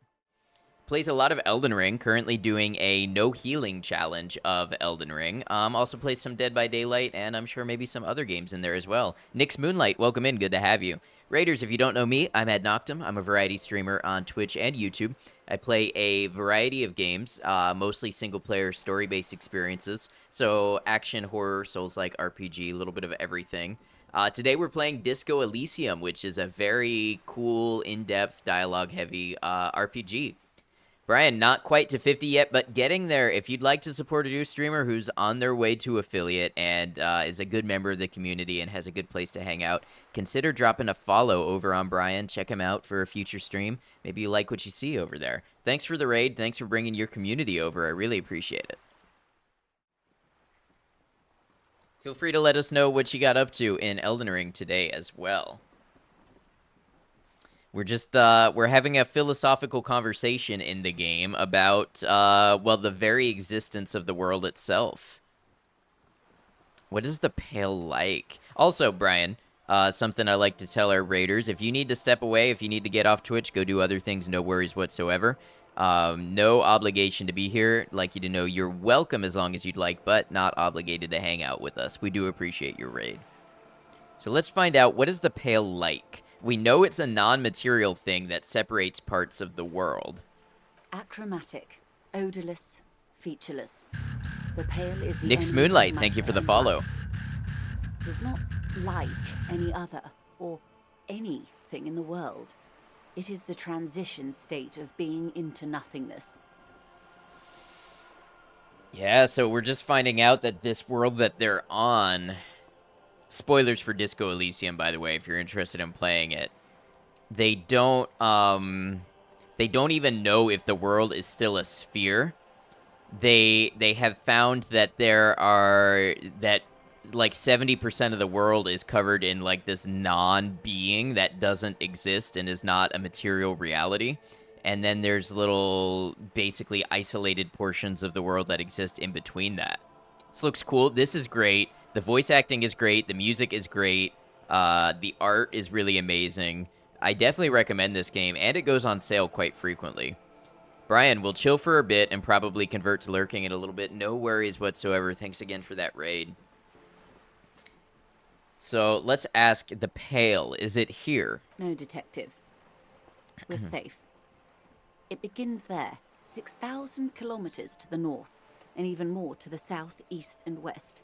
Plays a lot of Elden Ring, currently doing a no healing challenge of Elden Ring. Also plays some Dead by Daylight, and I'm sure maybe some other games in there as well. Nick's Moonlight, welcome in, good to have you. Raiders, if you don't know me, I'm Ad Noctum. I'm a variety streamer on Twitch and YouTube. I play a variety of games, mostly single-player, story-based experiences. So action, horror, Souls-like RPG, a little bit of everything. Today we're playing Disco Elysium, which is a very cool, in-depth, dialogue-heavy RPG. Brian, not quite to 50 yet, but getting there. If you'd like to support a new streamer who's on their way to affiliate and is a good member of the community and has a good place to hang out, consider dropping a follow over on Brian. Check him out for a future stream. Maybe you like what you see over there. Thanks for the raid. Thanks for bringing your community over. I really appreciate it. Feel free to let us know what you got up to in Elden Ring today as well. We're just, we're having a philosophical conversation in the game about, well, the very existence of the world itself. What is the Pale like? Also, Brian, something I like to tell our raiders, if you need to step away, if you need to get off Twitch, go do other things, no worries whatsoever. No obligation to be here. I'd like you to know you're welcome as long as you'd like, but not obligated to hang out with us. We do appreciate your raid. So let's find out, what is the Pale like? We know it's a non-material thing that separates parts of the world. Achromatic, odorless, featureless. The Pale is the Nick's enemy of Moonlight, thank you matter for the and follow. life. It is not like any other, or anything in the world. It is the transition state of being into nothingness. Yeah, so we're just finding out that this world that they're on... Spoilers for Disco Elysium, by the way, if you're interested in playing it. They don't even know if the world is still a sphere. They have found that like 70% of the world is covered in like this non-being that doesn't exist and is not a material reality. And then there's little, basically isolated portions of the world that exist in between that. This looks cool. This is great. The voice acting is great. The music is great. The art is really amazing. I definitely recommend this game, and it goes on sale quite frequently. Brian, we'll chill for a bit and probably convert to lurking in a little bit. No worries whatsoever. Thanks again for that raid. So let's ask the Pale. Is it here? No, Detective. We're safe. It begins there, 6,000 kilometers to the north, and even more to the south, east, and west.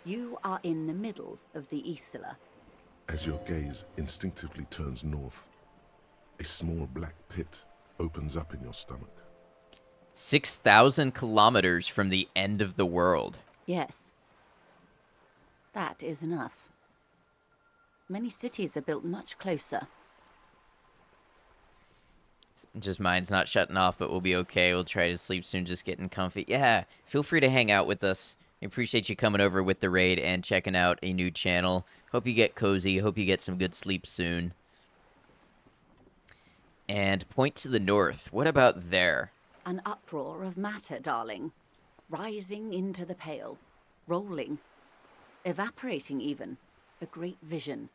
You are in the middle of the Isla. As your gaze instinctively turns north, a small black pit opens up in your stomach. 6,000 kilometers from the end of the world. Yes. That is enough. Many cities are built much closer. Just mine's not shutting off, but we'll be okay. We'll try to sleep soon, just getting comfy. Yeah, feel free to hang out with us. I appreciate you coming over with the raid and checking out a new channel. Hope you get cozy. Hope you get some good sleep soon. And point to the north. What about there? An uproar of matter, darling. Rising into the pale. Rolling. Evaporating even. A great vision.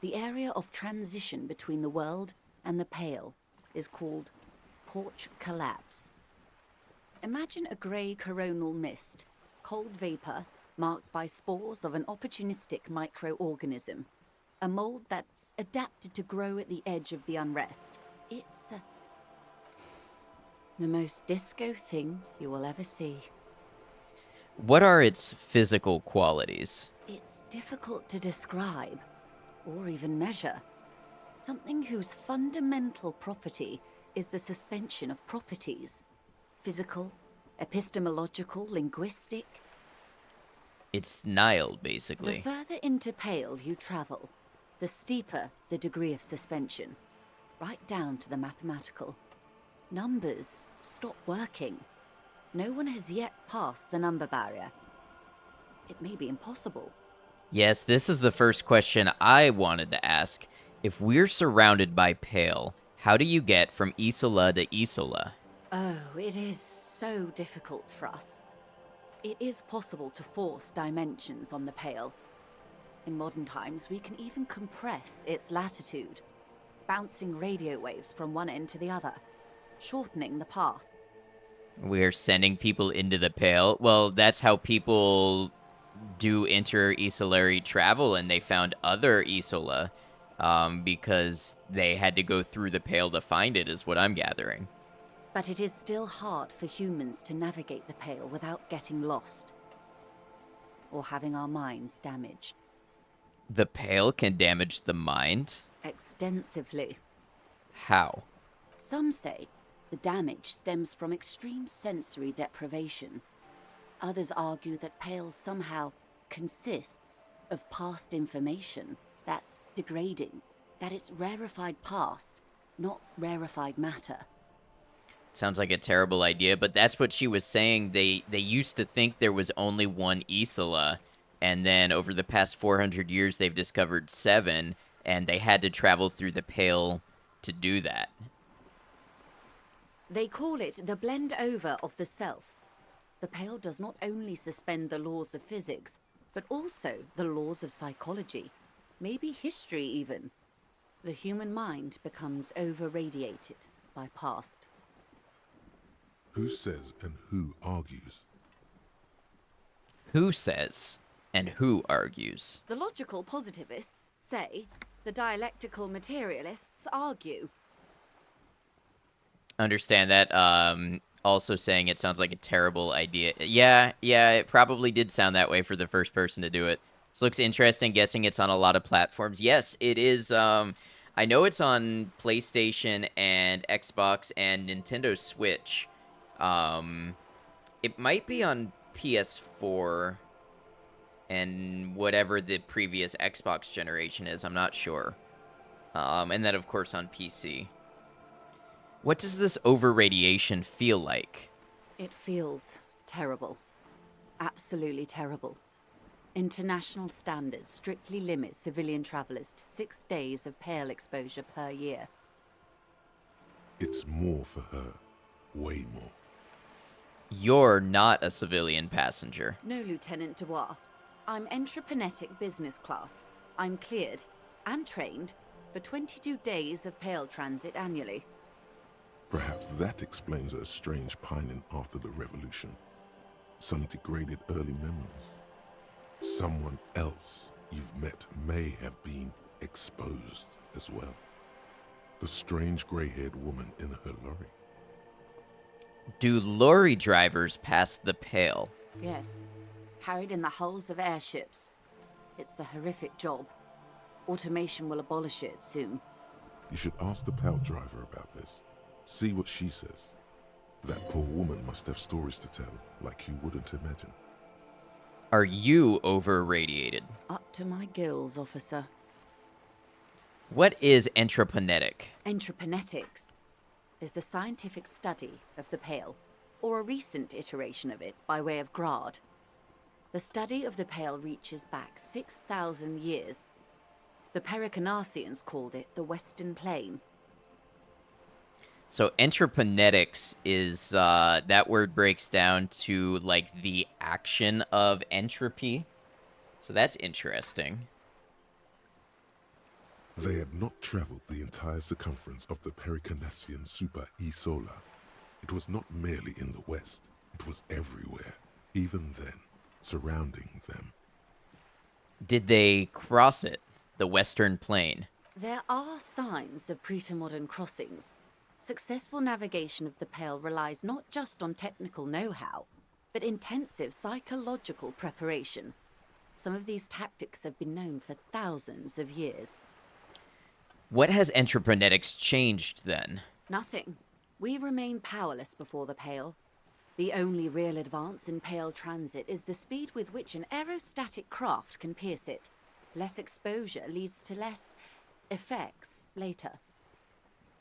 The area of transition between the world and the pale is called porch collapse. Imagine a grey coronal mist, cold vapor marked by spores of an opportunistic microorganism, a mold that's adapted to grow at the edge of the unrest. It's the most disco thing you will ever see. What are its physical qualities? It's difficult to describe, or even measure. Something whose fundamental property is the suspension of properties. Physical, epistemological, linguistic. It's Nile, basically. The further into pale you travel, the steeper the degree of suspension, right down to the mathematical. Numbers stop working. No one has yet passed the number barrier. It may be impossible. Yes, this is the first question I wanted to ask. If we're surrounded by pale, how do you get from Isola to Isola? Oh, it is so difficult for us. It is possible to force dimensions on the pale. In modern times, we can even compress its latitude, bouncing radio waves from one end to the other, shortening the path. We're sending people into the pale. Well, that's how people do inter-isolary travel, and they found other Isola. Because they had to go through the pale to find it, is what I'm gathering. But it is still hard for humans to navigate the pale without getting lost. Or having our minds damaged. The pale can damage the mind? Extensively. How? Some say the damage stems from extreme sensory deprivation. Others argue that pale somehow consists of past information that's degrading, that it's rarefied past, not rarefied matter. Sounds like a terrible idea, but that's what she was saying. They used to think there was only one Isola, and then over the past 400 years they've discovered 7, and they had to travel through the pale to do that. They call it the blend over of the self. The pale does not only suspend the laws of physics, but also the laws of psychology. Maybe history even. The human mind becomes over-radiated by past. Who says and who argues? Who says and who argues? The logical positivists say, the dialectical materialists argue. Understand that. Also saying it sounds like a terrible idea. Yeah, it probably did sound that way for the first person to do it. This looks interesting. Guessing it's on a lot of platforms. Yes, it is. I know it's on PlayStation and Xbox and Nintendo Switch. It might be on PS4 and whatever the previous Xbox generation is. I'm not sure. And then, of course, on PC. What does this over-radiation feel like? It feels terrible. Absolutely terrible. International standards strictly limit civilian travelers to 6 days of pale exposure per year. It's more for her. Way more. You're not a civilian passenger. No, Lieutenant Dubois. I'm entreprenetic business class. I'm cleared and trained for 22 days of pale transit annually. Perhaps that explains her strange pining after the revolution. Some degraded early memories. Someone else you've met may have been exposed as well. The strange grey-haired woman in her lorry. Do lorry drivers pass the pale? Yes. carried in the hulls of airships. It's a horrific job. Automation will abolish it soon. You should ask the pal driver about this. See what she says. That poor woman must have stories to tell, like you wouldn't imagine. Are you over-radiated? Up to my gills, officer. What is entropinetic? Entroponetics is the scientific study of the Pale, or a recent iteration of it by way of grad. The study of the Pale reaches back 6,000 years. The Pericarnassians called it the Western Plain. So entroponetics is, that word breaks down to, like, the action of entropy. So that's interesting. They had not traveled the entire circumference of the Pericarnassian super E-Solar. It was not merely in the west, it was everywhere, even then, surrounding them. Did they cross it, the Western Plain? There are signs of pretermodern crossings. Successful navigation of the Pale relies not just on technical know-how, but intensive psychological preparation. Some of these tactics have been known for thousands of years. What has entroponetics changed, then? Nothing. We remain powerless before the Pale. The only real advance in Pale transit is the speed with which an aerostatic craft can pierce it. Less exposure leads to less effects later.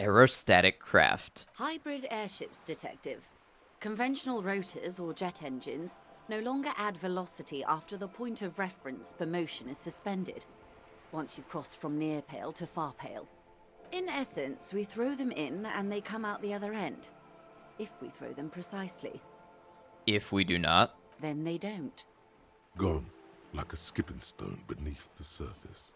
Aerostatic craft. Hybrid airships, Detective. Conventional rotors or jet engines no longer add velocity after the point of reference for motion is suspended, once you've crossed from near Pale to far Pale. In essence, we throw them in and they come out the other end. If we throw them precisely. If we do not? Then they don't. Gone, like a skipping stone beneath the surface.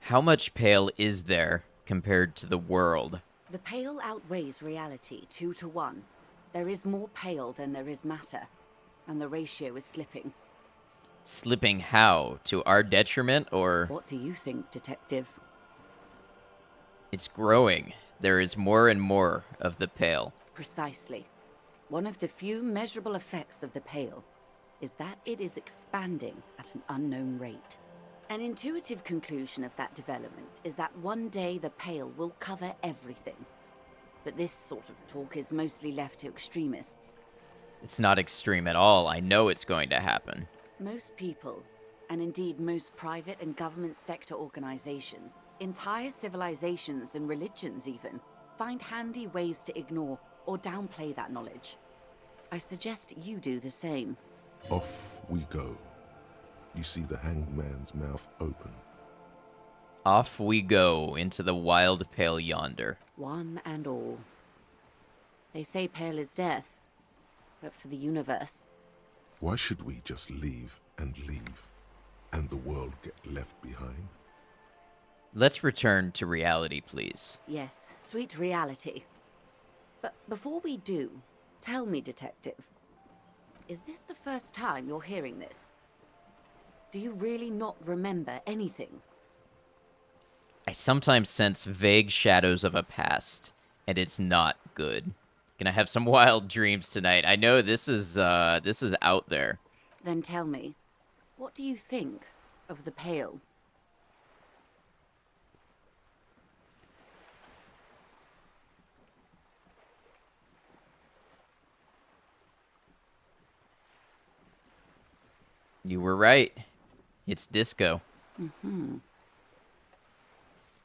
How much Pale is there compared to the world? The Pale outweighs reality 2 to 1. There is more Pale than there is matter, and the ratio is slipping. Slipping how? To our detriment, or...? What do you think, Detective? It's growing. There is more and more of the Pale. Precisely. One of the few measurable effects of the Pale is that it is expanding at an unknown rate. An intuitive conclusion of that development is that one day the Pale will cover everything. But this sort of talk is mostly left to extremists. It's not extreme at all. I know it's going to happen. Most people, and indeed most private and government sector organizations, entire civilizations and religions even, find handy ways to ignore or downplay that knowledge. I suggest you do the same. Off we go. You see the hanged man's mouth open. Off we go into the wild Pale yonder. One and all. They say Pale is death, but for the universe. Why should we just leave, and the world get left behind? Let's return to reality, please. Yes, sweet reality. But before we do, tell me, Detective, is this the first time you're hearing this? Do you really not remember anything? I sometimes sense vague shadows of a past, and it's not good. Gonna have some wild dreams tonight. I know this is out there. Then tell me, what do you think of the Pale? You were right. It's Disco. Mm-hmm.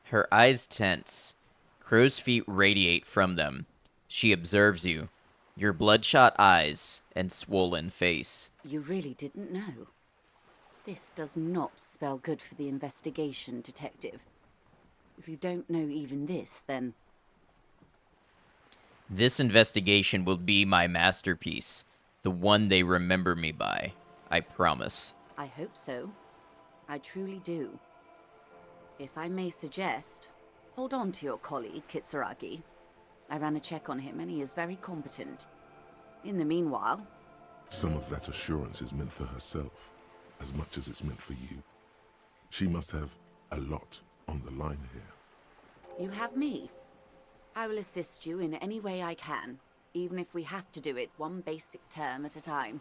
Her eyes tense. Crow's feet radiate from them. She observes you. Your bloodshot eyes and swollen face. You really didn't know. This does not spell good for the investigation, Detective. If you don't know even this, then... This investigation will be my masterpiece. The one they remember me by. I promise. I hope so. I truly do. If I may suggest, hold on to your colleague, Kitsuragi. I ran a check on him and he is very competent. In the meanwhile... Some of that assurance is meant for herself, as much as it's meant for you. She must have a lot on the line here. You have me. I will assist you in any way I can, even if we have to do it one basic term at a time.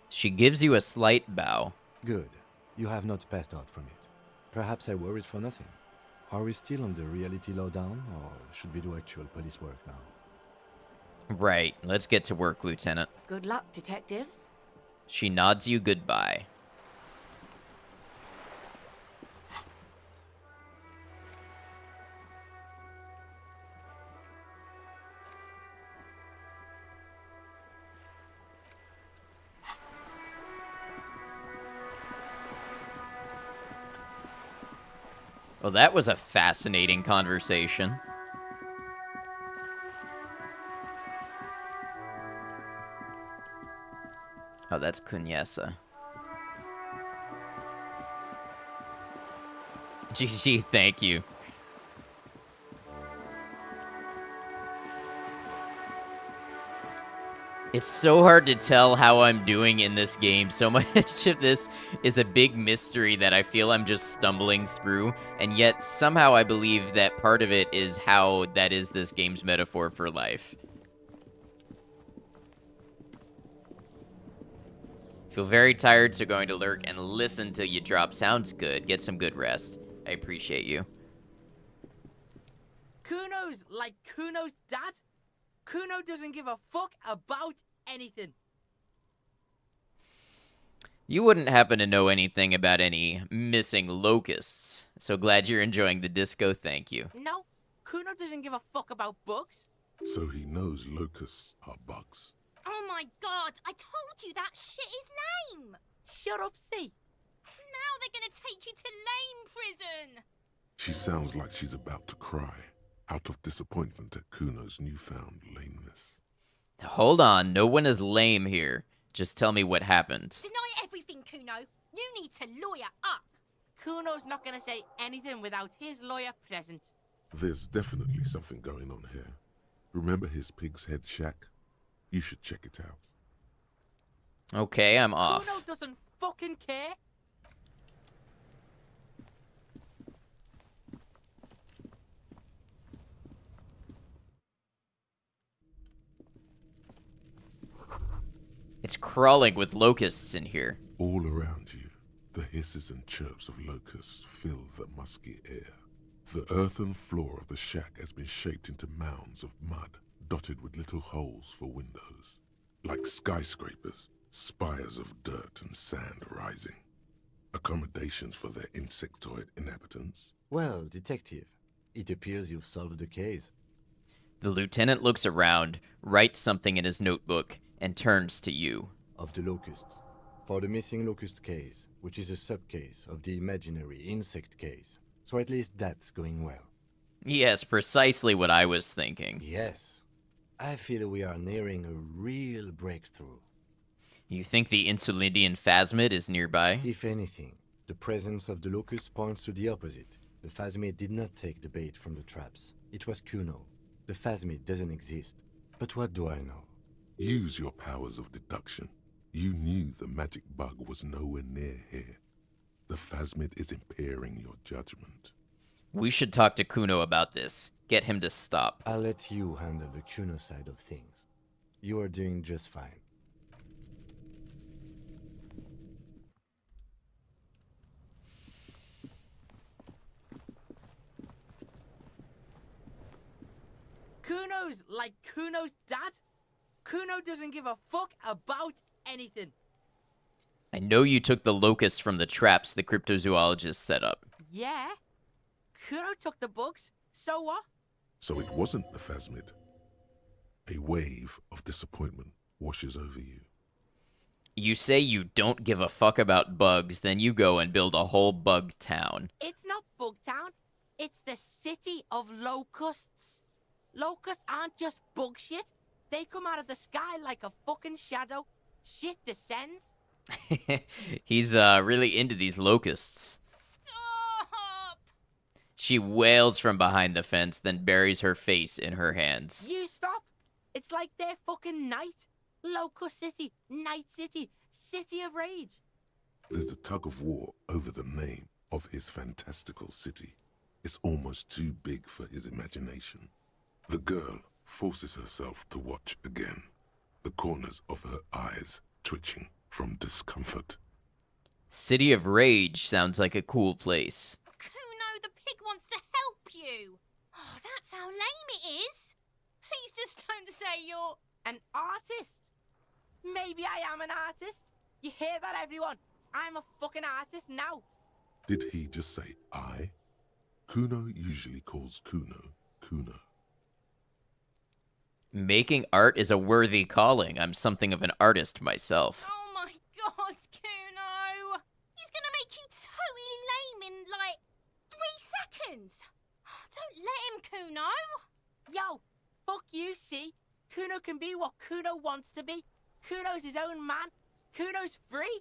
She gives you a slight bow. Good. You have not passed out from it. Perhaps I worried for nothing. Are we still on the reality lowdown, or should we do actual police work now? Right, let's get to work, Lieutenant. Good luck, detectives. She nods you goodbye. Well, that was a fascinating conversation. Oh, that's Cunyesa. GG, thank you. It's so hard to tell how I'm doing in this game. So much of this is a big mystery that I feel I'm just stumbling through, and yet somehow I believe that part of it is how that is this game's metaphor for life. Feel very tired, so going to lurk and listen till you drop. Sounds good. Get some good rest. I appreciate you. Kuno's like Kuno's dad? Kuno doesn't give a fuck about anything. You wouldn't happen to know anything about any missing locusts. So glad you're enjoying the disco, thank you. No, Kuno doesn't give a fuck about bugs. So he knows locusts are bugs. Oh my god, I told you that shit is lame! Shut up, see. Now they're gonna take you to lame prison! She sounds like she's about to cry, out of disappointment at Kuno's newfound lameness. Hold on, no one is lame here. Just tell me what happened. Deny everything, Kuno. You need to lawyer up. Kuno's not gonna say anything without his lawyer present. There's definitely something going on here. Remember his pig's head shack? You should check it out. Okay, I'm off. Kuno doesn't fucking care. It's crawling with locusts in here. All around you, the hisses and chirps of locusts fill the musky air. The earthen floor of the shack has been shaped into mounds of mud, dotted with little holes for windows. Like skyscrapers, spires of dirt and sand rising. Accommodations for their insectoid inhabitants. Well, detective, it appears you've solved the case. The lieutenant looks around, writes something in his notebook, and turns to you. Of the locusts. For the missing locust case, which is a sub-case of the imaginary insect case. So at least that's going well. Yes, precisely what I was thinking. Yes. I feel we are nearing a real breakthrough. You think the Insulindian phasmid is nearby? If anything, the presence of the locust points to the opposite. The phasmid did not take the bait from the traps. It was Kuno. The phasmid doesn't exist. But what do I know? Use your powers of deduction. You knew the magic bug was nowhere near here. The phasmid is impairing your judgment. We should talk to Kuno about this. Get him to stop. I'll let you handle the Kuno side of things. You are doing just fine. Kuno's like Kuno's dad? Kuno doesn't give a fuck about anything. I know you took the locusts from the traps the cryptozoologist set up. Yeah. Kuno took the bugs. So what? So it wasn't the phasmid. A wave of disappointment washes over you. You say you don't give a fuck about bugs, then you go and build a whole bug town. It's not Bugtown. It's the city of locusts. Locusts aren't just bug shit. They come out of the sky like a fucking shadow. Shit descends. He's really into these locusts. Stop! She wails from behind the fence, then buries her face in her hands. You stop. It's like their fucking night. Locust City, Night City, City of Rage. There's a tug of war over the name of his fantastical city. It's almost too big for his imagination. The girl forces herself to watch again, the corners of her eyes twitching from discomfort. City of Rage sounds like a cool place. Kuno, the pig wants to help you. Oh, that's how lame it is. Please just don't say you're... An artist? Maybe I am an artist. You hear that, everyone? I'm a fucking artist now. Did he just say I? Kuno usually calls Kuno, Kuno. Making art is a worthy calling. I'm something of an artist myself. Oh my god, Kuno! He's gonna make you totally lame in, like, 3 seconds. Don't let him, Kuno. Yo, fuck you, see? Kuno can be what Kuno wants to be. Kuno's his own man. Kuno's free.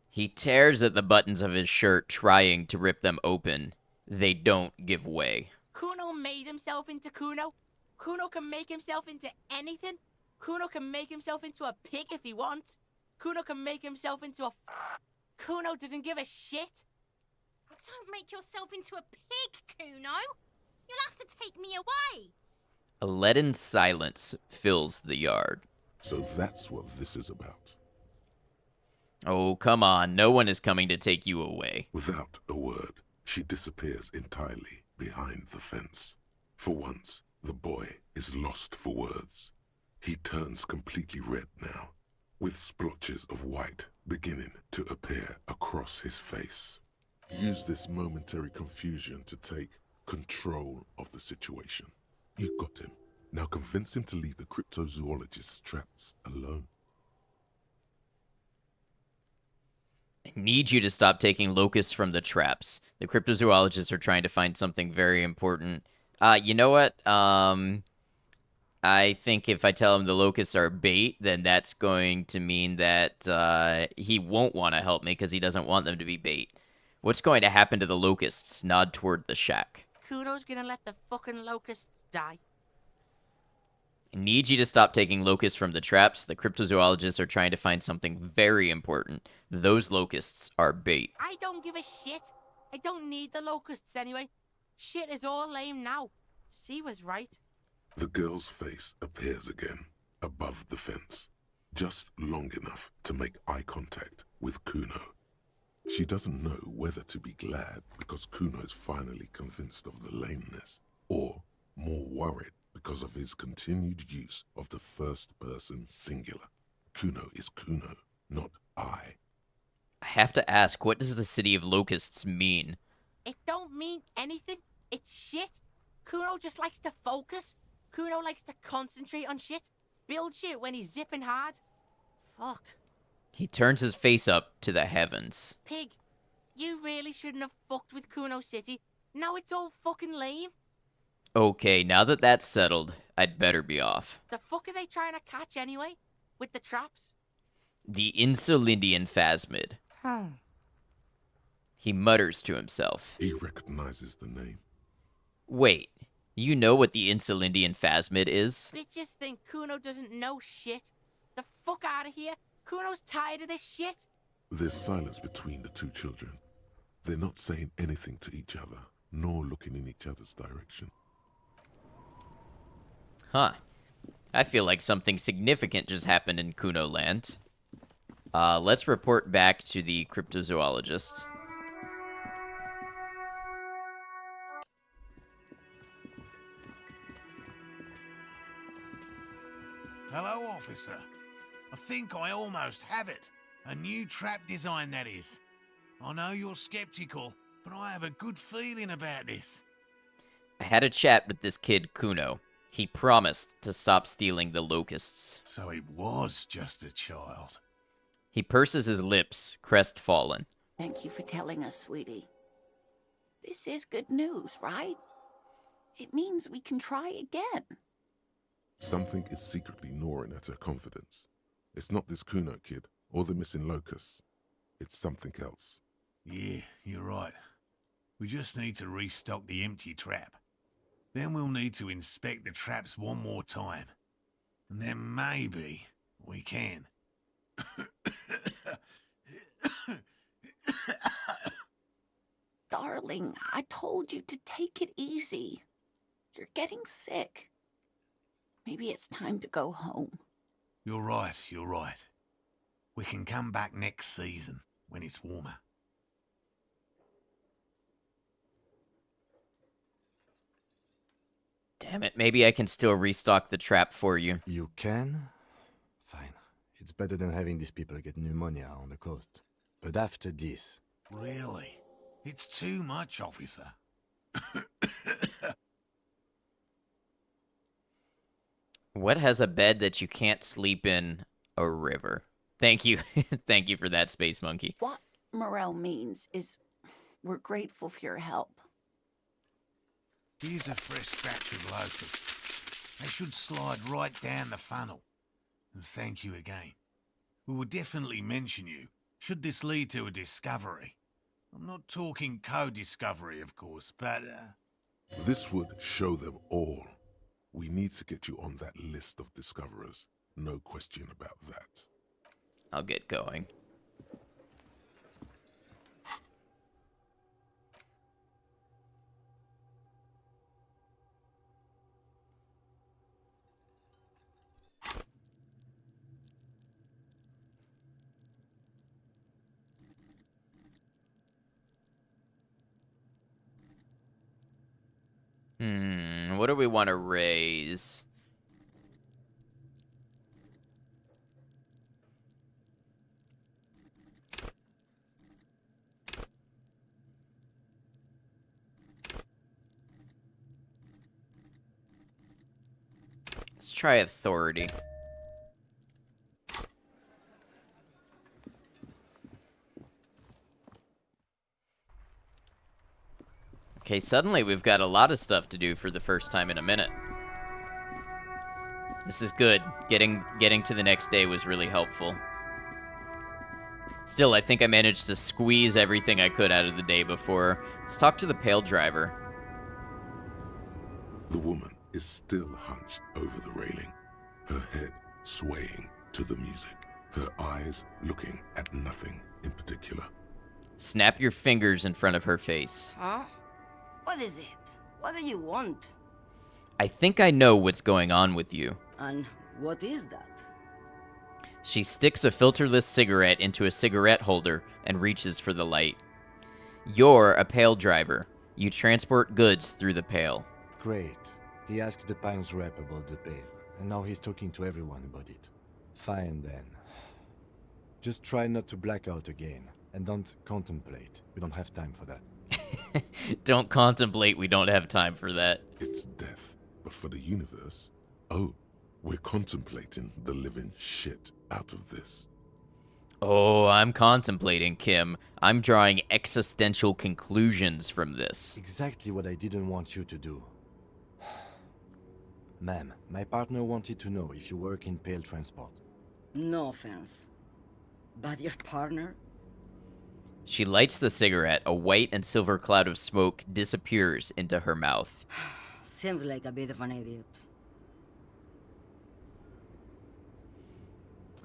He tears at the buttons of his shirt, trying to rip them open. They don't give way. Kuno made himself into Kuno. Kuno can make himself into anything. Kuno can make himself into a pig if he wants. Kuno can make himself into a... Kuno doesn't give a shit. Don't make yourself into a pig, Kuno. You'll have to take me away. A leaden silence fills the yard. So that's what this is about. Oh, come on. No one is coming to take you away. Without a word, she disappears entirely behind the fence. For once, the boy is lost for words. He turns completely red now, with splotches of white beginning to appear across his face. Use this momentary confusion to take control of the situation. You got him. Now convince him to leave the cryptozoologist's traps alone. I need you to stop taking locusts from the traps. The cryptozoologists are trying to find something very important. You know what? I think if I tell him the locusts are bait, then that's going to mean that he won't want to help me because he doesn't want them to be bait. What's going to happen to the locusts? Nod toward the shack. Kuno's gonna let the fucking locusts die. I need you to stop taking locusts from the traps. The cryptozoologists are trying to find something very important. Those locusts are bait. I don't give a shit. I don't need the locusts anyway. Shit is all lame now. C was right. The girl's face appears again, above the fence, just long enough to make eye contact with Kuno. She doesn't know whether to be glad because Kuno is finally convinced of the lameness, or more worried because of his continued use of the first-person singular. Kuno is Kuno, not I. I have to ask, what does the City of Locusts mean? It don't mean anything. It's shit. Kuno just likes to focus. Kuno likes to concentrate on shit. Build shit when he's zipping hard. Fuck. He turns his face up to the heavens. Pig, you really shouldn't have fucked with Kuno City. Now it's all fucking lame. Okay, now that that's settled, I'd better be off. The fuck are they trying to catch anyway? With the traps? The Insulindian Phasmid. He mutters to himself. He recognizes the name. Wait, you know what the Insulindian Phasmid is? Bitches think Kuno doesn't know shit. The fuck out of here. Kuno's tired of this shit. There's silence between the two children. They're not saying anything to each other, nor looking in each other's direction. Huh. I feel like something significant just happened in Kuno Land. Let's report back to the cryptozoologist. Hello, officer. I think I almost have it. A new trap design, that is. I know you're skeptical, but I have a good feeling about this. I had a chat with this kid, Kuno. He promised to stop stealing the locusts. So it was just a child. He purses his lips, crestfallen. Thank you for telling us, sweetie. This is good news, right? It means we can try again. Something is secretly gnawing at her confidence. It's not this Kuno kid, or the missing locusts. It's something else. Yeah, you're right. We just need to restock the empty trap. Then we'll need to inspect the traps one more time. And then maybe we can. Darling, I told you to take it easy. You're getting sick. Maybe it's time to go home. You're right, you're right. We can come back next season, when it's warmer. Damn it, maybe I can still restock the trap for you. You can? Fine. It's better than having these people get pneumonia on the coast. But after this... Really? It's too much, officer. What has a bed that you can't sleep in? A river. Thank you. Thank you for that, Space Monkey. What Morel means is we're grateful for your help. Here's a fresh batch of locusts. They should slide right down the funnel. And thank you again. We will definitely mention you, should this lead to a discovery. I'm not talking co-discovery, of course, but... This would show them all. We need to get you on that list of discoverers. No question about that. I'll get going. What do we want to raise? Let's try authority. Okay, suddenly we've got a lot of stuff to do for the first time in a minute. This is good. Getting to the next day was really helpful. Still, I think I managed to squeeze everything I could out of the day before. Let's talk to the Pale Driver. The woman is still hunched over the railing, her head swaying to the music, her eyes looking at nothing in particular. Snap your fingers in front of her face. Huh? What is it? What do you want? I think I know what's going on with you. And what is that? She sticks a filterless cigarette into a cigarette holder and reaches for the light. You're a Pale Driver. You transport goods through the Pale. Great. He asked the Pines rep about the Pale, and now he's talking to everyone about it. Fine then. Just try not to black out again, and don't contemplate. We don't have time for that. Don't contemplate, we don't have time for that. It's death, but for the universe, oh, we're contemplating the living shit out of this. Oh, I'm contemplating, Kim. I'm drawing existential conclusions from this. Exactly what I didn't want you to do. Ma'am, my partner wanted to know if you work in Pale Transport. No offense. But your partner? She lights the cigarette. A white and silver cloud of smoke disappears into her mouth. Seems like a bit of an idiot.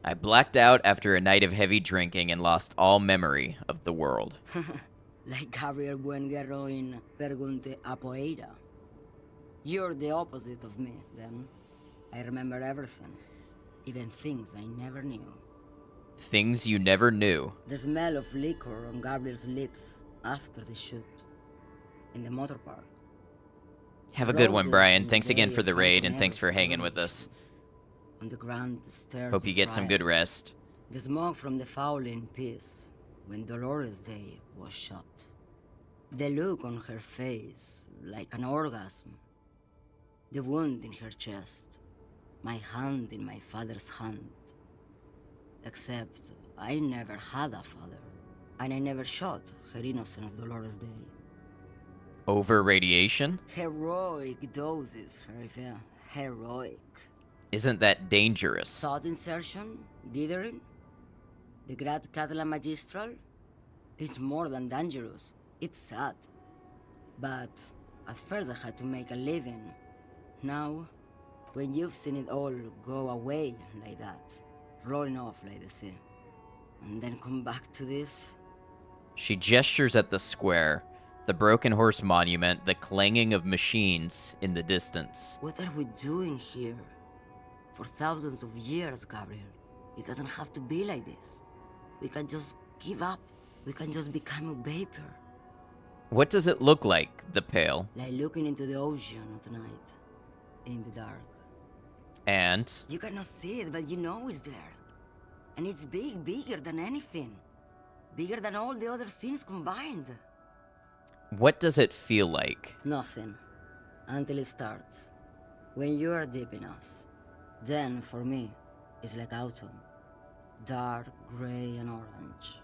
I blacked out after a night of heavy drinking and lost all memory of the world. Like Gabriel Buenguerro in Pergunte a Poeira. You're the opposite of me, then. I remember everything. Even things I never knew. Things you never knew. The smell of liquor on Gabriel's lips after the shoot. In the motor park. Have a good one, Brian. Thanks again for the raid, and thanks for hanging with us. On the grand stairs. Hope you get some good rest. The smoke from the Fowling piece when Dolores Day was shot. The look on her face, like an orgasm. The wound in her chest. My hand in my father's hand. Except I never had a father. And I never shot her innocent Dolores Day. Over radiation? Heroic doses, Hervé. Heroic. Isn't that dangerous? Thought insertion? Dithering? The Grad Catalan Magistral? It's more than dangerous. It's sad. But at first I had to make a living. Now, when you've seen it all go away like that, rolling off like the sea, and then come back to this? She gestures at the square, the Broken Horse Monument, the clanging of machines in the distance. What are we doing here? For thousands of years, Gabriel. It doesn't have to be like this. We can just give up. We can just become a vapor. What does it look like, the pail? Like looking into the ocean at night, in the dark. And? You cannot see it, but you know it's there. And it's big, bigger than anything. Bigger than all the other things combined. What does it feel like? Nothing. Until it starts. When you are deep enough. Then, for me, it's like autumn. Dark, grey, and orange.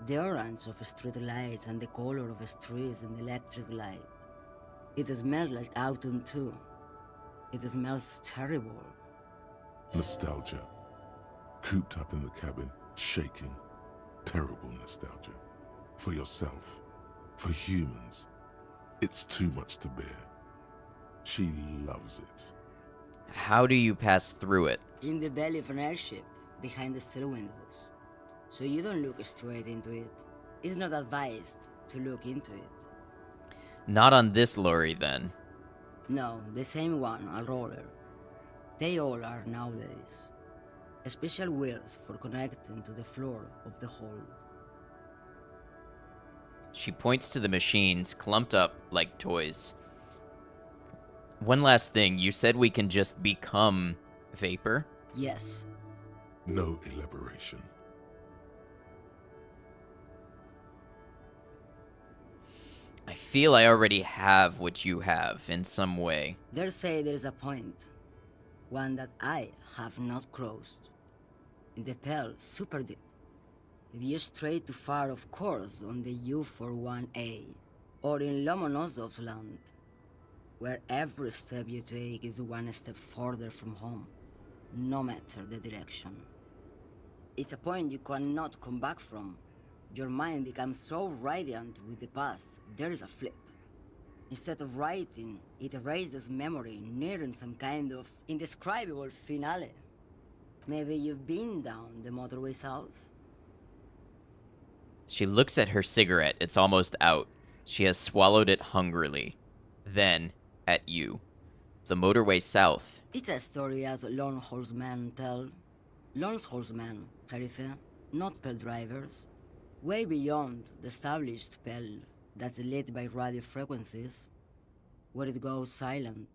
The orange of street lights and the color of streets and electric light. It smells like autumn too. It smells terrible. Nostalgia. Cooped up in the cabin, shaking. Terrible nostalgia. For yourself. For humans. It's too much to bear. She loves it. How do you pass through it? In the belly of an airship, behind the stair windows. So you don't look straight into it. It's not advised to look into it. Not on this lorry, then. No, the same one, a roller. They all are nowadays. Special wheels for connecting to the floor of the hold. She points to the machines, clumped up like toys. One last thing, you said we can just become vapor? Yes. No elaboration. I feel I already have what you have in some way. They say there is a point. One that I have not crossed. In the Pale, super deep. If you stray too far, of course, on the U41A. Or in Lomonosov's land. Where every step you take is one step further from home. No matter the direction. It's a point you cannot come back from. Your mind becomes so radiant with the past, there is a flip. Instead of writing, it erases memory, nearing some kind of indescribable finale. Maybe you've been down the motorway south? She looks at her cigarette. It's almost out. She has swallowed it hungrily. Then, at you. The motorway south. It's a story as lone horsemen tell. Lone horsemen, Sheriff, not pale drivers. Way beyond the established pale that's lit by radio frequencies, where it goes silent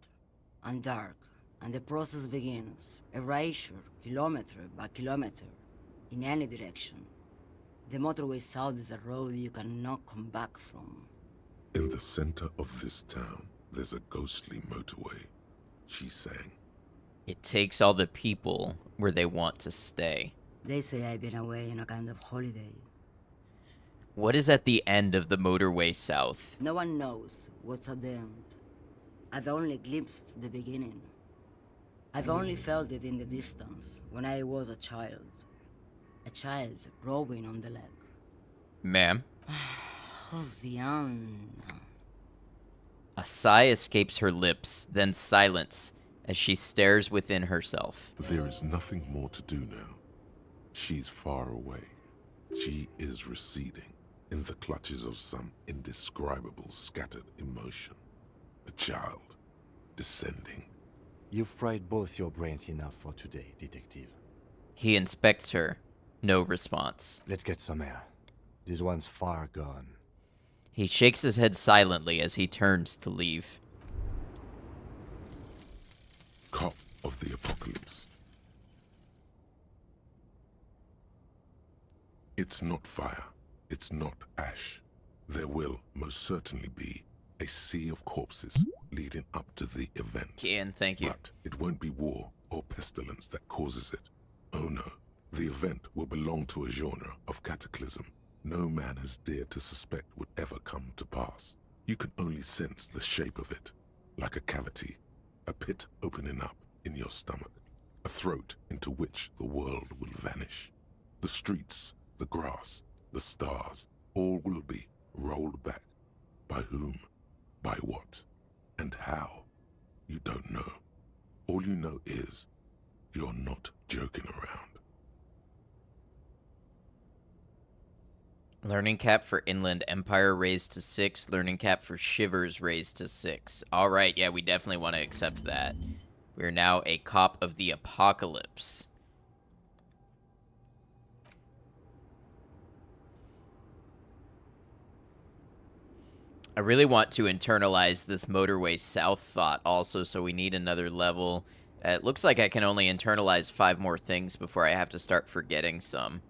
and dark, and the process begins, erasure, kilometer by kilometer, in any direction. The motorway south is a road you cannot come back from. In the center of this town, there's a ghostly motorway, she sang. It takes all the people where they want to stay. They say I've been away on a kind of holiday. What is at the end of the motorway south? No one knows what's at the end. I've only glimpsed the beginning. I've only felt it in the distance when I was a child. A child growing on the leg. Ma'am? Josiane. A sigh escapes her lips, then silence as she stares within herself. There is nothing more to do now. She's far away. She is receding in the clutches of some indescribable scattered emotion. A child descending. You've fried both your brains enough for today, detective. He inspects her. No response. Let's get some air. This one's far gone. He shakes his head silently as he turns to leave. Cop of the apocalypse. It's not fire. It's not ash. There will most certainly be a sea of corpses leading up to the event. Ian, thank you. But it won't be war or pestilence that causes it. Oh no. The event will belong to a genre of cataclysm no man has dared to suspect would ever come to pass. You can only sense the shape of it, like a cavity, a pit opening up in your stomach, a throat into which the world will vanish. The streets, the grass, the stars, all will be rolled back. By whom? By what? And how? You don't know. All you know is, you're not joking around. Learning cap for Inland Empire raised to 6. Learning cap for Shivers raised to 6. Alright, yeah, we definitely want to accept that. We're now a cop of the apocalypse. I really want to internalize this motorway south thought also, so we need another level. It looks like I can only internalize 5 more things before I have to start forgetting some.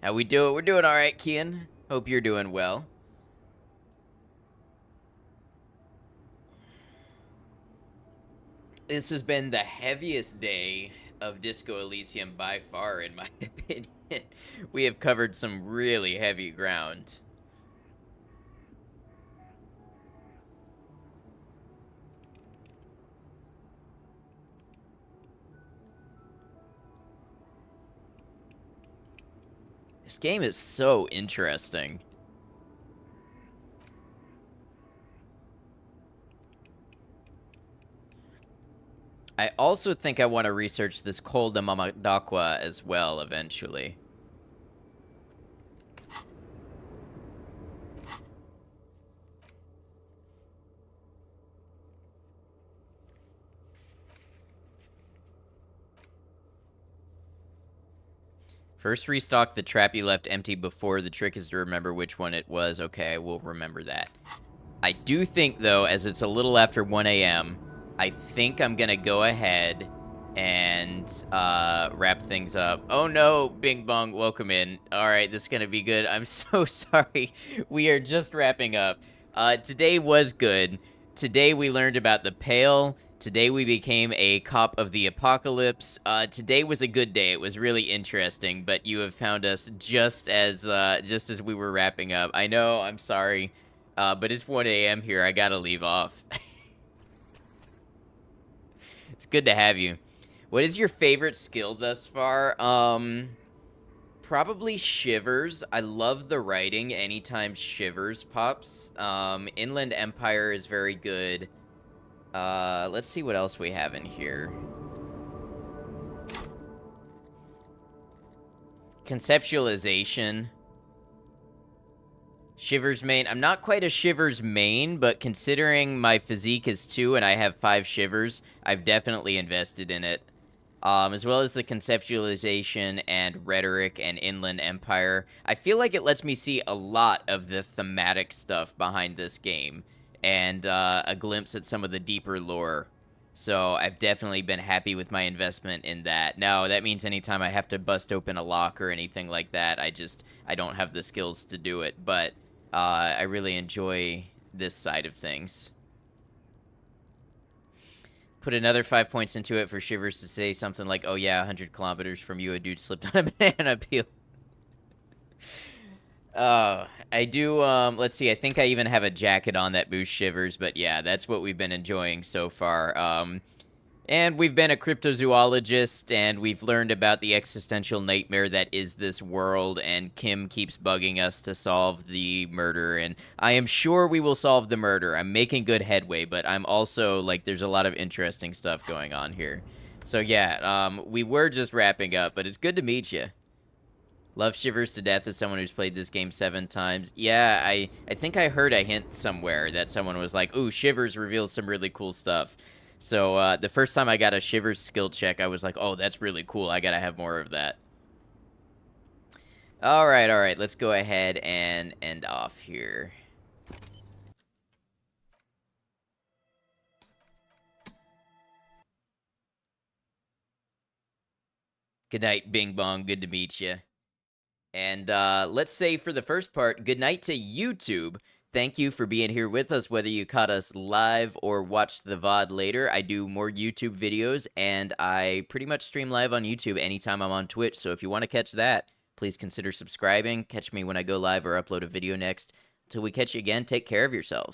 How we do it? We're doing all right, Kian. Hope you're doing well. This has been the heaviest day of Disco Elysium by far, in my opinion. We have covered some really heavy ground. This game is so interesting. I also think I want to research this Col de Mamadakwa as well eventually. First restock the trap you left empty before. The trick is to remember which one it was. Okay, we'll remember that. I do think, though, as it's a little after 1 a.m., I think I'm gonna go ahead and wrap things up. Oh no, Bing Bong, welcome in. All right, this is gonna be good. I'm so sorry. We are just wrapping up. Today was good. Today we learned about the Pale. Today we became a cop of the apocalypse. Today was a good day. It was really interesting, but you have found us just as we were wrapping up. I know, I'm sorry, but it's 1 a.m. here. I gotta leave off. It's good to have you. What is your favorite skill thus far? Probably Shivers. I love the writing anytime Shivers pops. Inland Empire is very good. Let's see what else we have in here. Conceptualization. Shivers main. I'm not quite a Shivers main, but considering my physique is 2 and I have 5 Shivers, I've definitely invested in it. As well as the conceptualization and rhetoric and Inland Empire. I feel like it lets me see a lot of the thematic stuff behind this game, and a glimpse at some of the deeper lore. So I've definitely been happy with my investment in that. Now, that means anytime I have to bust open a lock or anything like that, I don't have the skills to do it, but I really enjoy this side of things. Put another 5 points into it for Shivers to say something like, oh yeah, 100 kilometers from you, a dude slipped on a banana peel. I do, let's see, I think I even have a jacket on that boosts Shivers, but yeah, that's what we've been enjoying so far. And we've been a cryptozoologist, and we've learned about the existential nightmare that is this world, and Kim keeps bugging us to solve the murder, and I am sure we will solve the murder. I'm making good headway, but I'm also, like, there's a lot of interesting stuff going on here. So yeah, we were just wrapping up, but it's good to meet you. Love Shivers to death as someone who's played this game 7 times. Yeah, I think I heard a hint somewhere that someone was like, ooh, Shivers reveals some really cool stuff. So the first time I got a Shivers skill check, I was like, oh, that's really cool. I gotta have more of that. All right. Let's go ahead and end off here. Good night, Bing Bong. Good to meet you. And let's say for the first part, good night to YouTube. Thank you for being here with us, whether you caught us live or watched the VOD later. I do more YouTube videos, and I pretty much stream live on YouTube anytime I'm on Twitch. So if you want to catch that, please consider subscribing. Catch me when I go live or upload a video next. Until we catch you again, take care of yourselves.